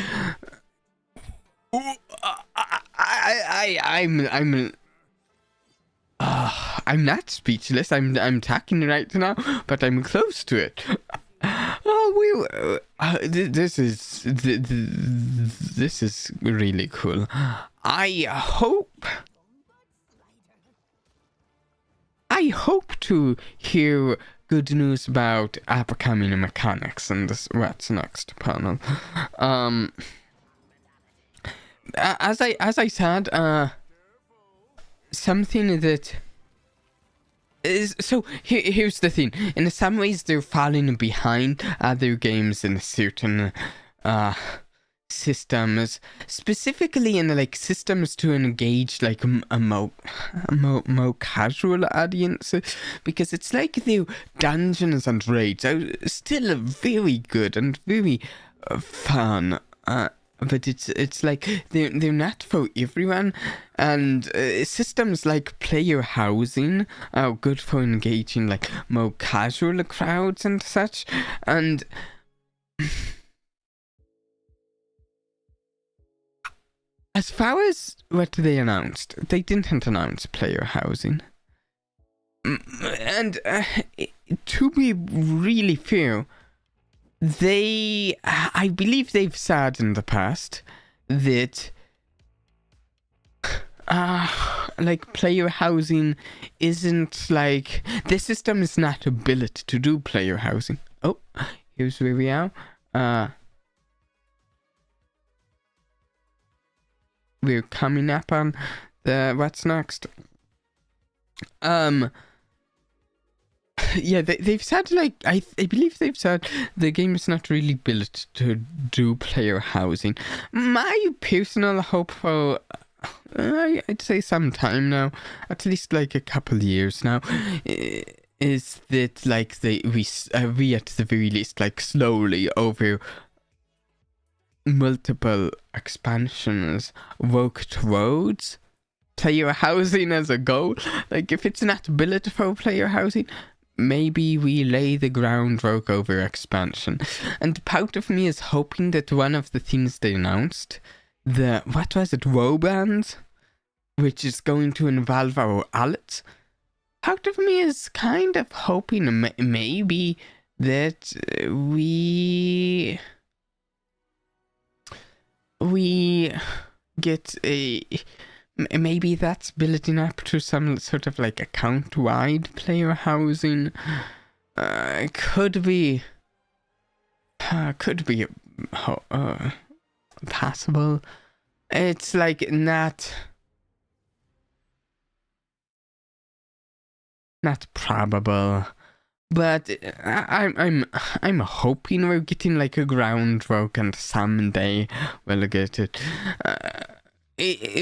I'm not speechless. I'm talking right now, but I'm close to it. This is really cool. I hope to hear good news about upcoming mechanics in this What's Next panel. As I said, something that is, so here's the thing. In some ways, they're falling behind other games in certain systems, specifically in like systems to engage like a more casual audience, because it's like the dungeons and raids are still very good and very fun. but it's like they're not for everyone, and systems like player housing are good for engaging like more casual crowds and such, and as far as what they announced, they didn't announce player housing. And to be really fair, I believe they've said in the past that like player housing isn't like, the system is not built to do player housing. Oh, here's where we are. We're coming up on the what's next. Yeah, they've said, like, I believe they've said the game is not really built to do player housing. My personal hope for, I'd say some time now, at least like a couple years now, is that like we at the very least like slowly over multiple expansions work towards player housing as a goal. Like, if it's not built for player housing, maybe we lay the groundwork over expansion. And part of me is hoping that one of the things they announced, what was it, Warband, which is going to involve our allies, part of me is kind of hoping maybe that we get maybe that's building up to some sort of like account-wide player housing. Could be possible. It's like not probable, but I'm hoping we're getting like a groundwork, and someday we'll get it.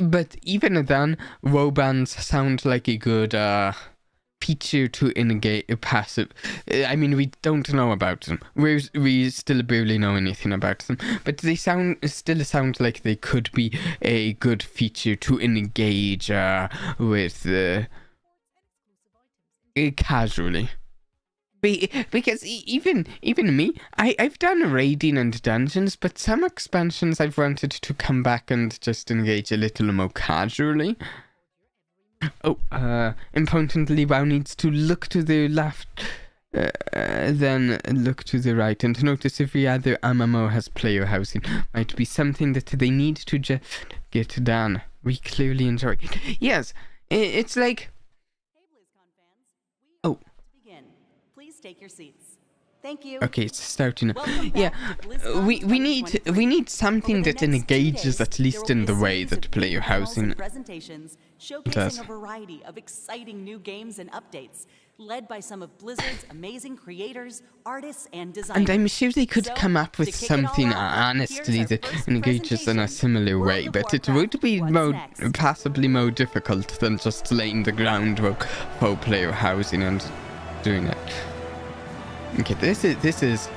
But even then, Wobands sound like a good feature to engage passive. I mean, we don't know about them. We still barely know anything about them. But they still sound like they could be a good feature to engage with casually. Because even me, I've done raiding and dungeons, but some expansions I've wanted to come back and just engage a little more casually. Oh, importantly, WoW needs to look to the left, then look to the right, and notice every other MMO has player housing. Might be something that they need to just get done. We clearly enjoy it. Yes, it's like... Oh. Take your seats. Thank you. Okay, it's starting. Yeah, we need something that engages at least in the way that player housing presentations showcasing a variety of exciting new games and updates, led by some of Blizzard's amazing creators, artists, and designers. And I'm sure they could come up with something honestly that engages in a similar way, but it would be possibly more difficult than just laying the groundwork for player housing and doing it. Okay, this is...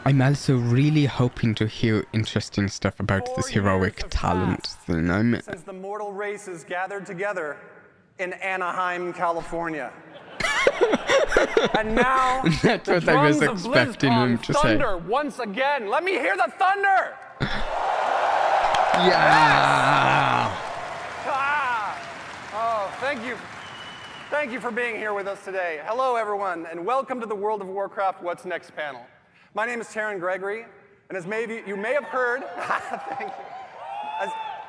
I'm also really hoping to hear interesting stuff about this heroic talent thing. Since the mortal races gathered together in Anaheim, California. And now, that's what I was expecting him to say. Thunder once again. Let me hear the thunder! Yeah! Oh, thank you. Thank you for being here with us today. Hello, everyone, and welcome to the World of Warcraft What's Next panel. My name is Taryn Gregory, and as you may have heard, thank you.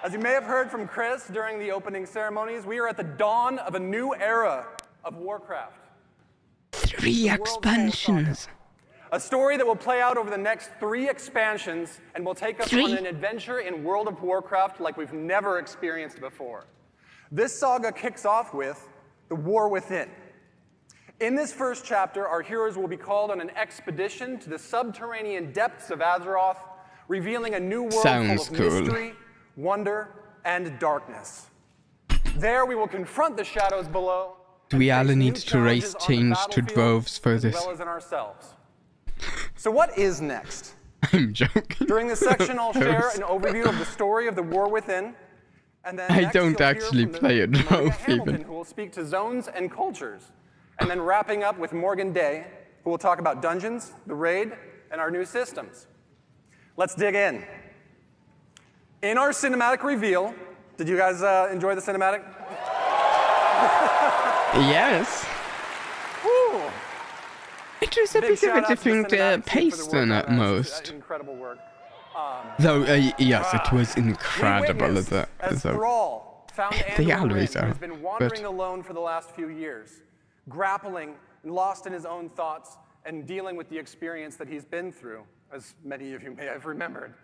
As you may have heard from Chris during the opening ceremonies, we are at the dawn of a new era of Warcraft. 3 expansions. A story that will play out over the next 3 expansions and will take us on an adventure in World of Warcraft like we've never experienced before. This saga kicks off with the War Within. In this first chapter, our heroes will be called on an expedition to the subterranean depths of Azeroth, revealing a new world full of mystery, wonder, and darkness. There we will confront the shadows below. Do we all need to race change to dwarves for this? As well as in ourselves. So what is next? I'm joking. During this section, I'll share an overview of the story of the War Within, and then I don't actually play it, no, Hamilton, who will speak to zones and cultures, and then wrapping up with Morgan Day, who will talk about dungeons, the raid, and our new systems. Let's dig in. In our cinematic reveal, did you guys enjoy the cinematic? Yes. Woo. It was a bit of a different pace than at most. Incredible work. Though, yes, it was incredible as Thrall found they Anduin always Wynn, are. who's been wandering alone for the last few years, grappling and lost in his own thoughts and dealing with the experience that he's been through, as many of you may have remembered.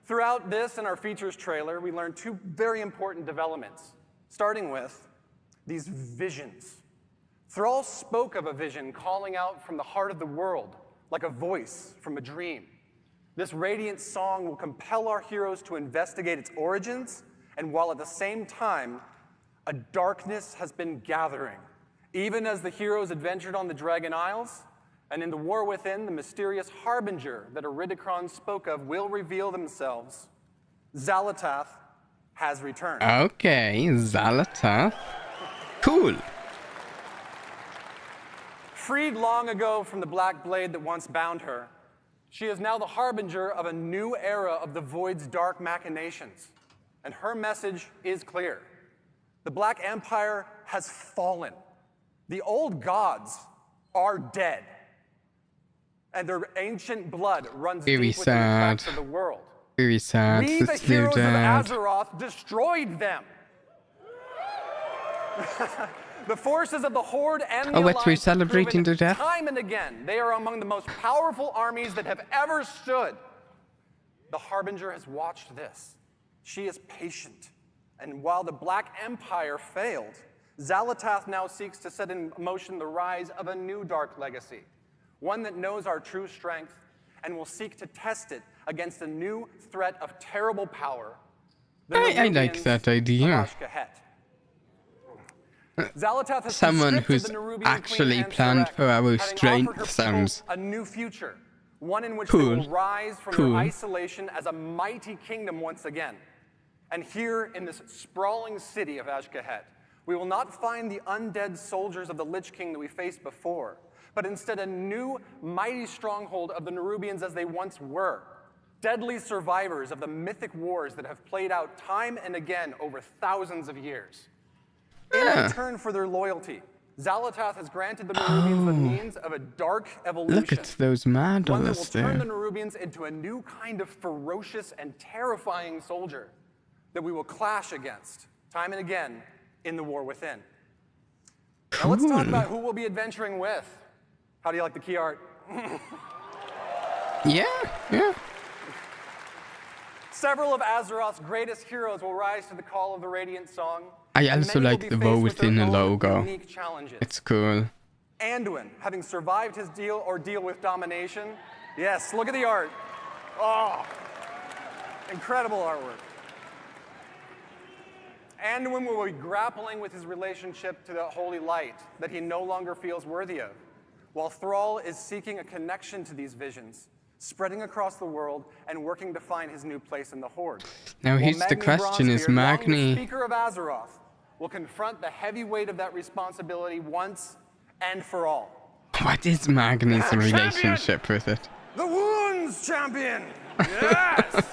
Throughout this and our features trailer, we learned two very important developments, starting with these visions. Thrall spoke of a vision calling out from the heart of the world, like a voice from a dream. This radiant song will compel our heroes to investigate its origins, and while at the same time, a darkness has been gathering. Even as the heroes adventured on the Dragon Isles, and in the War Within, the mysterious harbinger that Iridikron spoke of will reveal themselves. Xal'atath has returned. Okay, Xal'atath. Cool. Freed long ago from the black blade that once bound her, she is now the harbinger of a new era of the Void's dark machinations. And her message is clear. The Black Empire has fallen. The old gods are dead. And their ancient blood runs Very deep within the sad. cracks of the world. Very sad. We, the That's their heroes of dad. Azeroth, destroyed them. The forces of the Horde and the Oh, what, Alliance we're have celebrating proven their death? time and again, they are among the most powerful armies that have ever stood. The Harbinger has watched this. She is patient. And while the Black Empire failed, Xal'atath now seeks to set in motion the rise of a new dark legacy, one that knows our true strength and will seek to test it against a new threat of terrible power. I like that idea. Xal'atath has Someone conscripted who's the Nerubian actually Queen planned for our having strength offered her sounds people a new future, one in which cool. they will rise from Cool. their isolation as a mighty kingdom once again. And here in this sprawling city of Azj-Kahet, we will not find the undead soldiers of the Lich King that we faced before, but instead a new mighty stronghold of the Nerubians as they once were, deadly survivors of the mythic wars that have played out time and again over thousands of years. In return for their loyalty, Xal'atath has granted the Nerubians the means of a dark evolution. Look at those One that will models turn the there. Nerubians into a new kind of ferocious and terrifying soldier that we will clash against time and again in the War Within. Now let's talk about who we'll be adventuring with. How do you like the key art? Yeah. Several of Azeroth's greatest heroes will rise to the call of the Radiant Song. I and also many will like be the faced War with their Within own logo. unique challenges. It's cool. Anduin, having survived his ordeal with domination. Yes, look at the art. Oh, incredible artwork. Anduin will be grappling with his relationship to the holy light that he no longer feels worthy of, while Thrall is seeking a connection to these visions, spreading across the world and working to find his new place in the Horde. Now here's the question, is Magni... the Speaker of Azeroth, will confront the heavy weight of that responsibility once and for all. What is Magni's relationship with it? The Wounds Champion! Yes!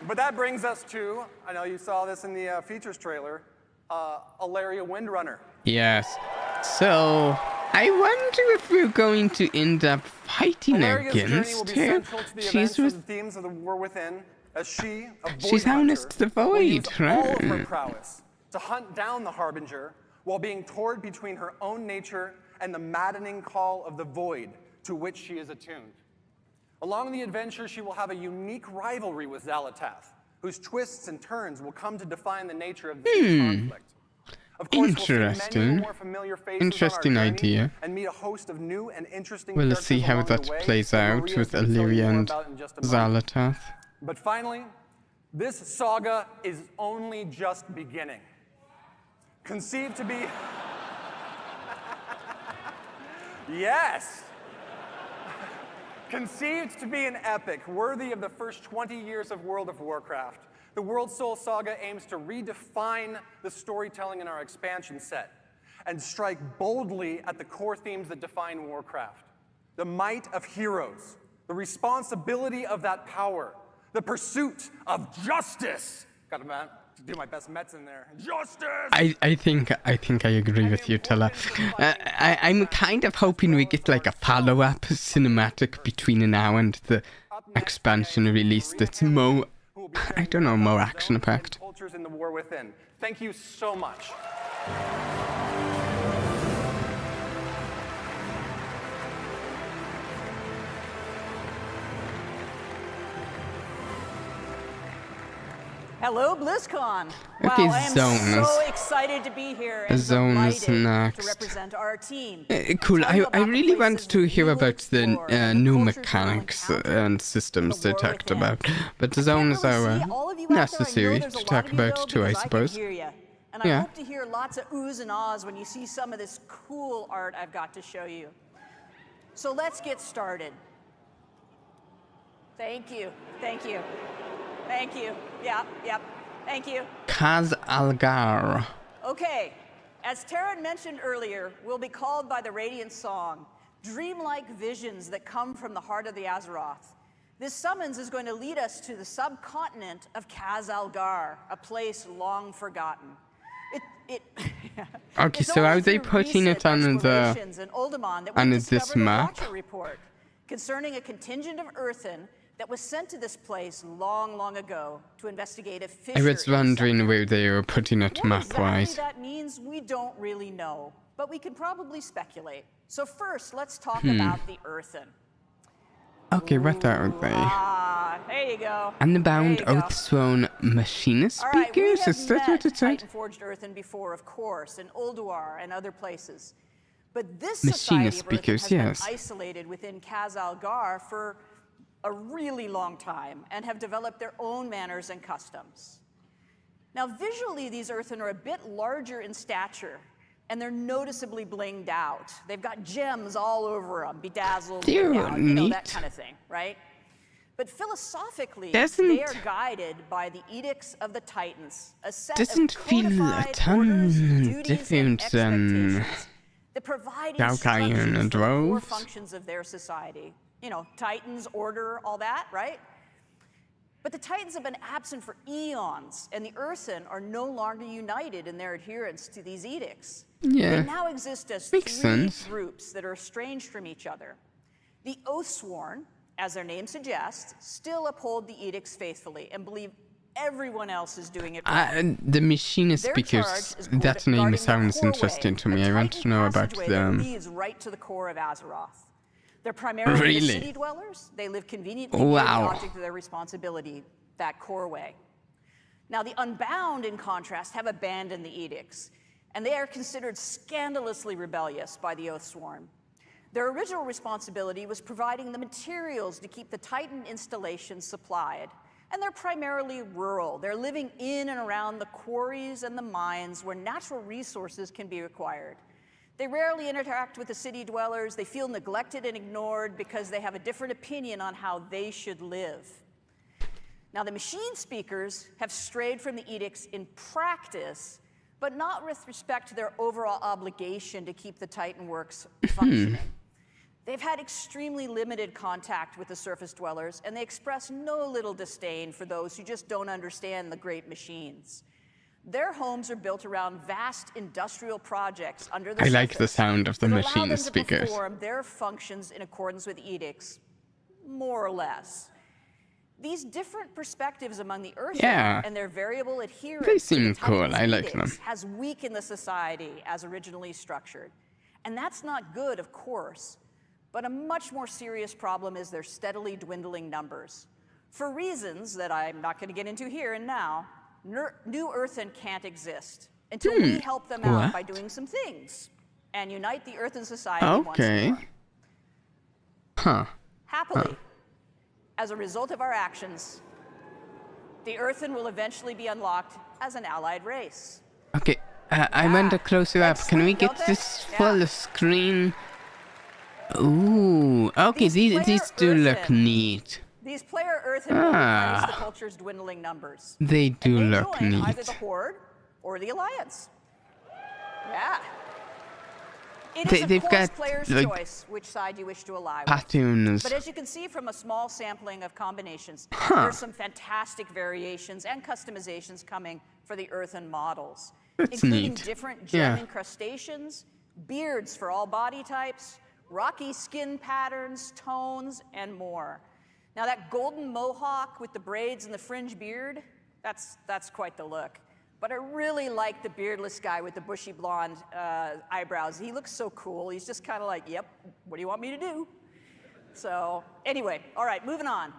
But that brings us to, I know you saw this in the features trailer, Alaria Windrunner. Yes. So, I wonder if we're going to end up fighting Alaria's journey will against be her. central to the She's events with... and themes of the War Within, as she, a void She's honest the hunter, will use void, all of her right? prowess to hunt down the Harbinger while being torn between her own nature and the maddening call of the void to which she is attuned. Along the adventure, she will have a unique rivalry with Xal'atath, whose twists and turns will come to define the nature of this conflict. Of course, Interesting. we'll see many more familiar faces Interesting on our journey idea. and meet a host of new and interesting We'll characters see how along that the way plays that out Maria's with gonna tell you Illyria more and about in just a moment. Xal'atath. But finally, this saga is only just beginning. Conceived to be... Yes! Conceived to be an epic worthy of the first 20 years of World of Warcraft, the World Soul Saga aims to redefine the storytelling in our expansion set and strike boldly at the core themes that define Warcraft. The might of heroes, the responsibility of that power, the pursuit of justice. Got to do my best Mets in there. Justice! I think I agree with you, Tella. I'm kind of hoping we get like a follow-up cinematic between now and the expansion release that's more, I don't know, more action-packed. Cultures in the war within. Thank you so much. Hello, Blizzcon. Okay, wow, I am Zones. so excited to be here and Zones delighted next. to represent our team. Cool. I really want to hear about the new mechanics and systems they talked about, but the zones are necessary to talk about too, I suppose. And I hope to hear lots of oohs and ahs when you see some of this cool art I've got to show you. So let's get started. Thank you. Thank you. Thank you. Yep. Thank you. Kaz Algar. Okay, as Taryn mentioned earlier, we'll be called by the Radiant Song, dreamlike visions that come from the heart of the Azeroth. This summons is going to lead us to the subcontinent of Kaz Algar, a place long forgotten. Okay, so are they putting it on this map? Report concerning a contingent of Earthen that was sent to this place long, long ago to investigate a fissure. I was wondering where they were putting it map-wise. Exactly that means we don't really know, but we can probably speculate. So first, let's talk about the Earthen. Okay, what are they? There you go. Unbound Oathsworn Machinist Speakers? Is that what it said? Titan-forged Earthen before, of course, in Ulduar and other places. But this Machinist society of speakers, Earthen has yes. been isolated within Kaz Algar for a really long time and have developed their own manners and customs. Now, visually, these Earthen are a bit larger in stature, and they're noticeably blinged out. They've got gems all over them, bedazzled, They're you know, that neat. kind of thing, right? But philosophically, Doesn't- they are guided by the Edicts of the Titans, a set Doesn't of feel a codified ton orders, duties, different and than expectations that provide Dalkai and instructions for the core Droves. functions of their society. You know, Titans, order, all that, right? But the Titans have been absent for eons, and the Earthen are no longer united in their adherence to these edicts. Yeah. They now exist as Makes three sense. groups that are estranged from each other. The Oathsworn, as their name suggests, still uphold the edicts faithfully and believe everyone else is doing it wrong. The Machinist Their Speakers, charge is that name guarding the sounds core interesting way, to me. a I want titan to know about passageway that them. leads right to the core of Azeroth. They're primarily Really? the city dwellers. They live conveniently near the Wow. object of their responsibility, that core way. Now, the Unbound, in contrast, have abandoned the edicts, and they are considered scandalously rebellious by the Oathsworn. Their original responsibility was providing the materials to keep the Titan installations supplied, and they're primarily rural. They're living in and around the quarries and the mines where natural resources can be acquired. They rarely interact with the city dwellers. They feel neglected and ignored because they have a different opinion on how they should live. Now, the machine speakers have strayed from the edicts in practice, but not with respect to their overall obligation to keep the Titan works functioning. They've had extremely limited contact with the surface dwellers, and they express no little disdain for those who just don't understand the great machines. Their homes are built around vast industrial projects under the I like the surface sound of the that allow Machinist them to Speakers. perform their functions in accordance with edicts, more or less. These different perspectives among the Earthen Yeah. and their variable adherence They to seem the cool. Titan's I like edicts them. has weakened the society as originally structured. And that's not good, of course. But a much more serious problem is their steadily dwindling numbers. For reasons that I'm not going to get into here and now, New Earthen can't exist until we help them out What? by doing some things and unite the Earthen society once Okay. more. Huh. Happily, as a result of our actions, the Earthen will eventually be unlocked as an allied race. Okay, I want a closer up. Can we get this full screen Ooh, okay, these do look neat. These player Earthen replace the culture's dwindling numbers. They do look join neat. either the Horde or the Alliance. Yeah. It is, They've of course, got player's like choice which side you wish to ally with. patterns. But as you can see from a small sampling of combinations, there's some fantastic variations and customizations coming for the Earthen models, That's including neat. different gem incrustations, beards for all body types, rocky skin patterns, tones, and more. Now that golden mohawk with the braids and the fringe beard, that's quite the look. But I really like the beardless guy with the bushy blonde eyebrows. He looks so cool. He's just kind of like, yep, what do you want me to do? So anyway, all right, moving on.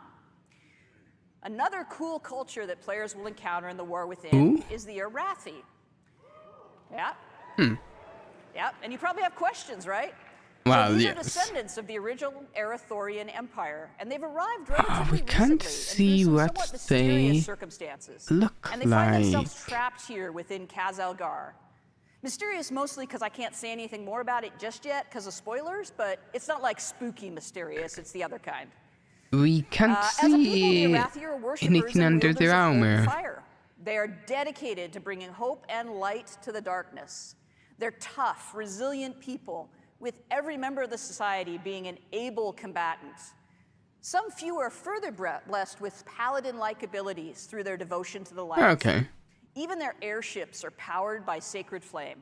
Another cool culture that players will encounter in the War Within is the Arathi. Yeah. Yeah, and you probably have questions, right? Well, so these yes. are descendants of the original Arathorian Empire, and they've arrived relatively we can't recently see and what somewhat they mysterious circumstances. look and they find like. themselves trapped here within Khazalgar. Mysterious mostly because I can't say anything more about it just yet because of spoilers, but it's not like spooky mysterious, it's the other kind. We can't see anything under their armor. Fire. They are dedicated to bringing hope and light to the darkness. They're tough, resilient people, with every member of the society being an able combatant. Some few are further blessed with paladin-like abilities through their devotion to the light. Okay. Even their airships are powered by sacred flame.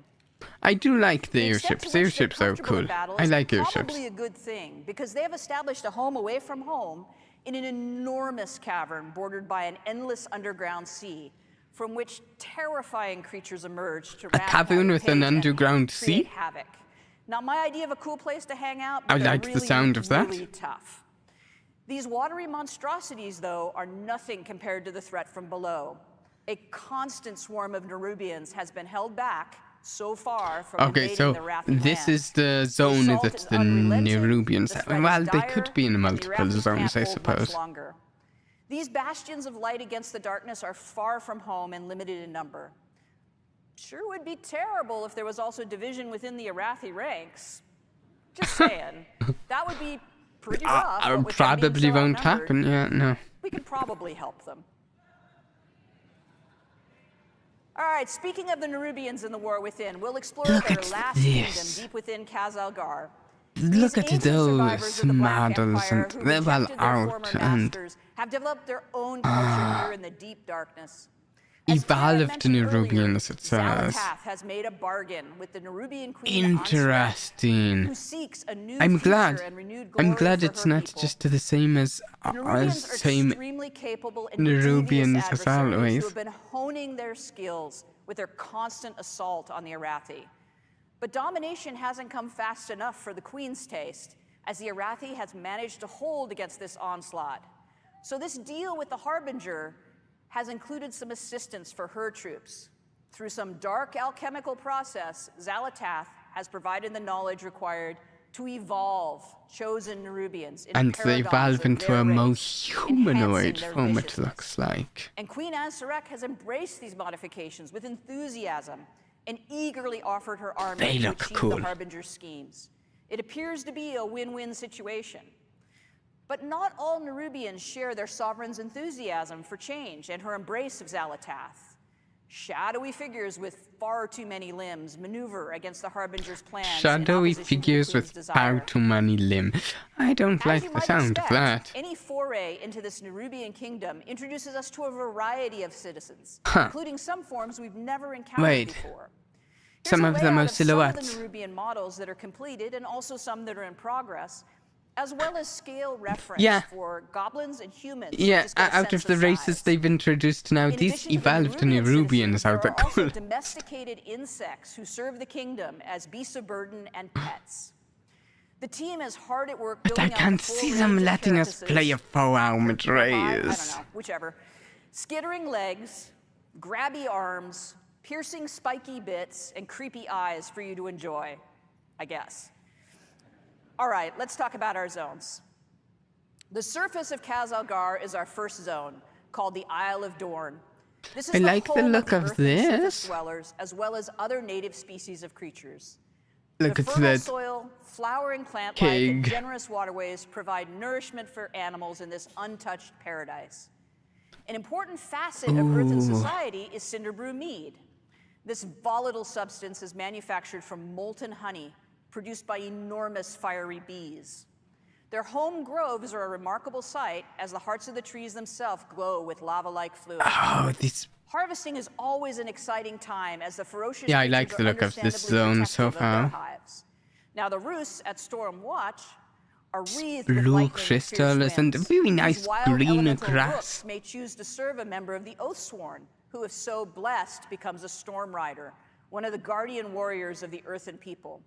I do like the extent airships. to which they're Airships are comfortable in cool. battle I is like airships. Probably a good thing because they have established a home away from home in an enormous cavern bordered by an endless underground sea, from which terrifying creatures emerge to A cavern with an underground create sea? havoc. Now, my idea of a cool place to hang out, I but they're like the really, sound of that. really tough. These watery monstrosities, though, are nothing compared to the threat from below. A constant swarm of Nerubians has been held back so far from invading the Arathi this land. is the zone assault that is the unrelenting, Nerubians the have. threat is Well, they dire, could be in and the multiple Arathi zones, I can't hold much suppose. longer. These bastions of light against the darkness are far from home and limited in number. Sure would be terrible if there was also division within the Arathi ranks. Just saying. That would be pretty rough. but with them being Probably so won't outnumbered, happen. Yeah, no. we could probably help them. All right, speaking of the Nerubians in the War Within, we'll explore Look their at last this. kingdom deep within Khazalgar. Look at ancient survivors those of the Black models, Empire and who they're well rejected their out former and masters have developed their own culture here in the deep darkness. evolved Nerubians, it says. Zalatath has made a bargain with the Nerubian queen Interesting. who seeks a new I'm future glad. and renewed I'm glory glad for it's her not people. just the same as Nerubians are same extremely capable and Nerubians devious as adversaries always. who have been honing their skills with their constant assault on the Arathi. But domination hasn't come fast enough for the Queen's taste, as the Arathi has managed to hold against this onslaught. So this deal with the Harbinger has included some assistance for her troops. Through some dark alchemical process, Zalatath has provided the knowledge required to evolve chosen Nerubians into and they paragons evolve of into their a more race, humanoid enhancing their form, it viciousness. looks like. And Queen Ansarek has embraced these modifications with enthusiasm and eagerly offered her army They to look achieve cool. the Harbinger's schemes. It appears to be a win-win situation. But not all Nerubians share their sovereign's enthusiasm for change and her embrace of Zalatath. Shadowy figures with far too many limbs maneuver against the Harbinger's plans. in Shadowy opposition to the figures Queen's with desire. far too many limbs. I don't As like you the might sound of expect, that. any foray into this Nerubian kingdom introduces us to a variety of citizens, Huh. including some forms we've never encountered Wait. before. Some Here's of a them layout are silhouettes. Some of the Nerubian models that are completed, and also some that are in progress, as well as scale reference Yeah. for goblins and humans. Yeah, Just get a out sense of the races size. they've introduced now, In these addition to the evolved Nerubian Nerubians citizens, are there the are also cool. domesticated insects who serve the kingdom as beasts of burden and pets. The team is hard at work But I building out can't the full see them range of letting us carcasses. play a 4-armed I race. don't know, whichever. Skittering legs, grabby arms, piercing spiky bits, and creepy eyes for you to enjoy, I guess. All right, let's talk about our zones. The surface of Khazalgar is our first zone, called the Isle of Dorn. This is I like the home look of earth and surface this. dwellers, as well as other native species of creatures. Look the at fertile that soil, flowering plant life, and keg. generous waterways provide nourishment for animals in this untouched paradise. An important facet of earthen society is cinder brew mead. This volatile substance is manufactured from molten honey produced by enormous fiery bees. Their home groves are a remarkable sight as the hearts of the trees themselves glow with lava-like fluid. Oh, this. Harvesting is always an exciting time as the ferocious Yeah, I like the look of this zone so far. Now the roosts at Storm Watch are wreathed with Blue lightning crystals and winds. very nice These wild green elemental grass. rooks may choose to serve a member of the Oathsworn, who, if so blessed, becomes a Storm Rider, one of the guardian warriors of the earthen people.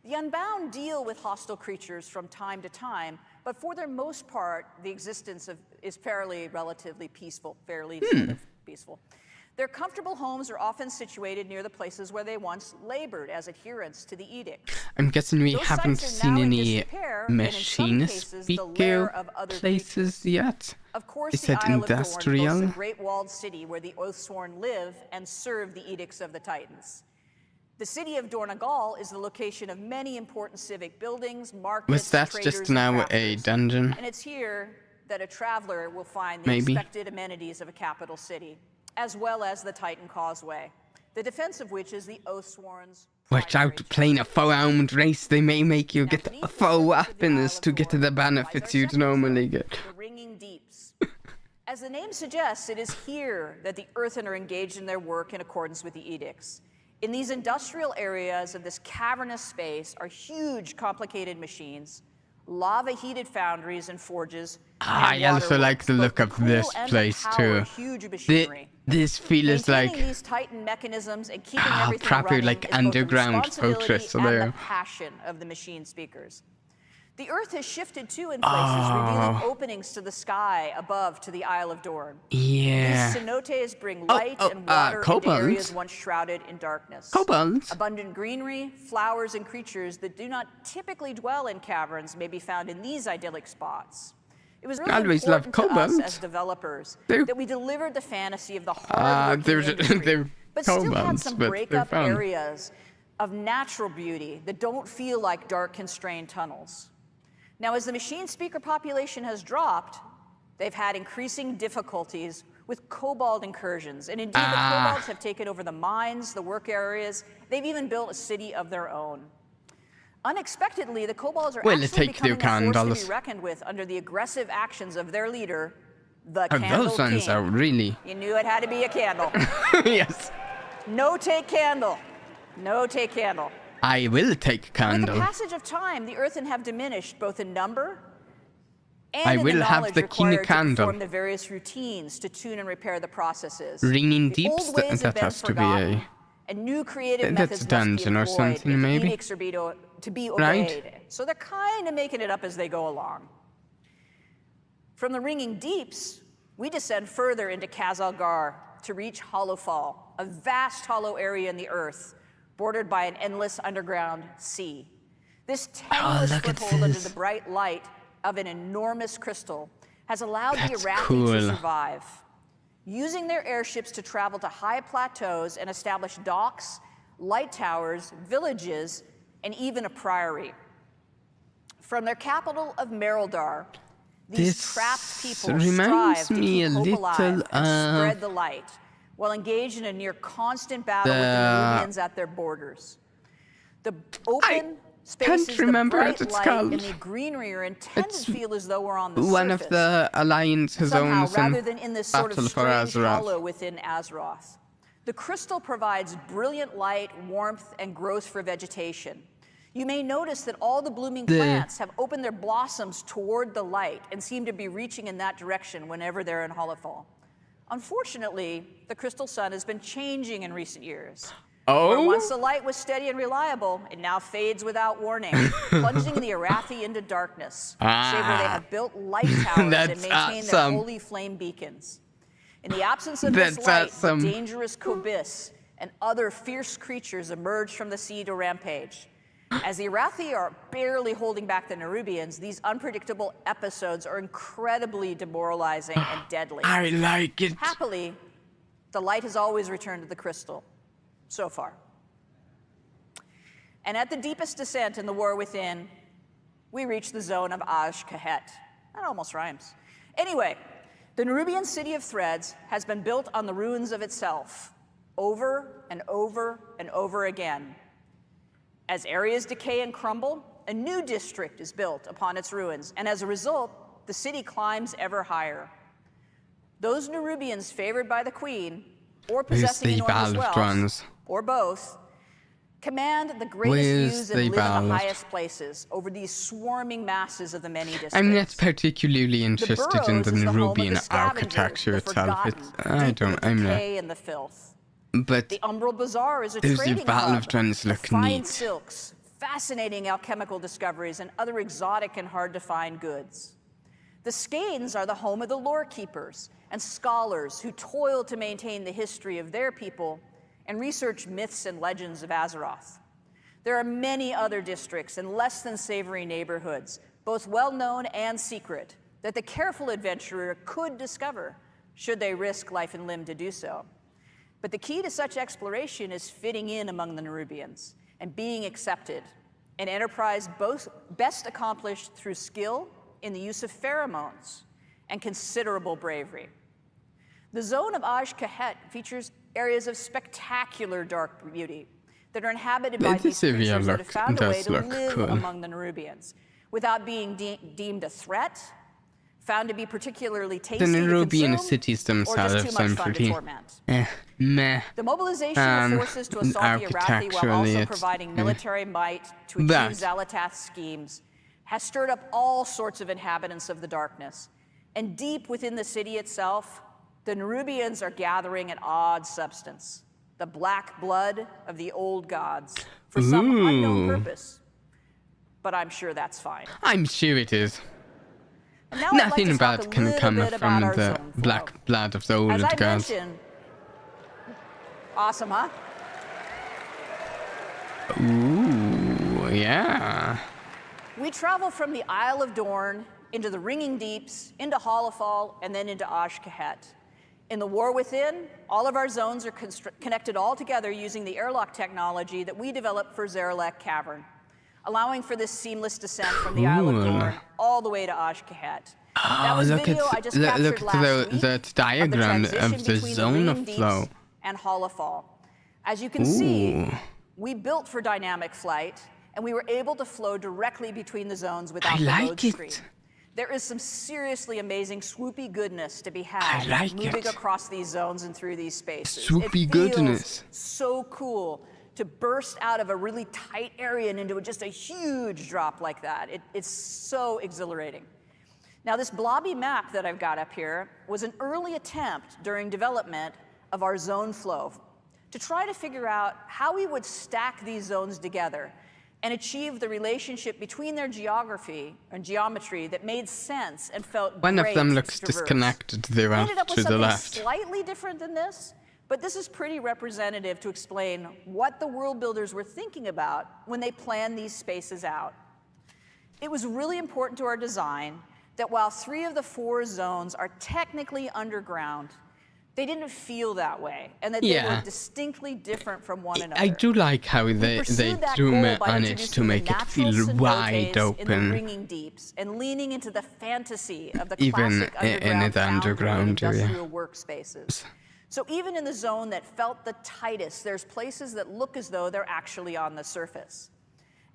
The Unbound deal with hostile creatures from time to time, but for their most part, the existence is relatively peaceful, sort of peaceful. Their comfortable homes are often situated near the places where they once labored as adherents to the edict. I'm guessing we Those haven't sites are seen now in any disrepair, and in some machine cases, the lair speaker of other places yet. Of course, Is the that Isle of Dorne industrial? boasts a great walled city where the Oathsworn live and serve the edicts of the Titans. The city of Dornegal is the location of many important civic buildings, markets, Was that traders, just and now a crafters. dungeon? And it's here that a traveler will find the Maybe. expected amenities of a capital city, as well as the Titan Causeway, the defense of which is the Oathsworn's. Watch out, playing a four-round race, they may make you get four weapons to get the benefits you'd normally get. The Ringing Deeps. As the name suggests, it is here that the Earthen are engaged in their work in accordance with the edicts. In these industrial areas of this cavernous space are huge, complicated machines, lava-heated foundries and forges. I also like the look of this place too. This feels like these Titan mechanisms and keeping everything proper running like is both the underground responsibility fortress and the there. passion of the machine speakers. The Earth has shifted too in places, revealing openings to the sky above to the Isle of Dorne. Yeah. These cenotes bring light and water into areas once shrouded in darkness. Kobolds. Abundant greenery, flowers, and creatures that do not typically dwell in caverns may be found in these idyllic spots. It was really always loved important to us kobolds. as developers They're- that we delivered the fantasy of the hard-working industry, they're but still had kobolds, some but they're break-up fun. areas of natural beauty that don't feel like dark, constrained tunnels. Now, as the machine speaker population has dropped, they've had increasing difficulties with kobold incursions. And indeed, the kobolds have taken over the mines, the work areas. They've even built a city of their own. Unexpectedly, the kobolds are actually becoming a force to be reckoned with under the aggressive actions of their leader, the Candle Those ones King. are really. You knew it had to be a candle. Yes. No take candle. No take candle. I will take With candle. the passage of time, the Earthen have diminished both in number and I in will the have knowledge the king required to candle. perform the various routines to tune and repair the processes. Ringing The Deeps, old ways have that been has to be forgotten, a. and new creative That's methods a dungeon or must be employed something, if the maybe? edicts are to be obeyed. Right. So they're kind of making it up as they go along. From the Ringing Deeps, we descend further into Khazalgar to reach Hollowfall, a vast hollow area in the earth, bordered by an endless underground sea. This tenuous foothold under the bright light of an enormous crystal has allowed the Arathi to survive, using their airships to travel to high plateaus and establish docks, light towers, villages, and even a priory. From their capital of Mereldar, these trapped people strive to keep hope alive and spread the light, while engaged in a near constant battle with the Nerubians at their borders. The open spaces, the bright light, and the greenery are intended to feel as though we're on the surface. One of the Alliance's Somehow, own rather than in this sort of Battle for strange Azeroth. hollow within Azeroth. The crystal provides brilliant light, warmth, and growth for vegetation. You may notice that all the blooming plants have opened their blossoms toward the light and seem to be reaching in that direction whenever they're in Hollowfall. Unfortunately, the crystal sun has been changing in recent years. Where once the light was steady and reliable, it now fades without warning, plunging the Arathi into darkness, save where they have built light towers and maintain their holy flame beacons. In the absence of this light, the dangerous Kobis and other fierce creatures emerge from the sea to rampage. As the Arathi are barely holding back the Nerubians, these unpredictable episodes are incredibly demoralizing and deadly. I like it. Happily, the light has always returned to the crystal, so far. And at the deepest descent in the War Within, we reach the zone of Aj-Kahet. That almost rhymes. Anyway, the Nerubian city of Threads has been built on the ruins of itself over and over and over again. As areas decay and crumble, a new district is built upon its ruins, and as a result, the city climbs ever higher. Those Nerubians favored by the queen, or possessing enormous wealth, or both, command the greatest views and live in the highest places over these swarming masses of the many districts. I'm not particularly interested in the Nerubian architecture itself. I'm not. And the filth. But the Umbral Bazaar is a those trading Valve hub. ones look Fine neat. silks, fascinating alchemical discoveries, and other exotic and hard-to-find goods. The Skanes are the home of the lore keepers and scholars who toil to maintain the history of their people and research myths and legends of Azeroth. There are many other districts and less than savory neighborhoods, both well-known and secret, that the careful adventurer could discover, should they risk life and limb to do so. But the key to such exploration is fitting in among the Nerubians and being accepted, an enterprise best accomplished through skill in the use of pheromones and considerable bravery. The zone of Aj-Kahet features areas of spectacular dark beauty that are inhabited by these creatures that have found a way to live among the Nerubians without being deemed a threat, found to be particularly tasty the Nerubian to consume, cities or just themselves too much are fun to pretty torment. meh. The mobilization of forces to assault the Arathi while also providing military might to achieve Xalatath's schemes has stirred up all sorts of inhabitants of the darkness. And deep within the city itself, the Nerubians are gathering an odd substance, the black blood of the old gods, for some unknown purpose. But I'm sure that's fine. I'm sure it is. Nothing bad can come from the black blood of the old gods. Awesome, huh? Ooh, yeah. We travel from the Isle of Dorn into the Ringing Deeps, into Hollowfall, and then into Aj-Kahet. In the War Within, all of our zones are connected all together using the airlock technology that we developed for Zarelek Cavern, allowing for this seamless descent from the Isle of Dorn all the way to Aj-Kahet. Oh, look at the diagram of the zone of flow. And Hollowfall. As you can see, we built for dynamic flight, and we were able to flow directly between the zones without the load screen. There is some seriously amazing swoopy goodness to be had moving across these zones and through these spaces. Swoopy goodness. So cool to burst out of a really tight area and into just a huge drop like that. It's so exhilarating. Now, this blobby map that I've got up here was an early attempt during development of our zone flow to try to figure out how we would stack these zones together and achieve the relationship between their geography and geometry that made sense and felt One great of them looks to traverse. disconnected there off to the left. Slightly different than this, but this is pretty representative to explain what the world builders were thinking about when they planned these spaces out. It was really important to our design that while 3 of the 4 zones are technically underground, they didn't feel that way, and that they were distinctly different from one another. I do like how they zoom on it to make it feel wide open. In the Ringing Deeps, and leaning into the fantasy of the even classic in the underground industrial workspaces. So even in the zone that felt the tightest, there's places that look as though they're actually on the surface.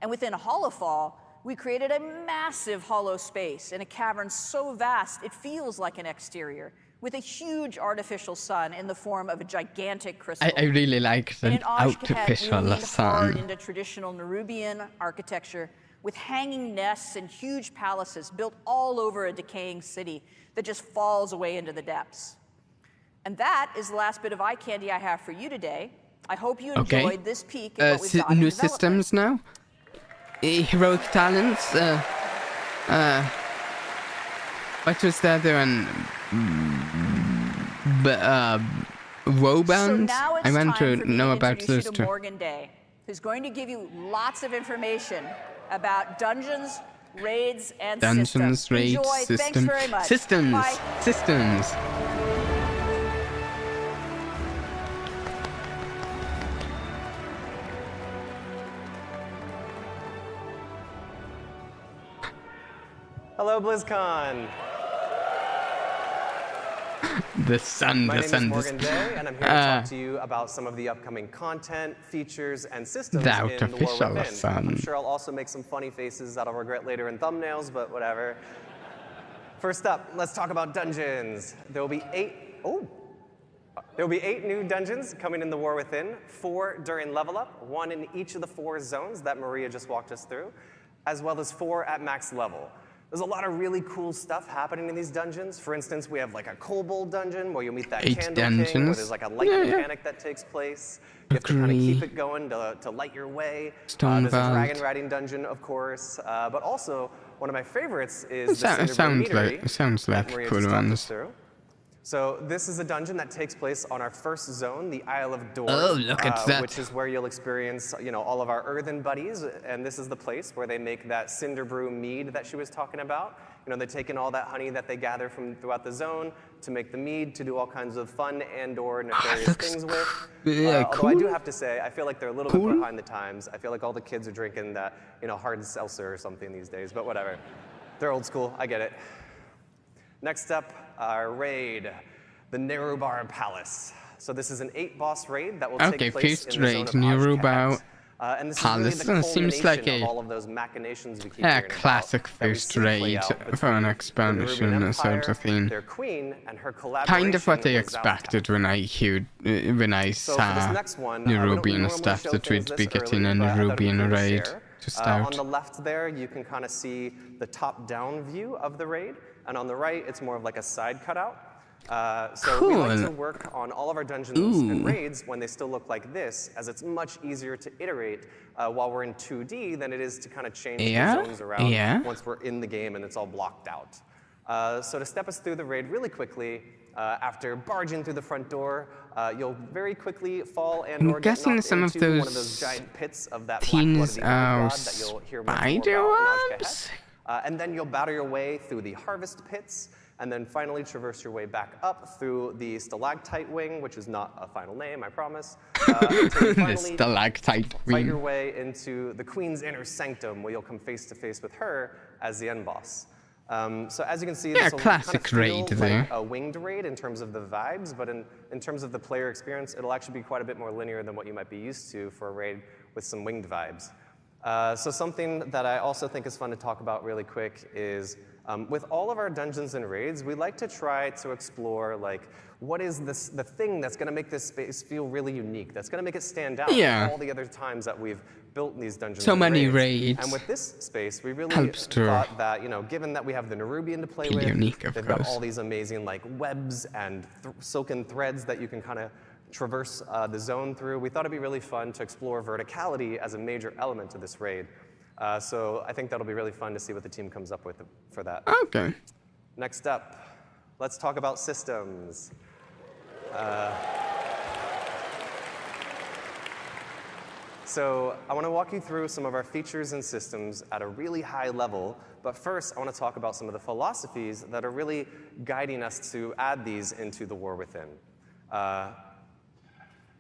And within Hollowfall, we created a massive hollow space in a cavern so vast it feels like an exterior, with a huge artificial sun in the form of a gigantic crystal. I really like the artificial sun. Into traditional Nerubian architecture with hanging nests and huge palaces built all over a decaying city that just falls away into the depths. And that is the last bit of eye candy I have for you today. I hope you enjoyed this peek at what we've got in new development. systems now? Heroic talents? What was the other one? Woe bands? I want to know about those two. Morgan Day, who's going to give you lots of information about dungeons, raids, and systems. Raids, Enjoy. systems. Thanks very much. Systems. Bye. Systems. Hello, BlizzCon. The sun, My the name sun. is Morgan Day, and I'm here to talk to you about some of the upcoming content, features, and systems The in the War artificial Within. sun. I'm sure I'll also make some funny faces that I'll regret later in thumbnails, but whatever. First up, let's talk about dungeons. There will be 8 new dungeons coming in the War Within, 4 during level up, 1 in each of the 4 zones that Maria just walked us through, as well as 4 at max level. There's a lot of really cool stuff happening in these dungeons. For instance, we have like a kobold dungeon where you'll meet that 8 candle dungeons. king, where there's like a light mechanic that takes place. You have to kind of keep it going to light your way. There's a dragon riding dungeon, of course, but also one of my favorites is the Cinderbrew Meadery that Maria just talked us through. So this is a dungeon that takes place on our first zone, the Isle of Doors. Oh, look at that. Which is where you'll experience, all of our earthen buddies, and this is the place where they make that Cinderbrew mead that she was talking about. They're taking all that honey that they gather from throughout the zone to make the mead, to do all kinds of fun and/or nefarious things with. Although I do have to say, I feel like they're a little bit behind the times. I feel like all the kids are drinking that, hard seltzer or something these days, but whatever. They're old school, I get it. Next up, our raid, the Nerubar Palace. So this is an 8-boss raid that will take place in the zone of Nerubar and this Palace. is really the Seems like culmination a of all of those machinations we keep hearing classic first raid for an expansion sort of thing. Their queen and her collaboration Kind of what I with expected when I saw Nerubian stuff, that we'd be getting a Nerubian raid to start. On the left there, you can kind of see the top-down view of the raid, and on the right, it's more of like a side cutout. So we like to work on all of our dungeons and raids when they still look like this, as it's much easier to iterate while we're in 2D than it is to kind of change the zones around once we're in the game and it's all blocked out. So to step us through the raid really quickly, after barging through the front door, you'll very quickly fall and/or get knocked into one of those giant pits of that black blood of the Undergod that you'll hear much more about in Ashkahet. And then you'll batter your way through the harvest pits, and then finally traverse your way back up through the stalactite wing, which is not a final name, I promise. The stalactite wing. Fight your way into the Queen's inner sanctum, where you'll come face to face with her as the end boss. So as you can see, this will classic kind of feel raid like there. a winged raid in terms of the vibes, but in terms of the player experience, it'll actually be quite a bit more linear than what you might be used to for a raid with some winged vibes. So something that I also think is fun to talk about really quick is with all of our dungeons and raids, we like to try to explore what is the thing that's going to make this space feel really unique, that's going to make it stand out from all the other times that we've built these dungeons So and many raids. raids. And with this space, we really Helps to thought that, given that we have the Nerubian to play with, unique, of they've got course. all these amazing webs and silken threads that you can kind of traverse the zone through, we thought it'd be really fun to explore verticality as a major element of this raid. So I think that'll be really fun to see what the team comes up with for that. Okay. Next up, let's talk about systems. So I want to walk you through some of our features and systems at a really high level, but first I want to talk about some of the philosophies that are really guiding us to add these into the War Within.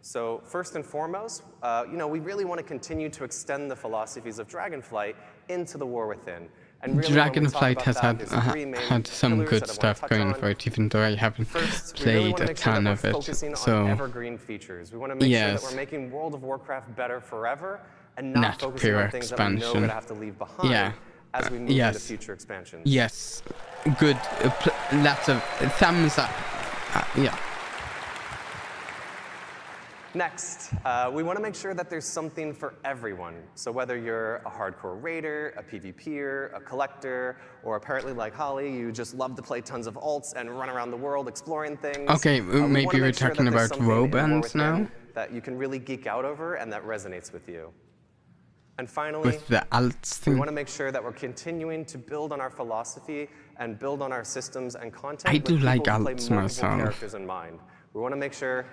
So first and foremost, we really want to continue to extend the philosophies of Dragonflight into the War Within. And really, Dragonflight has had some good stuff going for it, even though I haven't played a ton of it. So evergreen features. We want to make sure that we're making World of Warcraft better forever, and not focusing on things that we know we're going to have to leave behind as we move into future expansions. Yes, good. Lots of thumbs up. Next, we want to make sure that there's something for everyone. So whether you're a hardcore raider, a PvPer, a collector, or apparently like Holly, you just love to play tons of alts and run around the world exploring things. Okay, maybe we're talking about Wobands now? That you can really geek out over and that resonates with you. And finally, with the alts thing, we want to make sure that we're continuing to build on our philosophy and build on our systems and content. I do like alts alts myself. Characters in mind. We want to make sure.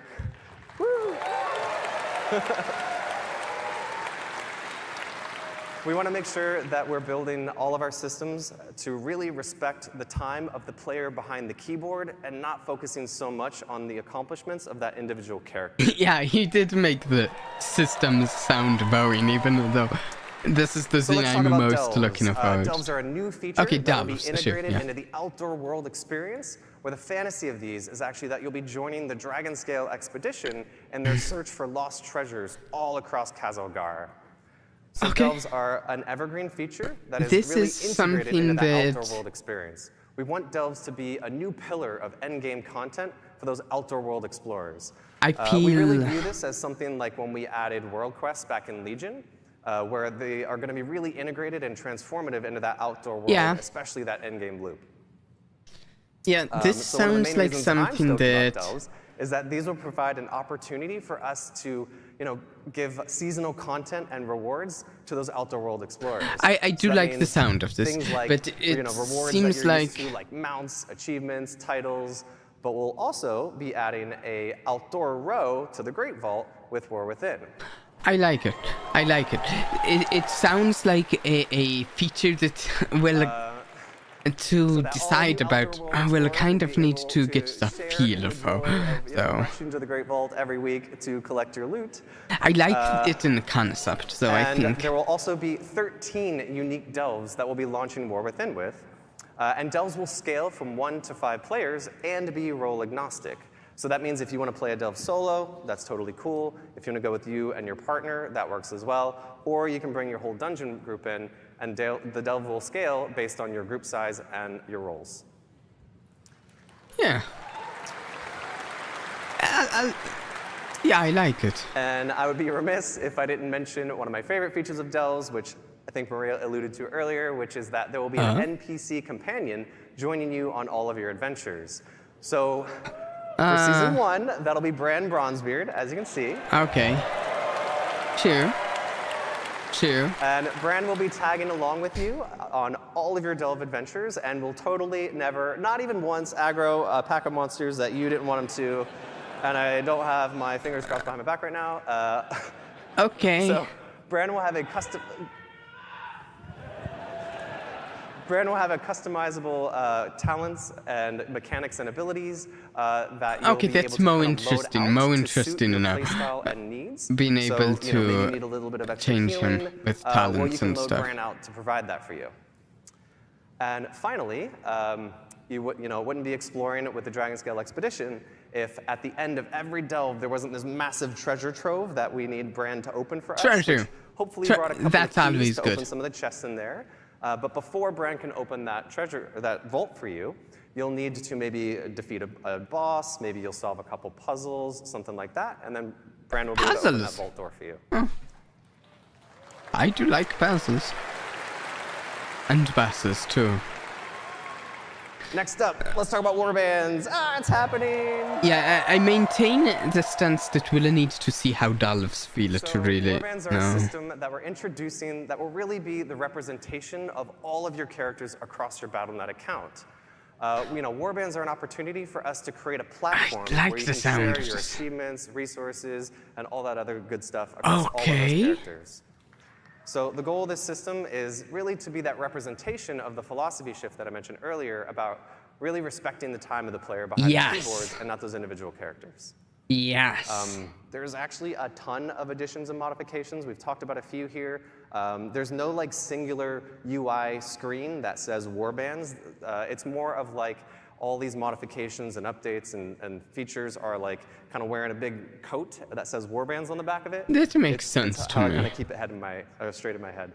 We want to make sure that we're building all of our systems to really respect the time of the player behind the keyboard and not focusing so much on the accomplishments of that individual character. Yeah, he did make the systems sound boring, even though This is the So thing let's talk I'm about most delves. looking forward. Delves are a new feature Okay, that will be delves, integrated sure, yeah. into the outdoor world experience, where the fantasy of these is actually that you'll be joining the Dragon Scale expedition in their search for lost treasures all across Kazalgar. So delves are an evergreen feature that is This really is integrated into something the that- outdoor world experience. We want delves to be a new pillar of endgame content for those outdoor world explorers. We really view this as something like when we added World Quest back in Legion, where they are going to be really integrated and transformative into that outdoor world, Yeah. especially that endgame loop. Yeah, this So one of the sounds main like reasons I'm something stoked about that... delves is that these will provide an opportunity for us to, give seasonal content and rewards to those outdoor world explorers. I do So that like the means sound of this, things like, but it rewards seems that you're like... used to, like mounts, achievements, titles, but we'll also be adding a outdoor row to the Great Vault with War Within. I like it. I like it. It sounds like a feature that will to decide about. Will kind of need to get the feel for. So Rushing to the Great Vault every week to collect your loot. I like it in the concept. So I And think there will also be 13 unique delves that we'll be launching War Within with. And delves will scale from 1 to 5 players and be role agnostic. So that means if you want to play a delve solo, that's totally cool. If you want to go with you and your partner, that works as well. Or you can bring your whole dungeon group in, and the delve will scale based on your group size and your roles. yeah. Yeah, I like it. And I would be remiss if I didn't mention one of my favorite features of delves, which I think Maria alluded to earlier, which is that there will be an NPC companion joining you on all of your adventures. So for season 1, that'll be Bran Bronzebeard, as you can see. Okay. Sure. Sure. And Bran will be tagging along with you on all of your delve adventures, and will totally never, not even once, aggro a pack of monsters that you didn't want him to. And I don't have my fingers crossed behind my back right now. Okay. So Bran will have a customizable talents and mechanics and abilities that you'll Okay, be able that's to more kind of load interesting. out More to interesting suit to your know. playstyle and needs. Being So, able maybe you need a little bit of to extra change healing, him with or you talents can and load stuff. Bran out to provide that for you. And finally, you wouldn't be exploring with the Dragon Scale Expedition if at the end of every delve there wasn't this massive treasure trove that we need Bran to open for us. Treasure. Which hopefully brought a couple That's of keys always to good. open some of the chests in there. But before Bran can open that that vault for you, you'll need to maybe defeat a boss, maybe you'll solve a couple puzzles, something like that, and then Bran will be able to open that vault door for you. I do like puzzles. And bosses too. Next up, let's talk about warbands. It's happening! Yeah, I maintain the stance that we'll need to see how delves feel to really warbands are know. a system that we're introducing that will really be the representation of all of your characters across your Battle.net account. Warbands are an opportunity for us to create a platform like where you the can sound share of your this. achievements, resources, and all that other good stuff across all of those characters. So the goal of this system is really to be that representation of the philosophy shift that I mentioned earlier about really respecting the time of the player behind the keyboards and not those individual characters. Yes. There's actually a ton of additions and modifications. We've talked about a few here. There's no singular UI screen that says warbands. It's more of all these modifications and updates and features are kind of wearing a big coat that says warbands on the back of it. That makes sense it's to how me. I kind of keep it straight in my head.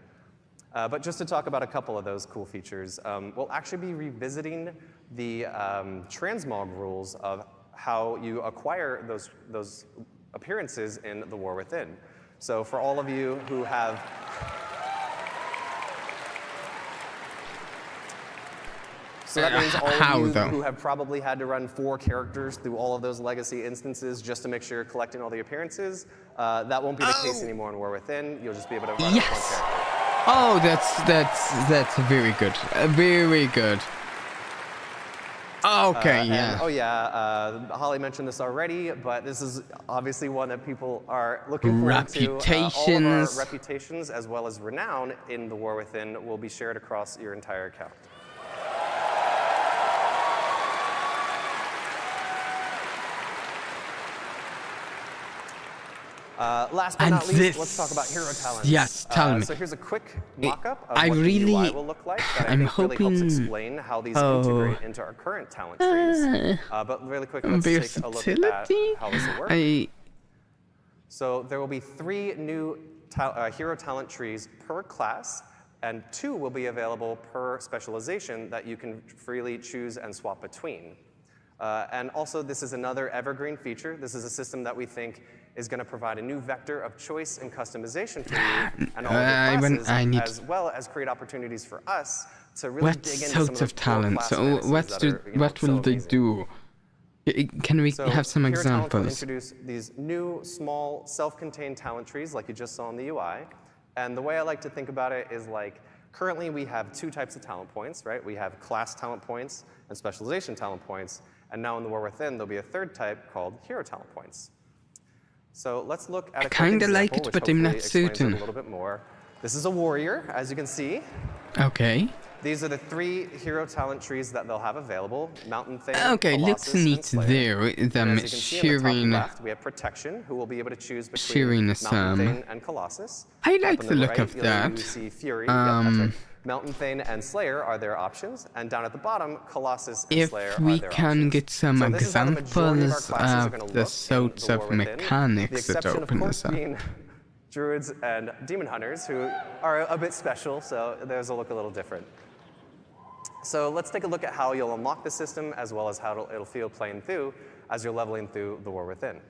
But just to talk about a couple of those cool features, we'll actually be revisiting the transmog rules of how you acquire those appearances in the War Within. So for all of you who have So that means all of you who have probably had to run 4 characters through all of those legacy instances just to make sure you're collecting all the appearances, that won't be the case anymore in War Within. You'll just be able to run with one character. Oh, that's very good. Very good. Okay, yeah. Holly mentioned this already, but this is obviously one that people are looking forward to. All of our reputations as well as renown in the War Within will be shared across your entire account. Last but not least, let's talk about hero talents. Yes, tell me. So here's a quick mock-up of I what really, the UI will look like that I think really helps explain how these integrate into our current talent trees. But really quick, let's take a look at that, how this will work. So there will be 3 new hero talent trees per class, and 2 will be available per specialization that you can freely choose and swap between. And also, this is another evergreen feature. This is a system that we think is going to provide a new vector of choice and customization for you and all of your classes, as well as create opportunities for us to really dig into some of those talent. So what will they do? Can we have some examples? We'll introduce these new, small, self-contained talent trees like you just saw in the UI. And the way I like to think about it is like, currently we have 2 types of talent points, right? We have class talent points and specialization talent points. And now in the War Within, there'll be a 3rd type called hero talent points. So let's look at a quick example, like it, which but I'm not explains it certain. a little bit more. This is a warrior, as you can see. Okay. These are the 3 hero talent trees that they'll have available: Mountain Thing, okay, Colossus, looks neat there. Them sharing. We have Protection, who will be able to choose between Mountain Thing and Colossus. I like the look of that. You see Fury. Mountain Thane and Slayer are their options, and down at the bottom, Colossus and Slayer are their options. If we can get some examples of the sorts of mechanics that open this up. Druids and Demon Hunters, who are a bit special, so theirs will look a little different. So let's take a look at how you'll unlock the system, as well as how it'll feel playing through as you're leveling through the War Within.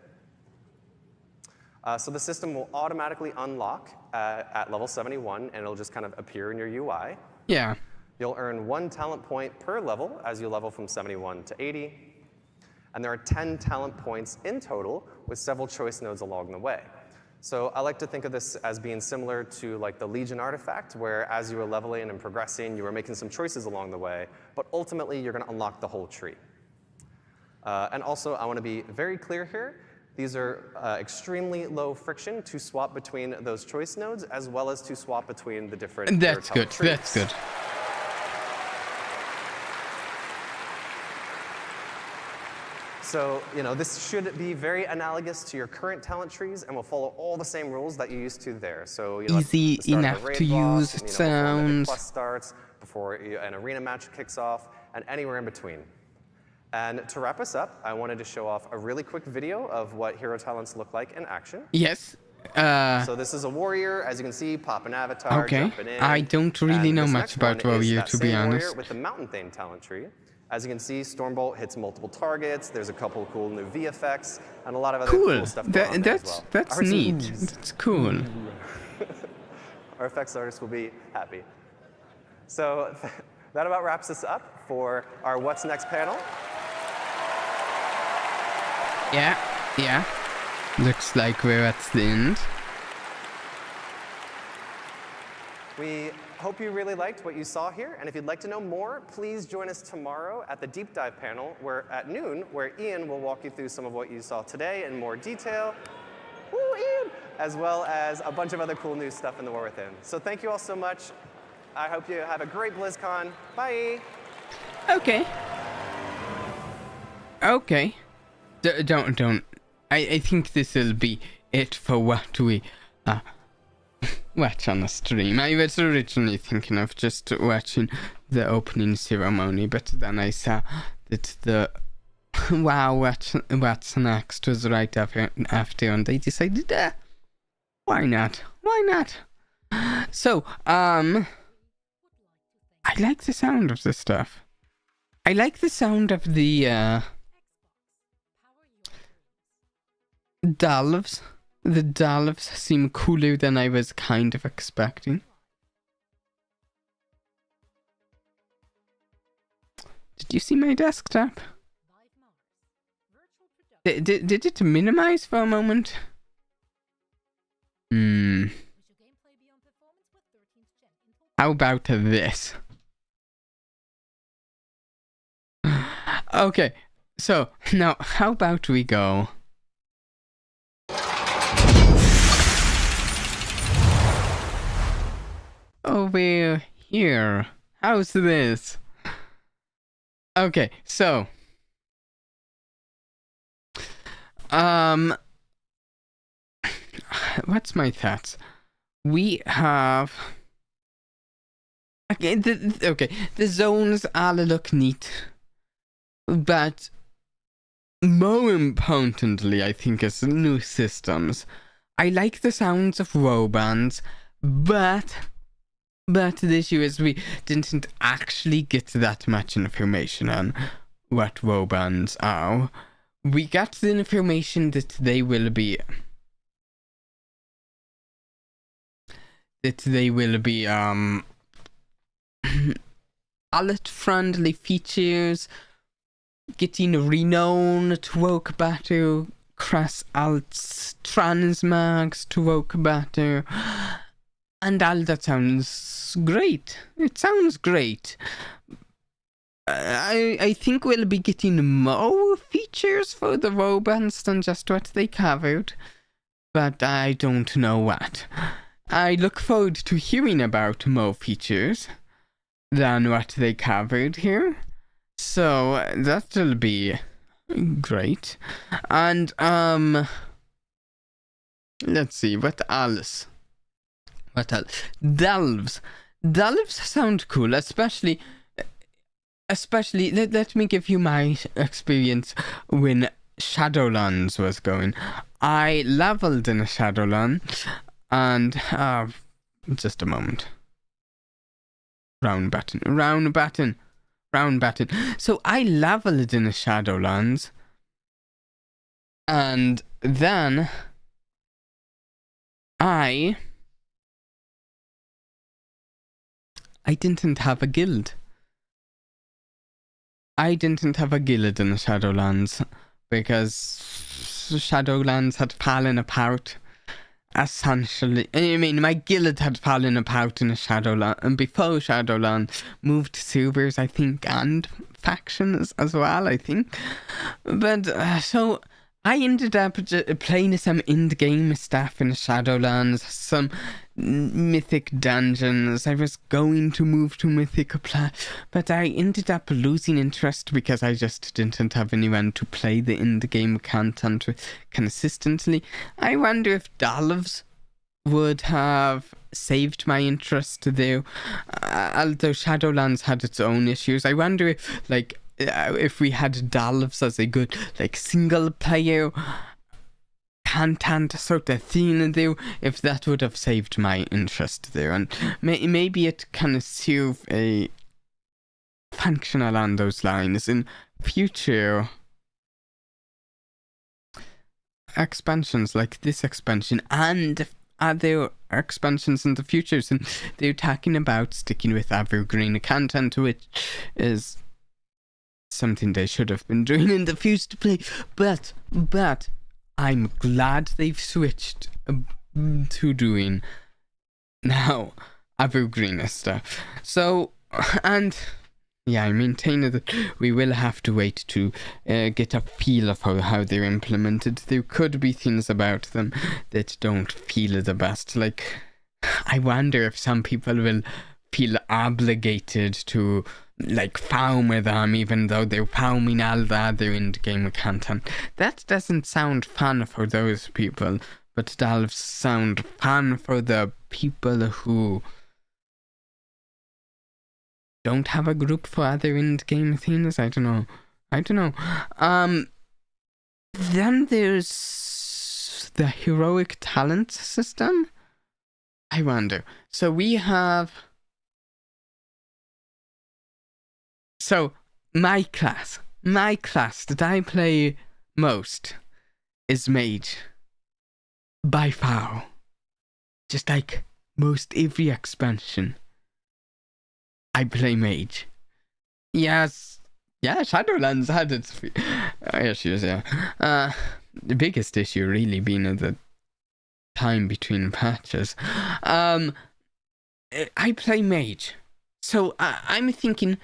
So the system will automatically unlock at level 71, and it'll just kind of appear in your UI. Yeah. You'll earn 1 talent point per level as you level from 71 to 80. And there are 10 talent points in total, with several choice nodes along the way. So I like to think of this as being similar to like the Legion artifact, where as you were leveling and progressing, you were making some choices along the way, but ultimately you're going to unlock the whole tree. And also, I want to be very clear here. These are extremely low friction to swap between those choice nodes, as well as to swap between the different That's good, trees. that's good. So, this should be very analogous to your current talent trees, and will follow all the same rules that you used to there. So, easy enough to use, it sounds. Plus starts, before an arena match kicks off, and anywhere in between. And to wrap us up, I wanted to show off a really quick video of what hero talents look like in action. Yes. So this is a warrior, as you can see, pop an avatar, jumping in. I don't really know much about warrior, to be honest. Warrior with the Mountain Thane talent tree. As you can see, Stormbolt hits multiple targets. There's a couple cool new V effects and a lot of other cool stuff going on there as well. That's neat. That's cool. Our effects artists will be happy. So that about wraps us up for our What's Next panel. Yeah. Looks like we're at the end. We hope you really liked what you saw here, and if you'd like to know more, please join us tomorrow at the Deep Dive panel at noon, where Ian will walk you through some of what you saw today in more detail. Woo, Ian! As well as a bunch of other cool new stuff in the War Within. So thank you all so much. I hope you have a great BlizzCon. Bye! Okay. Don't. I think this will be it for what we watch on the stream. I was originally thinking of just watching the opening ceremony, but then I saw that the wow, what's next was right after, and I decided, why not? So, I like the sound of this stuff. I like the sound of the delves. The delves seem cooler than I was kind of expecting. Did you see my desktop? Did it minimize for a moment? How about this? Okay, so now how about we go over here? How's this? Okay, so what's my thoughts? We have... Okay, the zones all look neat. But more importantly, I think, is the new systems. I like the sounds of robands, but the issue is we didn't actually get that much information on what robands are. We got the information that they will be alert-friendly features, getting renown to work better, cross alts transmags to work better, and all that sounds great. It sounds great. I think we'll be getting more features for the robands than just what they covered, but I don't know what. I look forward to hearing about more features than what they covered here. So that'll be great. And let's see, what else? Delves sound cool, especially let me give you my experience when Shadowlands was going. I leveled in Shadowlands, and just a moment. Round button. So I leveled in Shadowlands, and then I didn't have a guild. I didn't have a guild in Shadowlands because Shadowlands had fallen apart. Essentially, I mean, my guild had fallen apart in Shadowlands, and before Shadowlands moved servers, I think, and factions as well, I think. But so I ended up playing some end-game stuff in Shadowlands, some mythic dungeons. I was going to move to mythic but I ended up losing interest because I just didn't have anyone to play the end-game content with consistently. I wonder if Delves would have saved my interest there. Although Shadowlands had its own issues, I wonder if, like, if we had Delves as a good, like, single player content sort of thing there, if that would have saved my interest there, and maybe it can serve a function along those lines in future expansions, like this expansion and other expansions in the future, and they're talking about sticking with evergreen content, which is something they should have been doing in the future to play, but I'm glad they've switched to doing now evergreen stuff. So, and yeah, I maintain that we will have to wait to get a feel of how they're implemented. There could be things about them that don't feel the best. Like, I wonder if some people will feel obligated to, like, farm with them even though they're farming all the other in-game content. That doesn't sound fun for those people, but Delves sound fun for the people who don't have a group for other in-game things. I don't know. Then there's the heroic talent system. I wonder. So we have... So, my class that I play most is Mage. By far. Just like most every expansion, I play Mage. Yes. Yeah, Shadowlands had its issues, yeah. The biggest issue really being the time between patches. I play Mage. So, I'm thinking...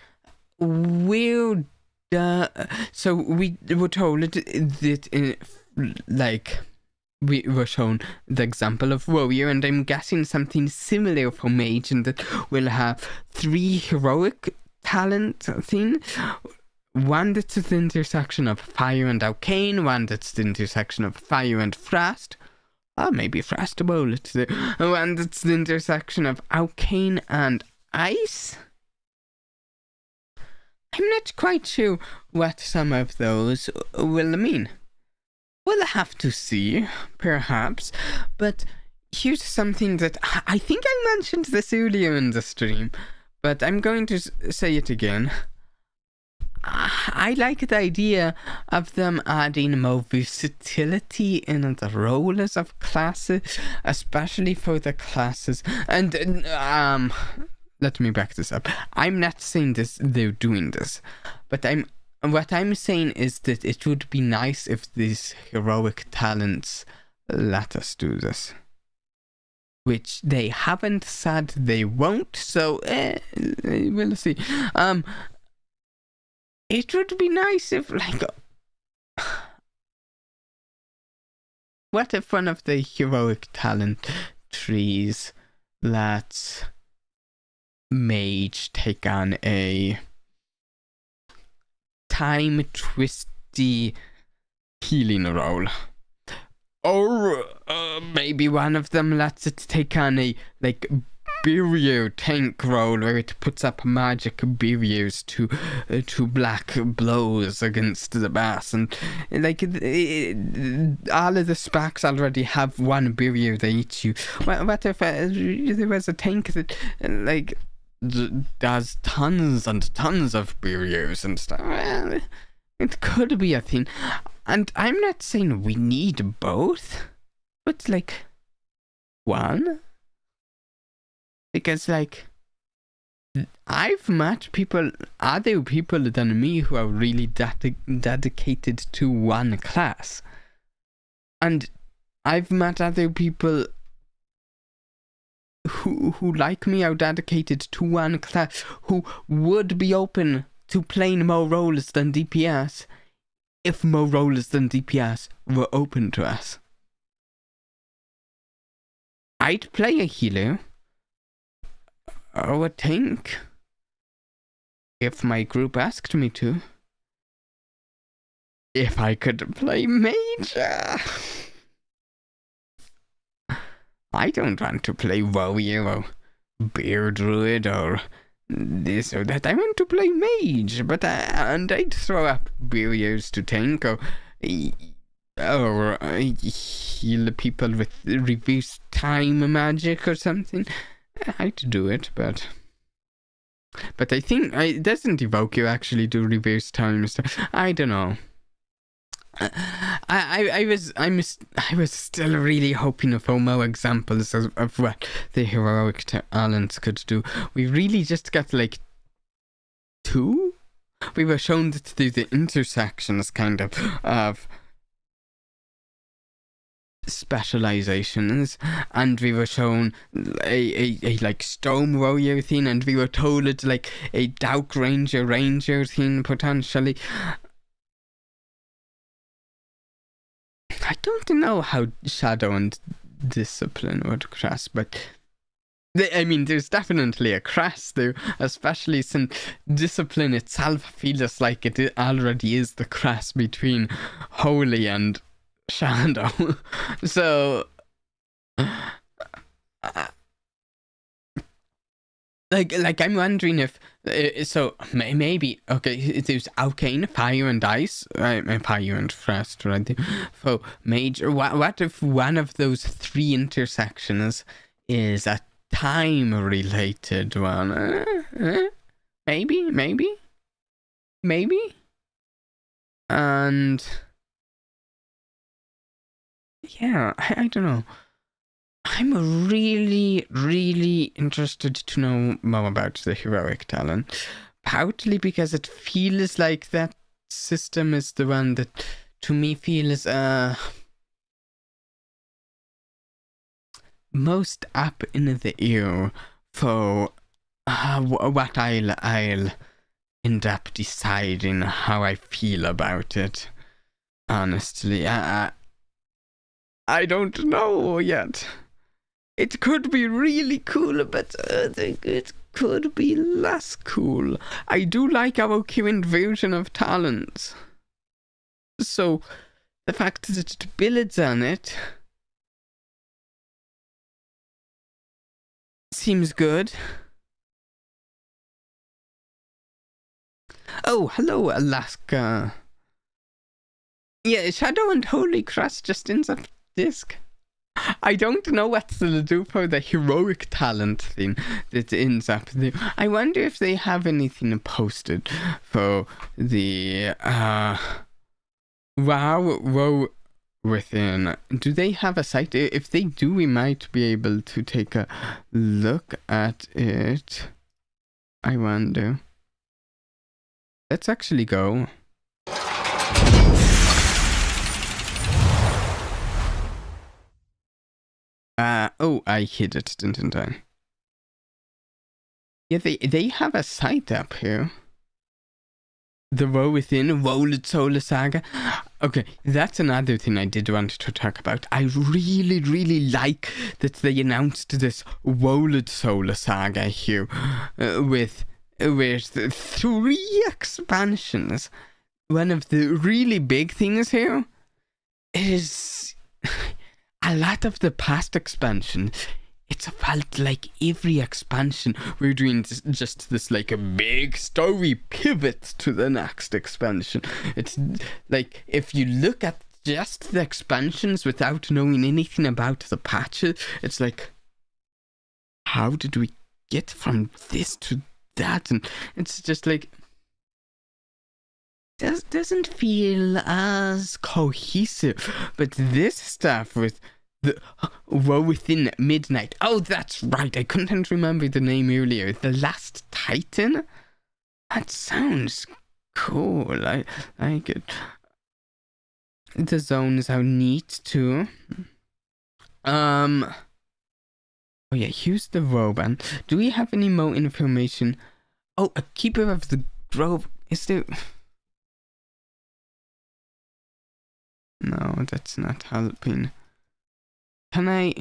so we were told that we were shown the example of warrior, and I'm guessing something similar for mage, and that we'll have 3 heroic talent thing. One that's at the intersection of fire and arcane, one that's the intersection of fire and frost, maybe Frostbowl. And it's the intersection of arcane and ice. I'm not quite sure what some of those will mean. We'll have to see, perhaps, but here's something that I think I mentioned this earlier in the stream, but I'm going to say it again. I like the idea of them adding more versatility in the roles of classes, especially for the classes. And, let me back this up. I'm not saying they're doing this, but what I'm saying is that it would be nice if these heroic talents let us do this. Which they haven't said they won't, so we'll see. It would be nice if, like, what if one of the heroic talent trees lets mage take on a time twisty healing role? Or maybe one of them lets it take on a, like, barrier tank role where it puts up magic barriers to black blows against the boss, and like all of the specs already have one barrier they each use. What if there was a tank that like does tons and tons of barriers and stuff? Well, it could be a thing, and I'm not saying we need both, but like one. Because, like, I've met other people than me who are really dedicated to one class. And I've met other people who like me, are dedicated to one class, who would be open to playing more roles than DPS if more roles than DPS were open to us. I'd play a healer. Or a tank, if my group asked me to. If I could play mage. I don't want to play warrior or bear druid or this or that. I want to play mage, but and I'd throw up barriers to tank or heal people with reverse time magic or something. I'd do it, but I think doesn't evoke you actually do reverse time stuff? I don't know. I was still really hoping for more examples of what the heroic talents could do. We really just got like 2. We were shown to do the intersections kind of specializations, and we were shown a like storm warrior thing, and we were told it's like a dark ranger thing potentially. I don't know how shadow and discipline would cross, but I mean, there's definitely a cross there, especially since discipline itself feels like it already is the cross between holy and shadow. So like I'm wondering if so maybe okay, there's arcane, fire and ice, fire and frost, right? So mage, what if one of those 3 intersections is a time related one? Maybe, and yeah, I don't know. I'm really, really interested to know more about the heroic talent. Partly because it feels like that system is the one that, to me, feels most up in the ear for what I'll end up deciding how I feel about it. Honestly, I don't know yet. It could be really cool, but it could be less cool. I do like our current version of talents. So, the fact that it builds on it seems good. Oh, hello, Alaska. Yeah, Shadow and Holy Cross just ends up disc. I don't know what to do for the heroic talent thing that ends up there. I wonder if they have anything posted for the WoW within. Do they have a site? If they do, we might be able to take a look at it. I wonder. Let's actually go. Oh, I hit it, didn't I? Yeah, they have a site up here. The Woe Within, Woled Solar Saga. Okay, that's another thing I did want to talk about. I really, really like that they announced this Woled Solar Saga here with 3 expansions. One of the really big things here is a lot of the past expansion. It's felt like every expansion we're doing just this like a big story pivot to the next expansion. It's like if you look at just the expansions without knowing anything about the patches, it's like, how did we get from this to that? And it's just like, doesn't feel as cohesive. But this stuff with the Woe Within Midnight. Oh, that's right. I couldn't remember the name earlier. The Last Titan? That sounds cool. I like it. The zones are neat too. Oh yeah, here's the Roban. Do we have any more information? Oh, a Keeper of the Grove. Is there... No, that's not helping. Can I...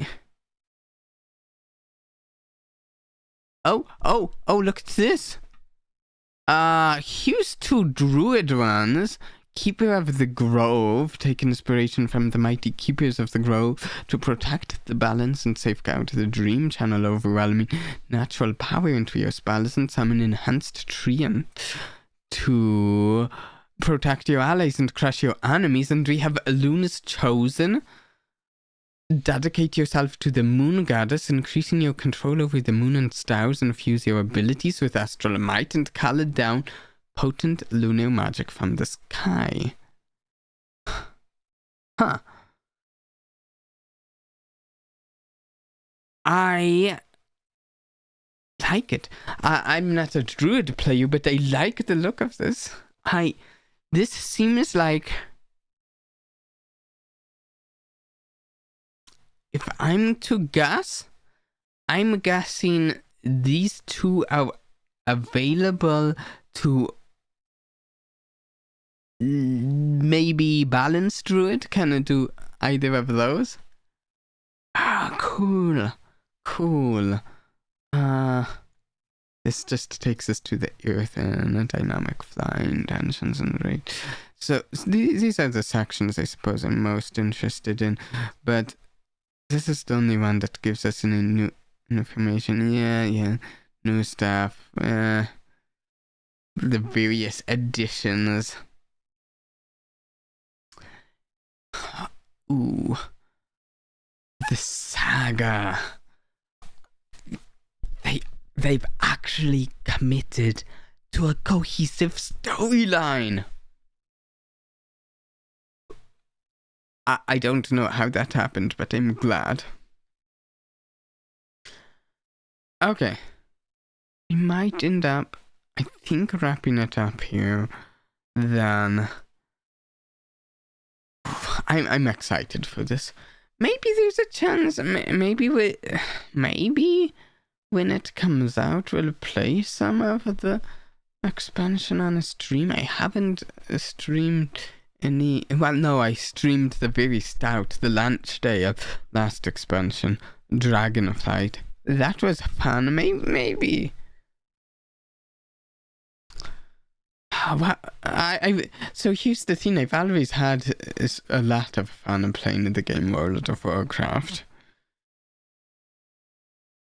Oh, look at this. Here's 2 druid ones. Keeper of the Grove, take inspiration from the mighty Keepers of the Grove to protect the balance and safeguard the dream, channel overwhelming natural power into your spells and summon enhanced treant to protect your allies and crush your enemies. And we have Luna's Chosen. Dedicate yourself to the moon goddess, increasing your control over the moon and stars, and fuse your abilities with astral might and call down potent lunar magic from the sky. Huh. I like it. I'm not a druid player, but I like the look of this. This seems like... If I'm to guess, I'm guessing these 2 are available to maybe Balance Druid. Can I do either of those? Cool. This just takes us to the earth and dynamic flying, tensions and rate. So these are the sections I suppose I'm most interested in, but this is the only one that gives us any new information. Yeah, new stuff. The various additions. Ooh. The saga. They've actually committed to a cohesive storyline. I don't know how that happened, but I'm glad. Okay. We might end up, I think, wrapping it up here. Then I'm excited for this. Maybe there's a chance. Maybe when it comes out, we'll play some of the expansion on a stream. I haven't streamed any... Well, no, I streamed the very start, the launch day of last expansion, Dragonflight. That was fun. Maybe. So here's the thing. I've always had a lot of fun playing the game World of Warcraft.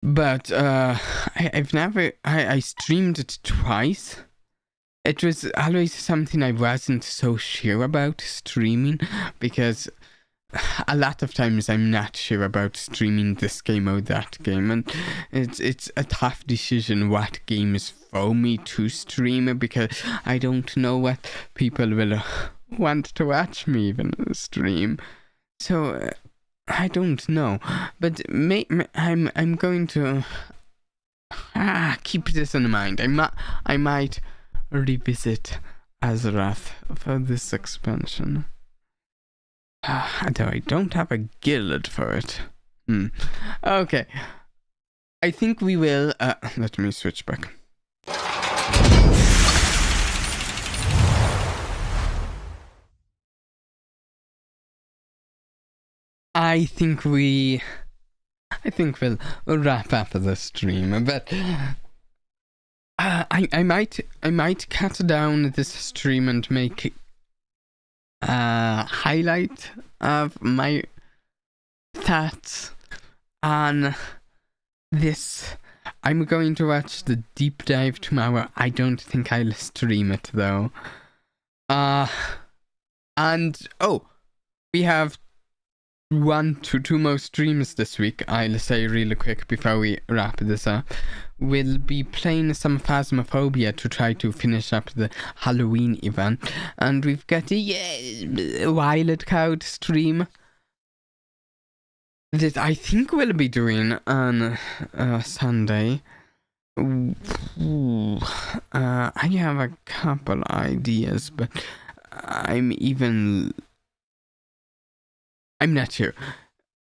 But I've never. I streamed it twice. It was always something I wasn't so sure about streaming, because a lot of times I'm not sure about streaming this game or that game, and it's a tough decision what game is for me to stream, because I don't know what people will want to watch me even stream. So I don't know, but I'm going to keep this in mind. I might revisit Azeroth for this expansion. Though I don't have a guild for it. Okay. I think we will... let me switch back. I think we'll wrap up the stream, but I might cut down this stream and make highlight of my thoughts on this. I'm going to watch the deep dive tomorrow. I don't think I'll stream it though. And we have 1 to 2 more streams this week. I'll say really quick before we wrap this up. We'll be playing some Phasmophobia to try to finish up the Halloween event, and we've got a Wild Card stream that I think we'll be doing on Sunday. I have a couple ideas, but I'm not sure.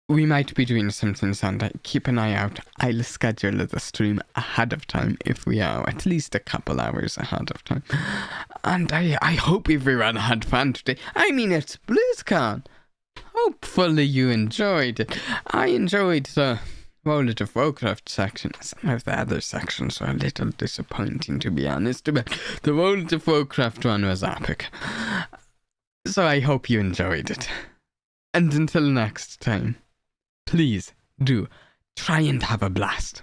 We might be doing something Sunday. Keep an eye out. I'll schedule the stream ahead of time if we are, at least a couple hours ahead of time. And I hope everyone had fun today. I mean, it's BlizzCon. Hopefully you enjoyed it. I enjoyed the World of Warcraft section. Some of the other sections were a little disappointing, to be honest, but the World of Warcraft one was epic. So I hope you enjoyed it. And until next time, please do try and have a blast.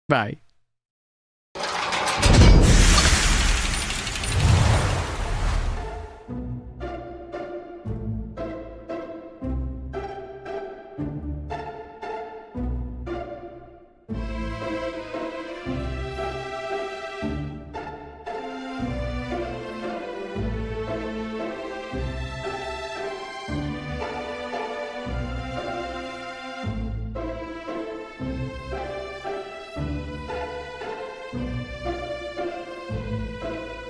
Bye.